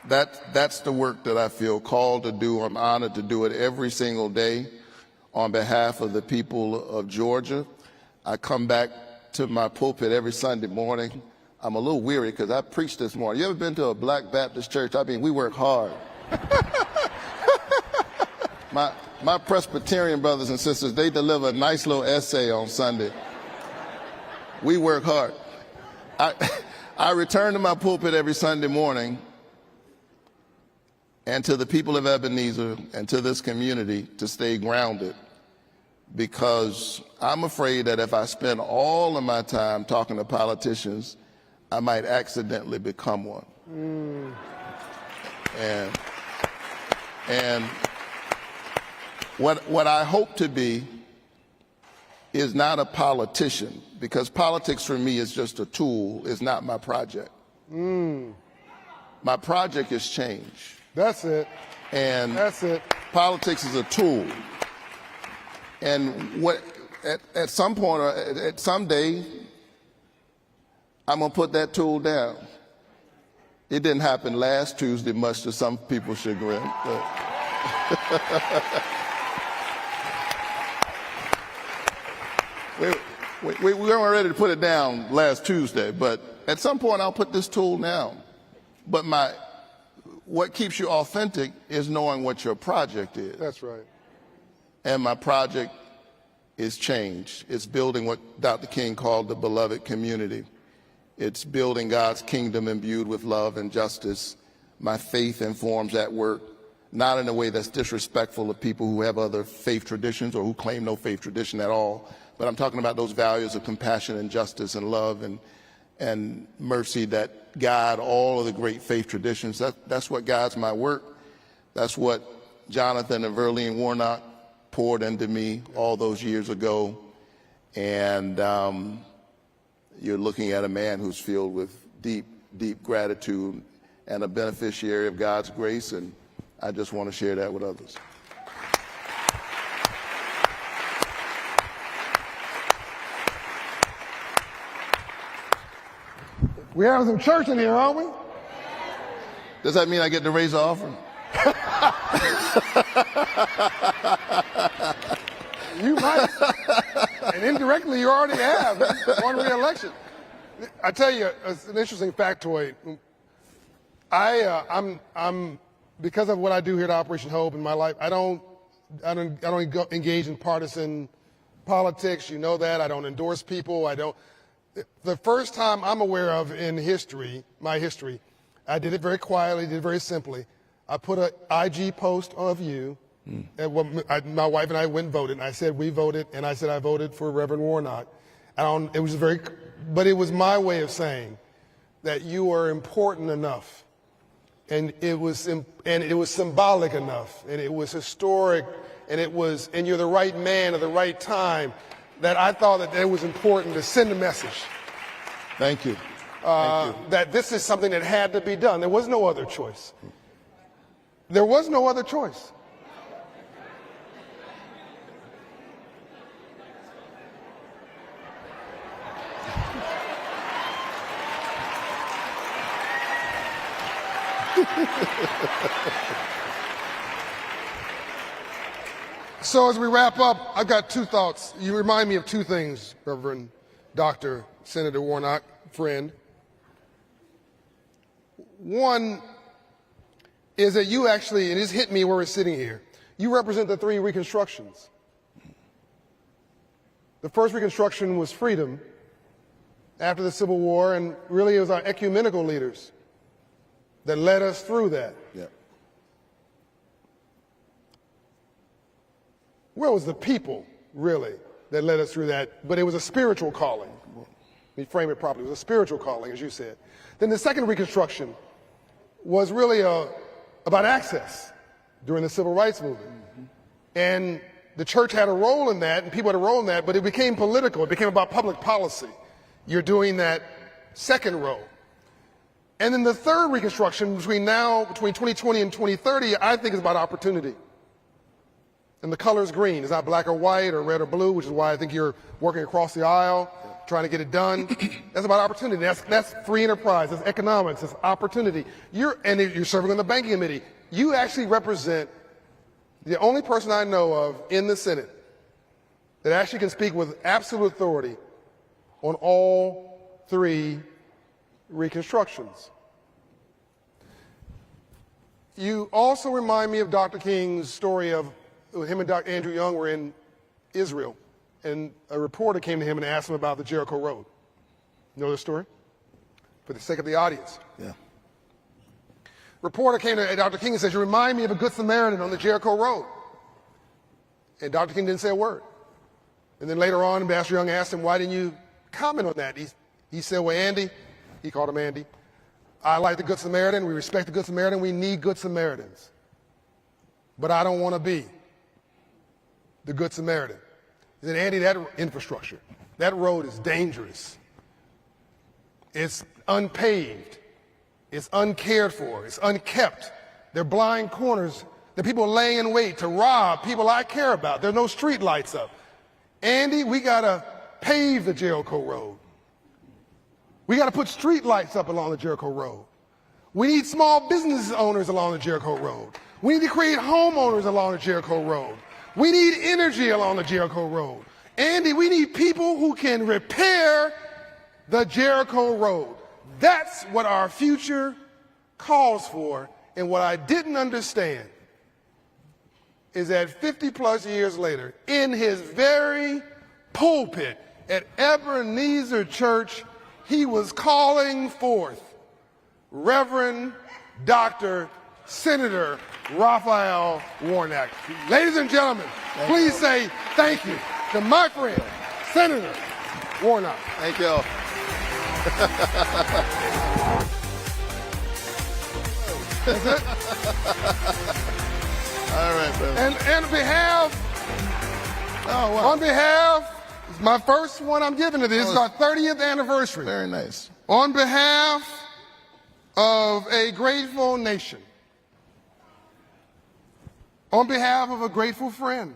that's the work that I feel called to do. I'm honored to do it every single day on behalf of the people of Georgia. I come back to my pulpit every Sunday morning. I'm a little weary because I preached this morning. You ever been to a Black Baptist church? I mean, we work hard. My Presbyterian brothers and sisters, they deliver a nice little essay on Sunday. We work hard. I return to my pulpit every Sunday morning, and to the people of Ebenezer and to this community to stay grounded, because I'm afraid that if I spend all of my time talking to politicians, I might accidentally become one. And what I hope to be is not a politician, because politics for me is just a tool, it's not my project. My project is change. That's it. And that's it. Politics is a tool. And what at some point, or at some day, I'm gonna put that tool down. It didn't happen last Tuesday, much to some people's chagrin. We weren't ready to put it down last Tuesday, but at some point I'll put this tool down. But what keeps you authentic is knowing what your project is. That's right. And my project is change. It's building what Dr. King called the beloved community. It's building God's kingdom imbued with love and justice. My faith informs that work, not in a way that's disrespectful of people who have other faith traditions or who claim no faith tradition at all, but I'm talking about those values of compassion and justice and love and mercy that guide all of the great faith traditions. That's what guides my work. That's what Jonathan and Verlene Warnock poured into me all those years ago. And you're looking at a man who's filled with deep, deep gratitude and a beneficiary of God's grace, and I just want to share that with others. We have some church in here, aren't we? Does that mean I get to raise the offering? You might. And indirectly, you already have. Won re-election. I tell you, it's an interesting factoid. I'm because of what I do here at Operation Hope in my life, I don't engage in partisan politics. You know that. I don't endorse people. The first time I'm aware of in history, my history, I did it very quietly, did it very simply. I put an IG post of you, and my wife and I went and voted, and I said we voted, and I said I voted for Reverend Warnock. But it was my way of saying that you are important enough, and it was symbolic enough, and it was historic, and you're the right man at the right time, that I thought that it was important to send a message. Thank you. That this is something that had to be done. There was no other choice. There was no other choice. So as we wrap up, I've got two thoughts. You remind me of two things, Reverend Dr. Senator Warnock, friend. One is that you actually, and it's hit me where we're sitting here, you represent the three Reconstructions. The first Reconstruction was freedom after the Civil War, and really it was our ecumenical leaders that led us through that. Yeah. Well, it was the people, really, that led us through that, but it was a spiritual calling. Let me frame it properly. It was a spiritual calling, as you said. Then the second Reconstruction was really about access during the Civil Rights Movement. And the church had a role in that, and people had a role in that, but it became political. It became about public policy. You're doing that second role. And then the third Reconstruction, between 2020 and 2030, I think is about opportunity. And the color is green. It's not black or white or red or blue, which is why I think you're working across the aisle, trying to get it done. That's about opportunity. That's free enterprise. That's economics. That's opportunity. You're serving on the banking committee. You actually represent the only person I know of in the Senate that actually can speak with absolute authority on all 3 reconstructions. You also remind me of Dr. King's story of him and Dr. Andrew Young were in Israel, and a reporter came to him and asked him about the Jericho Road. You know the story? For the sake of the audience. Yeah. Reporter came to Dr. King and said, "You remind me of a Good Samaritan on the Jericho Road." And Dr. King didn't say a word. And then later on, Ambassador Young asked him, "Why didn't you comment on that?" He said, "Well, Andy," he called him Andy, "I like the Good Samaritan. We respect the Good Samaritan. We need Good Samaritans. But I don't want to be the Good Samaritan." He said, "Andy, that infrastructure, that road is dangerous. It's unpaved. It's uncared for. It's unkept. There are blind corners. There are people laying in wait to rob people I care about. There are no street lights up. Andy, we got to pave the Jericho Road. We got to put street lights up along the Jericho Road. We need small business owners along the Jericho Road. We need to create homeowners along the Jericho Road. We need energy along the Jericho Road. Andy, we need people who can repair the Jericho Road." That's what our future calls for. And what I didn't understand is that 50 plus years later, in his very pulpit at Ebenezer Church, he was calling forth Reverend Dr. Senator Raphael Warnock. Ladies and gentlemen, please say thank you to my friend, Senator Warnock. Thank you. That's it? All right, brother. And on behalf, it's my first one I'm giving to this. This is our 30th anniversary. Very nice. On behalf of a grateful nation, on behalf of a grateful friend,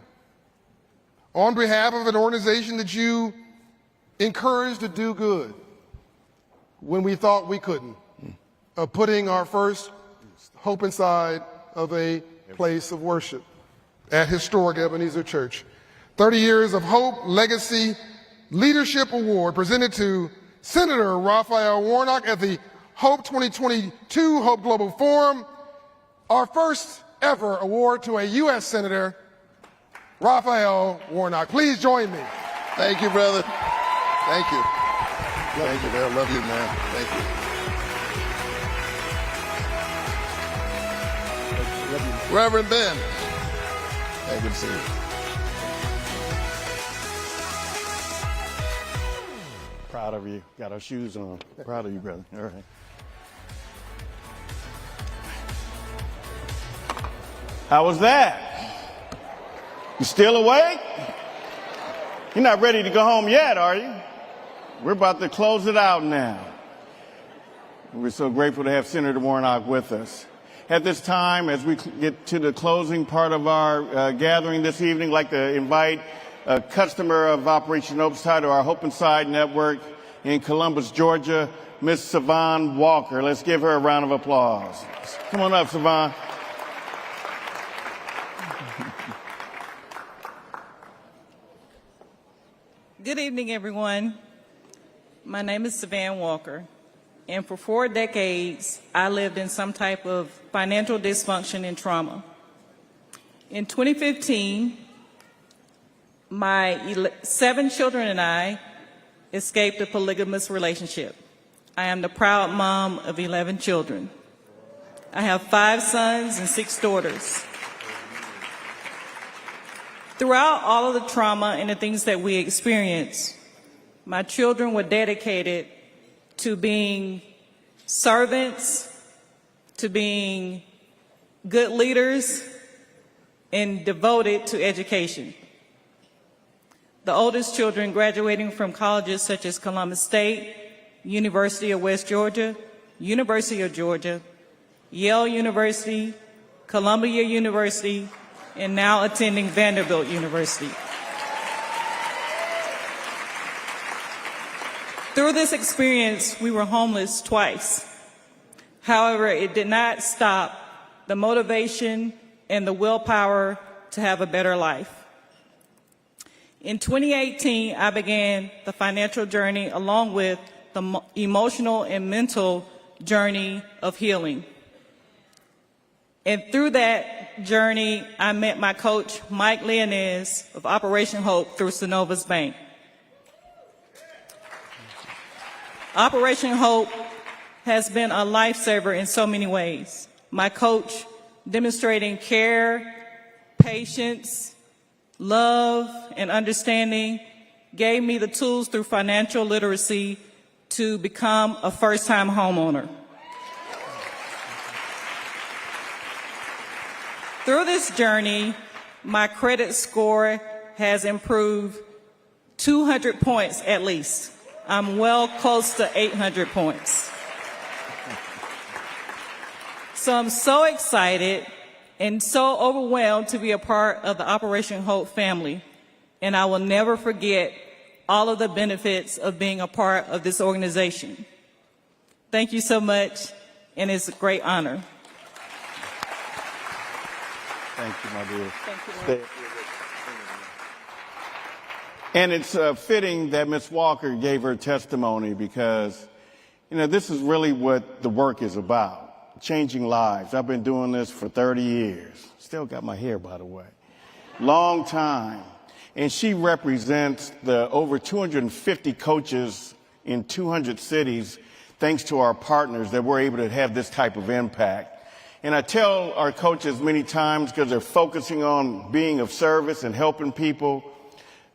on behalf of an organization that you encouraged to do good when we thought we couldn't, of putting our first hope inside of a place of worship at historic Ebenezer Church. 30 Years of Hope Legacy Leadership Award presented to Senator Raphael Warnock at the Hope 2022 Hope Global Forum. Our first ever award to a U.S. Senator, Raphael Warnock. Please join me. Thank you, brother. Thank you. Thank you, man. Love you, man. Thank you. Reverend Ben. Hey, good to see you. Proud of you. Got our shoes on. Proud of you, brother. All right. How was that? You still awake? You're not ready to go home yet, are you? We're about to close it out now. We're so grateful to have Senator Warnock with us. At this time, as we get to the closing part of our gathering this evening, I'd like to invite a customer of Operation Openside, or our Hope Inside network in Columbus, Georgia, Miss Savon Walker. Let's give her a round of applause. Come on up, Savon. Good evening, everyone. My name is Savannah Walker, and for 4 decades, I lived in some type of financial dysfunction and trauma. In 2015, my 7 children and I escaped a polygamous relationship. I am the proud mom of 11 children. I have 5 sons and 6 daughters. Throughout all of the trauma and the things that we experienced, my children were dedicated to being servants, to being good leaders, and devoted to education. The oldest children graduating from colleges such as Columbus State, University of West Georgia, University of Georgia, Yale University, Columbia University, and now attending Vanderbilt University. Through this experience, we were homeless twice. However, it did not stop the motivation and the willpower to have a better life. In 2018, I began the financial journey along with the emotional and mental journey of healing. And through that journey, I met my coach, Mike Leonez of Operation Hope through Synovus Bank. Operation Hope has been a lifesaver in so many ways. My coach demonstrating care, patience, love, and understanding gave me the tools through financial literacy to become a first-time homeowner. Through this journey, my credit score has improved 200 points at least. I'm well close to 800 points. So I'm so excited and so overwhelmed to be a part of the Operation Hope family. And I will never forget all of the benefits of being a part of this organization. Thank you so much, and it's a great honor. Thank you, my dear. Thank you. And it's fitting that Ms. Walker gave her testimony because, you know, this is really what the work is about, changing lives. I've been doing this for 30 years. Still got my hair, by the way. Long time. And she represents the over 250 coaches in 200 cities, thanks to our partners, that we're able to have this type of impact. And I tell our coaches many times, because they're focusing on being of service and helping people,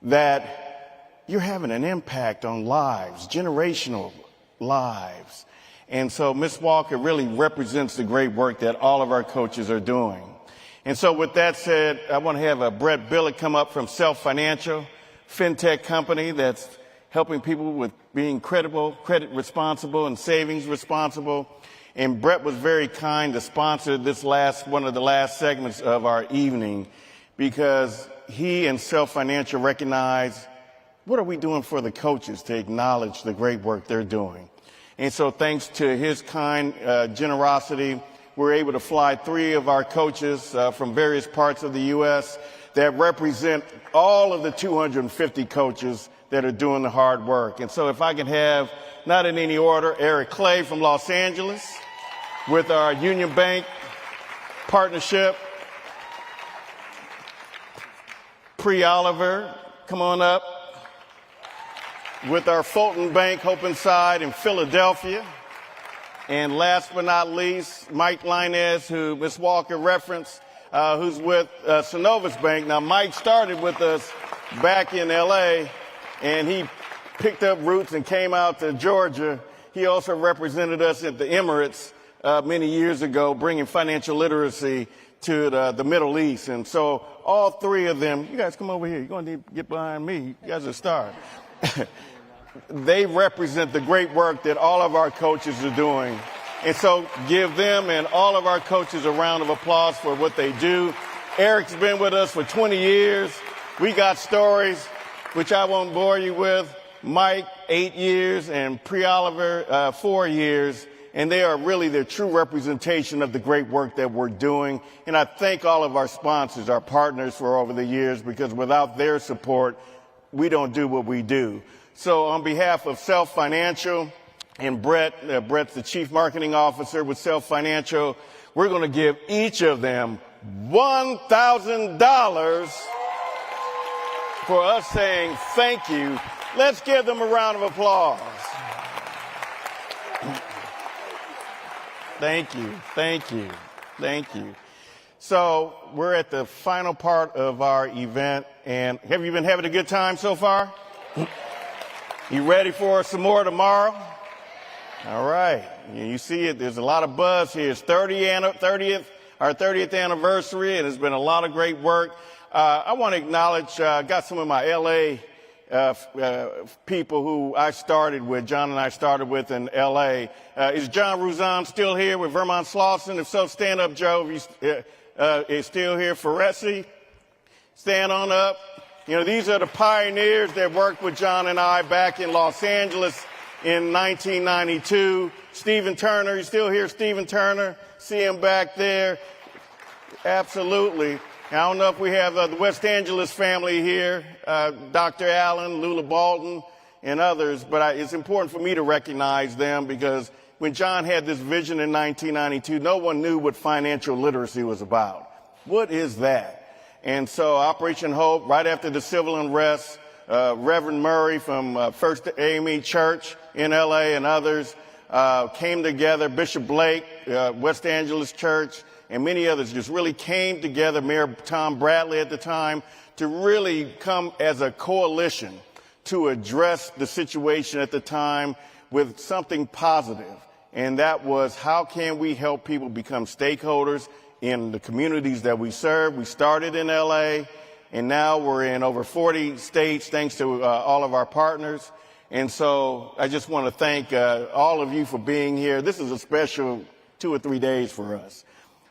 that you're having an impact on lives, generational lives. And so Ms. Walker really represents the great work that all of our coaches are doing. And so with that said, I want to have Brett Billick come up from Self Financial, fintech company that's helping people with being credible, credit responsible, and savings responsible. And Brett was very kind to sponsor this one of the last segments of our evening, because he and Self Financial recognize what are we doing for the coaches to acknowledge the great work they're doing. And so thanks to his kind generosity, we're able to fly 3 of our coaches from various parts of the U.S. that represent all of the 250 coaches that are doing the hard work. And so if I can have, not in any order, Eric Clay from Los Angeles with our Union Bank partnership. Pre Oliver, come on up, with our Fulton Bank, Hope Inside in Philadelphia. And last but not least, Mike Linez, who Ms. Walker referenced, who's with Synovus Bank. Now, Mike started with us back in L.A., and he picked up roots and came out to Georgia. He also represented us at the Emirates many years ago, bringing financial literacy to the Middle East. And so all 3 of them, you guys come over here. You're going to need to get behind me. You guys are stars. They represent the great work that all of our coaches are doing. And so give them and all of our coaches a round of applause for what they do. Eric's been with us for 20 years. We got stories, which I won't bore you with. Mike, 8 years, and Pre Oliver, 4 years. And they are really the true representation of the great work that we're doing. And I thank all of our sponsors, our partners for over the years, because without their support, we don't do what we do. So on behalf of Self Financial and Brett's the Chief Marketing Officer with Self Financial, we're going to give each of them $1,000 for us saying thank you. Let's give them a round of applause. Thank you, thank you, thank you. So we're at the final part of our event, and have you been having a good time so far? You ready for some more tomorrow? All right. You see it. There's a lot of buzz here. It's our 30th anniversary, and it's been a lot of great work. I want to acknowledge, got some of my L.A. People who I started with, John and I started with in L.A. Is John Ruzan still here with Vermont Slauson? If so, stand up, Joe. If he's is still here. Feresi, stand on up. You know, these are the pioneers that worked with John and I back in Los Angeles in 1992. Stephen Turner, you still here, Stephen Turner? See him back there? Absolutely. I don't know if we have the West Angeles family here, Dr. Allen, Lula Bolton, and others, but it's important for me to recognize them because when John had this vision in 1992, no one knew what financial literacy was about. What is that? And so Operation Hope, right after the civil unrest, Reverend Murray from First AME Church in LA and others came together, Bishop Blake, West Angeles Church, and many others just really came together, Mayor Tom Bradley at the time, to really come as a coalition to address the situation at the time with something positive. And that was, how can we help people become stakeholders in the communities that we serve? We started in LA, and now we're in over 40 states thanks to all of our partners. And so I just want to thank all of you for being here. This is a special 2 or 3 days for us.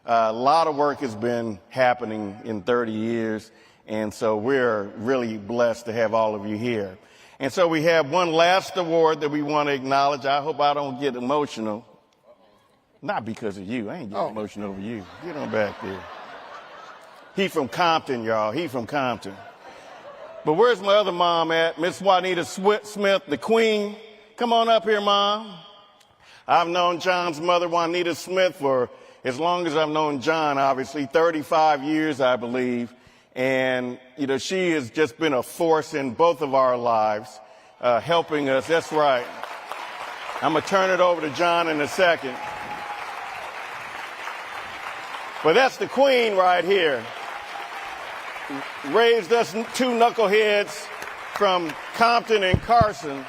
A lot of work has been happening in 30 years, and so we're really blessed to have all of you here. And so we have one last award that we want to acknowledge. I hope I don't get emotional. Not because of you. I ain't getting emotional over you. Get on back there. He from Compton, y'all. He from Compton. But where's my other mom at? Miss Juanita Smith, the queen. Come on up here, Mom. I've known John's mother, Juanita Smith, for as long as I've known John, obviously, 35 years, I believe. And, you know, she has just been a force in both of our lives, helping us. That's right. I'm going to turn it over to John in a second. But that's the queen right here. Raised us 2 knuckleheads from Compton and Carson.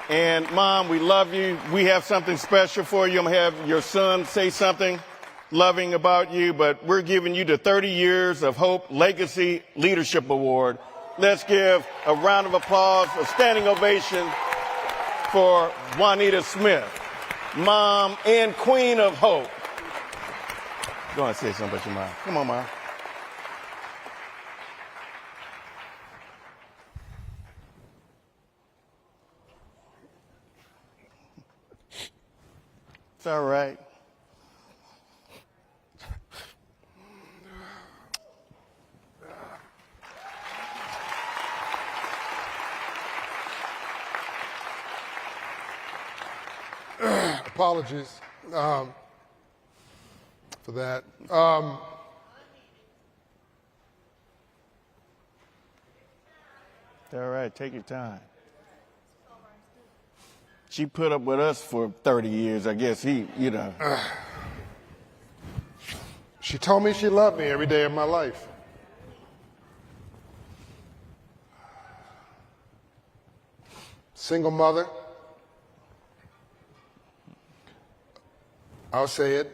And, Mom, we love you. We have something special for you. I'm going to have your son say something loving about you, but we're giving you the 30 Years of Hope Legacy Leadership Award. Let's give a round of applause, a standing ovation for Juanita Smith, Mom and Queen of Hope. Go on and say something about your mom. Come on, Mom. It's all right. Apologies for that. It's all right. Take your time. She put up with us for 30 years. I guess She told me she loved me every day of my life. Single mother. I'll say it.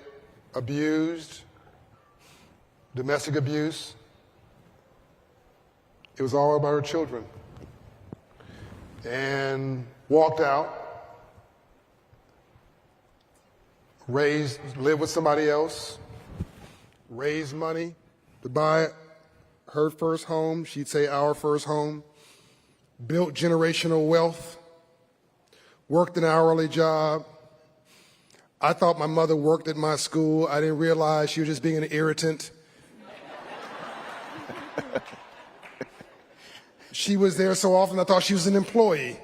Abused. Domestic abuse. It was all about her children. And walked out. Lived with somebody else. Raised money to buy her first home. She'd say our first home. Built generational wealth. Worked an hourly job. I thought my mother worked at my school. I didn't realize she was just being an irritant. She was there so often I thought she was an employee.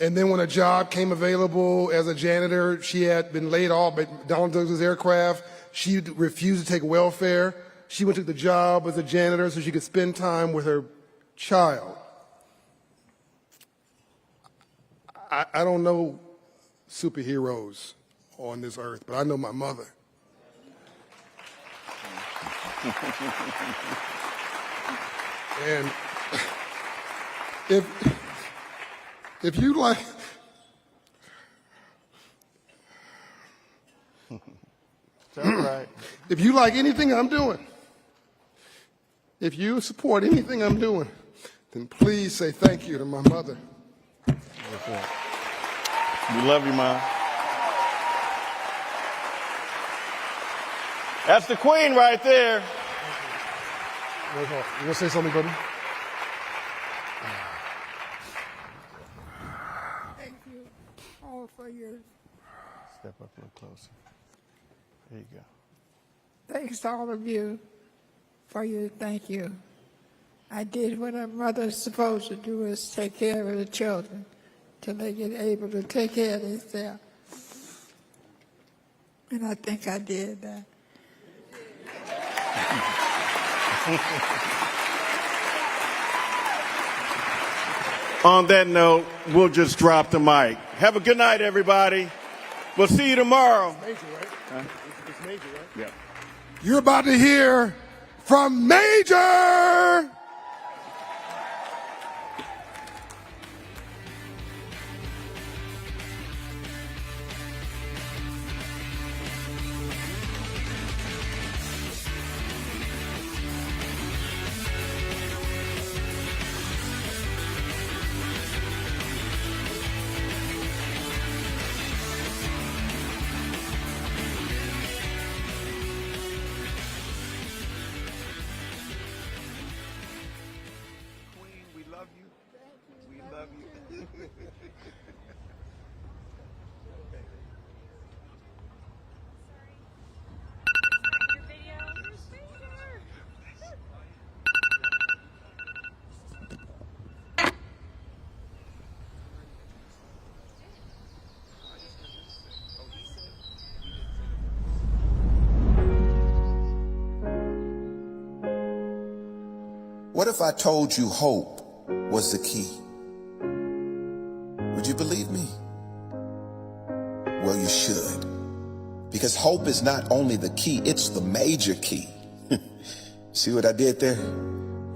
And then when a job came available as a janitor, she had been laid off by Donald Douglas Aircraft. She refused to take welfare. She went to the job as a janitor so she could spend time with her child. I don't know superheroes on this earth, but I know my mother. And if you like, it's all right. If you like anything I'm doing, if you support anything I'm doing, then please say thank you to my mother. We love you, Mom. That's the queen right there. You gonna say something, buddy? Thank you all for your... Step up a little closer. There you go. Thanks to all of you for you to thank you. I did what a mother's supposed to do, is take care of the children till they get able to take care of themselves. And I think I did that. On that note, we'll just drop the mic. Have a good night, everybody. We'll see you tomorrow. Major, right? It's Major, right? Yeah. You're about to hear from Major! What if I told you hope was the key? Would you believe me? Well, you should. Because hope is not only the key, it's the major key. See what I did there?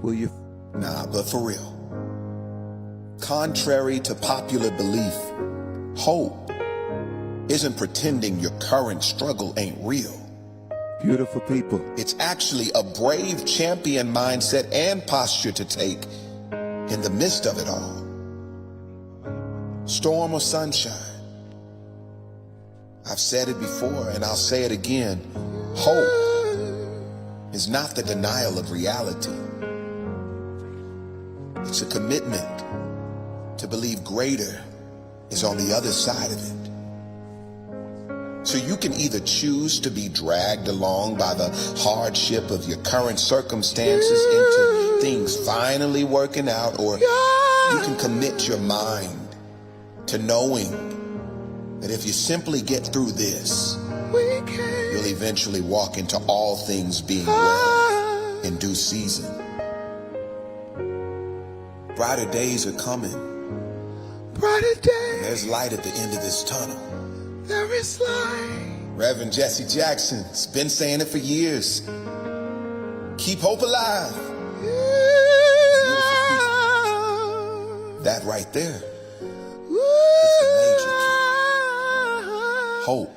Will you? Nah, but for real. Contrary to popular belief, hope isn't pretending your current struggle ain't real. Beautiful people. It's actually a brave champion mindset and posture to take in the midst of it all. Storm or sunshine. I've said it before and I'll say it again. Hope is not the denial of reality. It's a commitment to believe greater is on the other side of it. So you can either choose to be dragged along by the hardship of your current circumstances into things finally working out, or you can commit your mind to knowing that if you simply get through this, you'll eventually walk into all things being well in due season. Brighter days are coming. Brighter days. There's light at the end of this tunnel. There is light. Reverend Jesse Jackson's been saying it for years. Keep hope alive. That right there is the major key. Hope.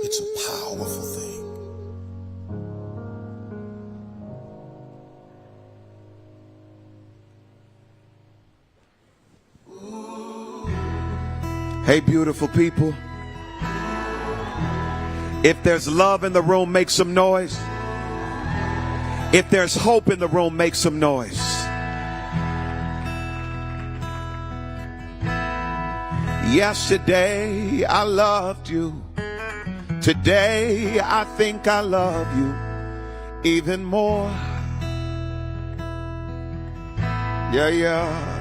It's a powerful thing. Hey, beautiful people. If there's love in the room, make some noise. If there's hope in the room, make some noise. Yesterday, I loved you. Today, I think I love you even more. Yeah, yeah.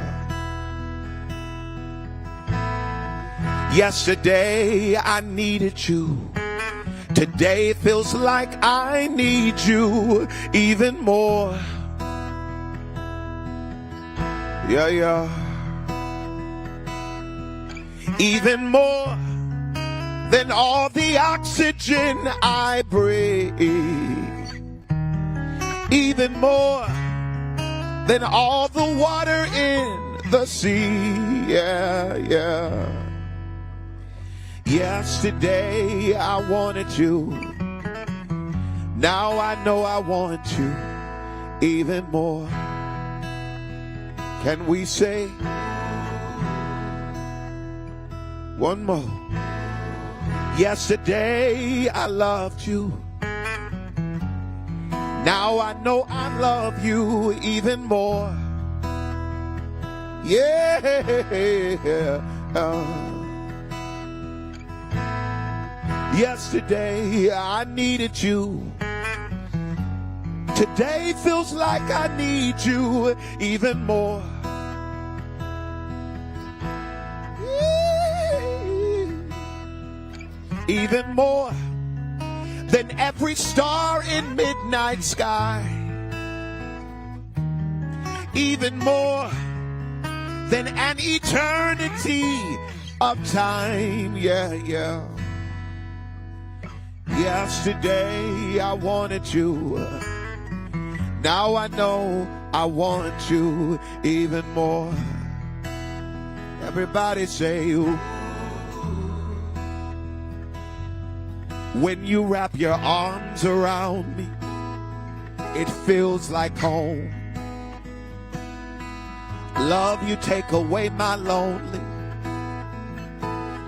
Yesterday I needed you. Today feels like I need you even more. Yeah, yeah. Even more than all the oxygen I breathe. Even more than all the water in the sea. Yeah, yeah. Yesterday I wanted you. Now I know I want you even more. Can we say one more? Yesterday I loved you. Now I know I love you even more. Yeah. Yesterday I needed you. Today feels like I need you even more. Even more than every star in midnight sky. Even more than an eternity of time. Yeah. Yesterday I wanted you. Now I know I want you even more. Everybody say you. When you wrap your arms around me, it feels like home. Love, you take away my lonely,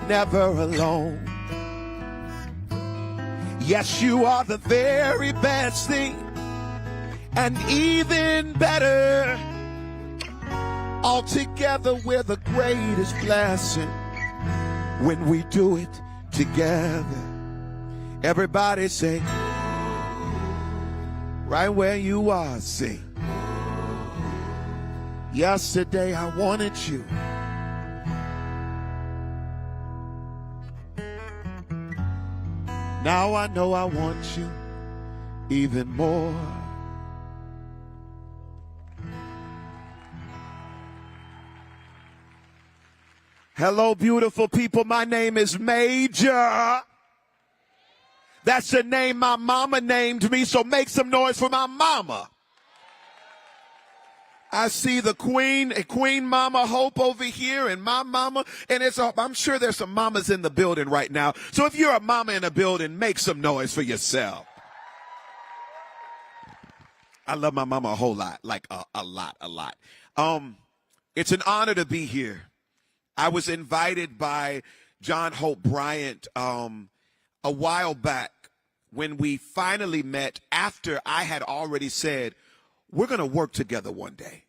never alone. Yes, you are the very best thing, and even better. Altogether, we're the greatest blessing when we do it together. Everybody say, right where you are, sing. Yesterday I wanted you. Now I know I want you even more. Hello, beautiful people. My name is Major. That's the name my mama named me, so make some noise for my mama. I see the Queen Mama Hope over here, and my mama, and I'm sure there's some mamas in the building right now. So if you're a mama in the building, make some noise for yourself. I love my mama a whole lot, like a lot. It's an honor to be here. I was invited by John Hope Bryant a while back when we finally met after I had already said, we're going to work together one day.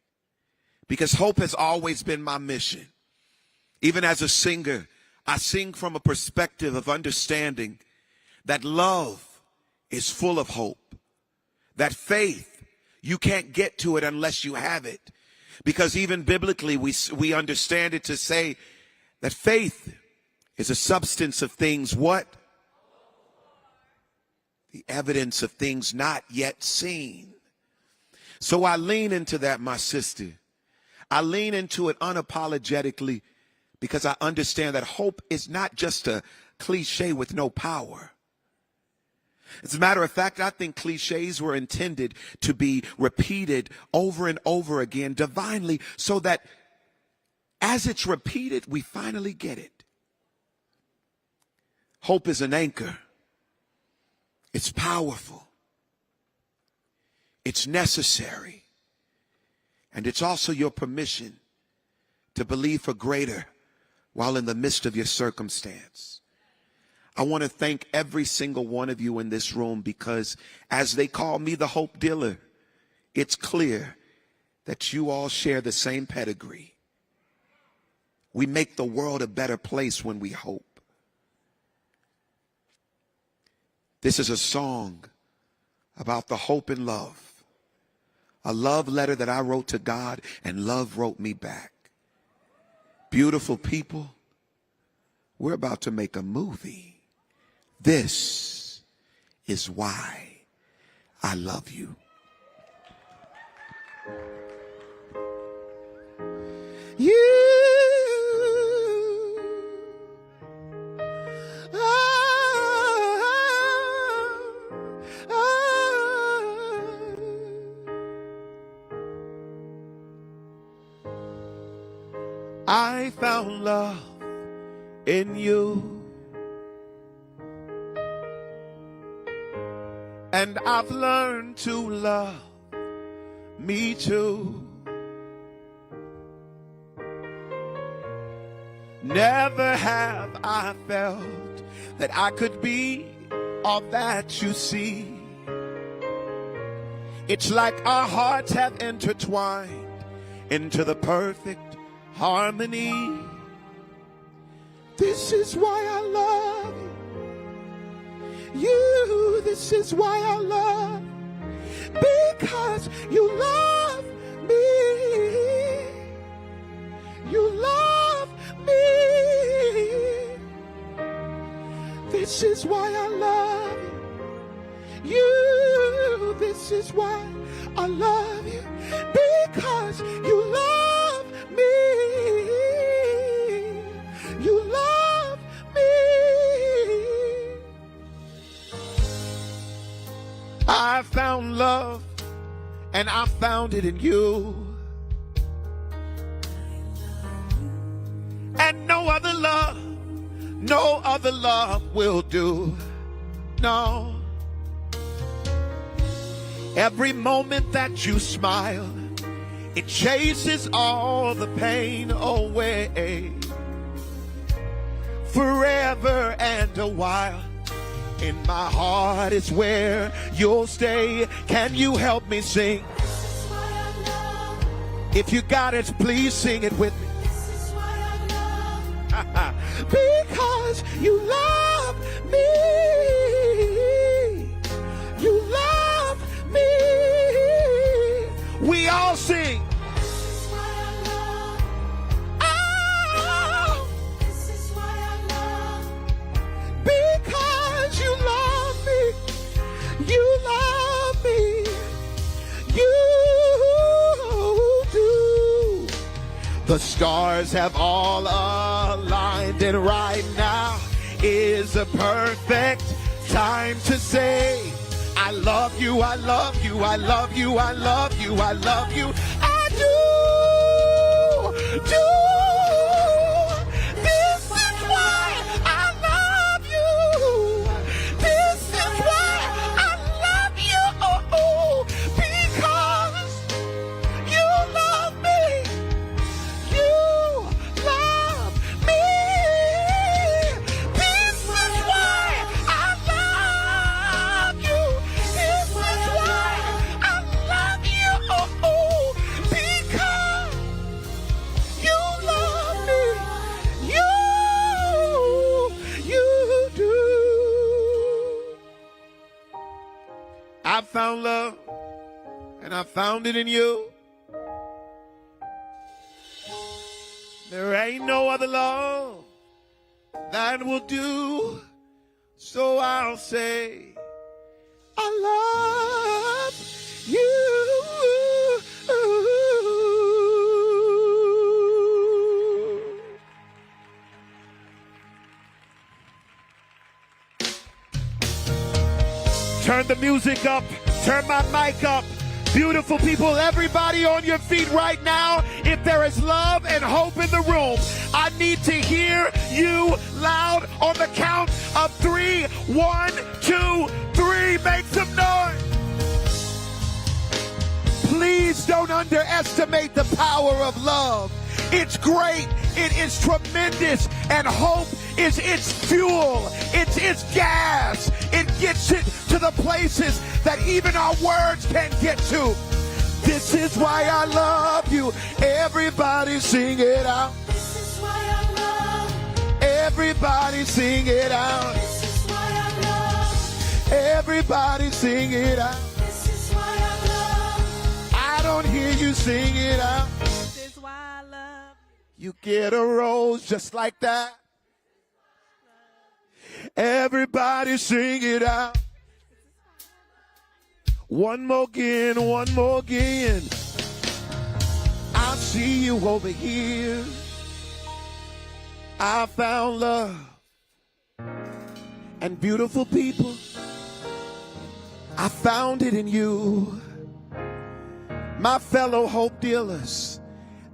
Because hope has always been my mission. Even as a singer, I sing from a perspective of understanding that love is full of hope. That faith, you can't get to it unless you have it. Because even biblically, we understand it to say that faith is a substance of things, what? The evidence of things not yet seen. So I lean into that, my sister. I lean into it unapologetically because I understand that hope is not just a cliche with no power. As a matter of fact, I think cliches were intended to be repeated over and over again divinely so that as it's repeated, we finally get it. Hope is an anchor. It's powerful. It's necessary. And it's also your permission to believe for greater while in the midst of your circumstance. I want to thank every single one of you in this room because as they call me the hope dealer, it's clear that you all share the same pedigree. We make the world a better place when we hope. This is a song about the hope and love. A love letter that I wrote to God and love wrote me back. Beautiful people, we're about to make a movie. This is why I love you. I found love in you, and I've learned to love me too. Never have I felt that I could be all that you see. It's like our hearts have intertwined into the perfect harmony. This is why I love you. This is why I love you. because you love me. You love me. This is why I love you. This is why I love you. Because you love me. You love me. I found love, and I found it in you. And no other love will do. No. Every moment that you smile, it chases all the pain away. Forever and a while, in my heart is where you'll stay. Can you help me sing? If you got it, please sing it with me. Because you love me. You love me. We all sing. Oh, because you love me. You love me. You do. The stars have all aligned, and right now is a perfect time to say, I love you, I love you, I love you, I love you, I love you. I do. This is why I love you. This is why I love you. Because you love me. You love me. This is why I love you. This is why I love you. Because you love me. You do. I found love, and I found it in you. There ain't no other love that will do. So I'll say, I love you. Turn the music up. Turn my mic up. Beautiful people, everybody on your feet right now. If there is love and hope in the room, I need to hear you loud on the count of 3. 1, 2, 3. Make some noise. Please don't underestimate the power of love. It's great. It is tremendous. And hope is its fuel. It's its gas. It gets it to the places that even our words can't get to. This is why I love you. Everybody sing it out. This is why I love. Everybody sing it out. This is why I love. Everybody sing it out. This is why I love. I don't hear you sing it out. This is why I love. You get a rose just like that. Everybody sing it out. One more again, one more again. I see you over here. I found love and beautiful people. I found it in you. My fellow hope dealers,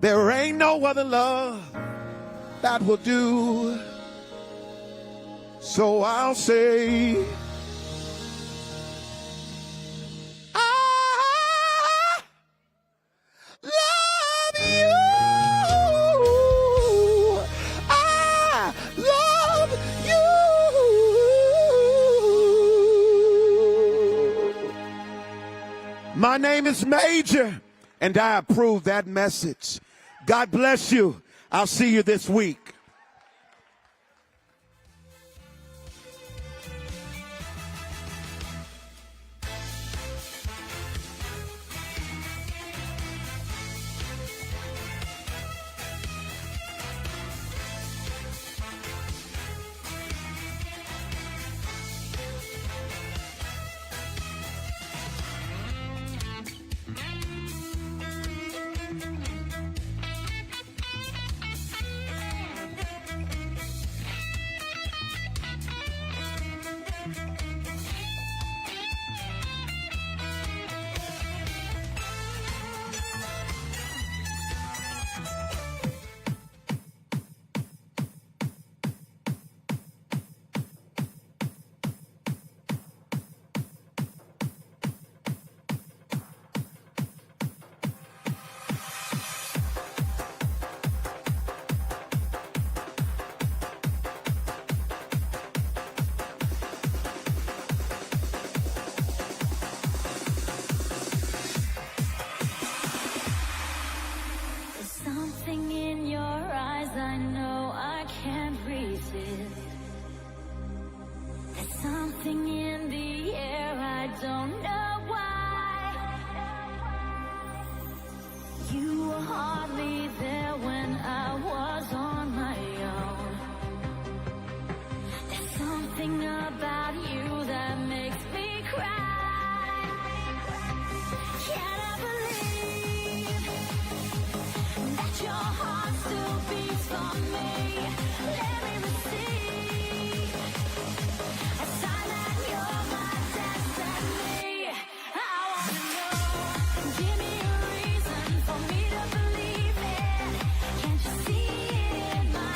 there ain't no other love that will do. So I'll say, I love you. I love you. My name is Major, and I approve that message. God bless you. I'll see you this week.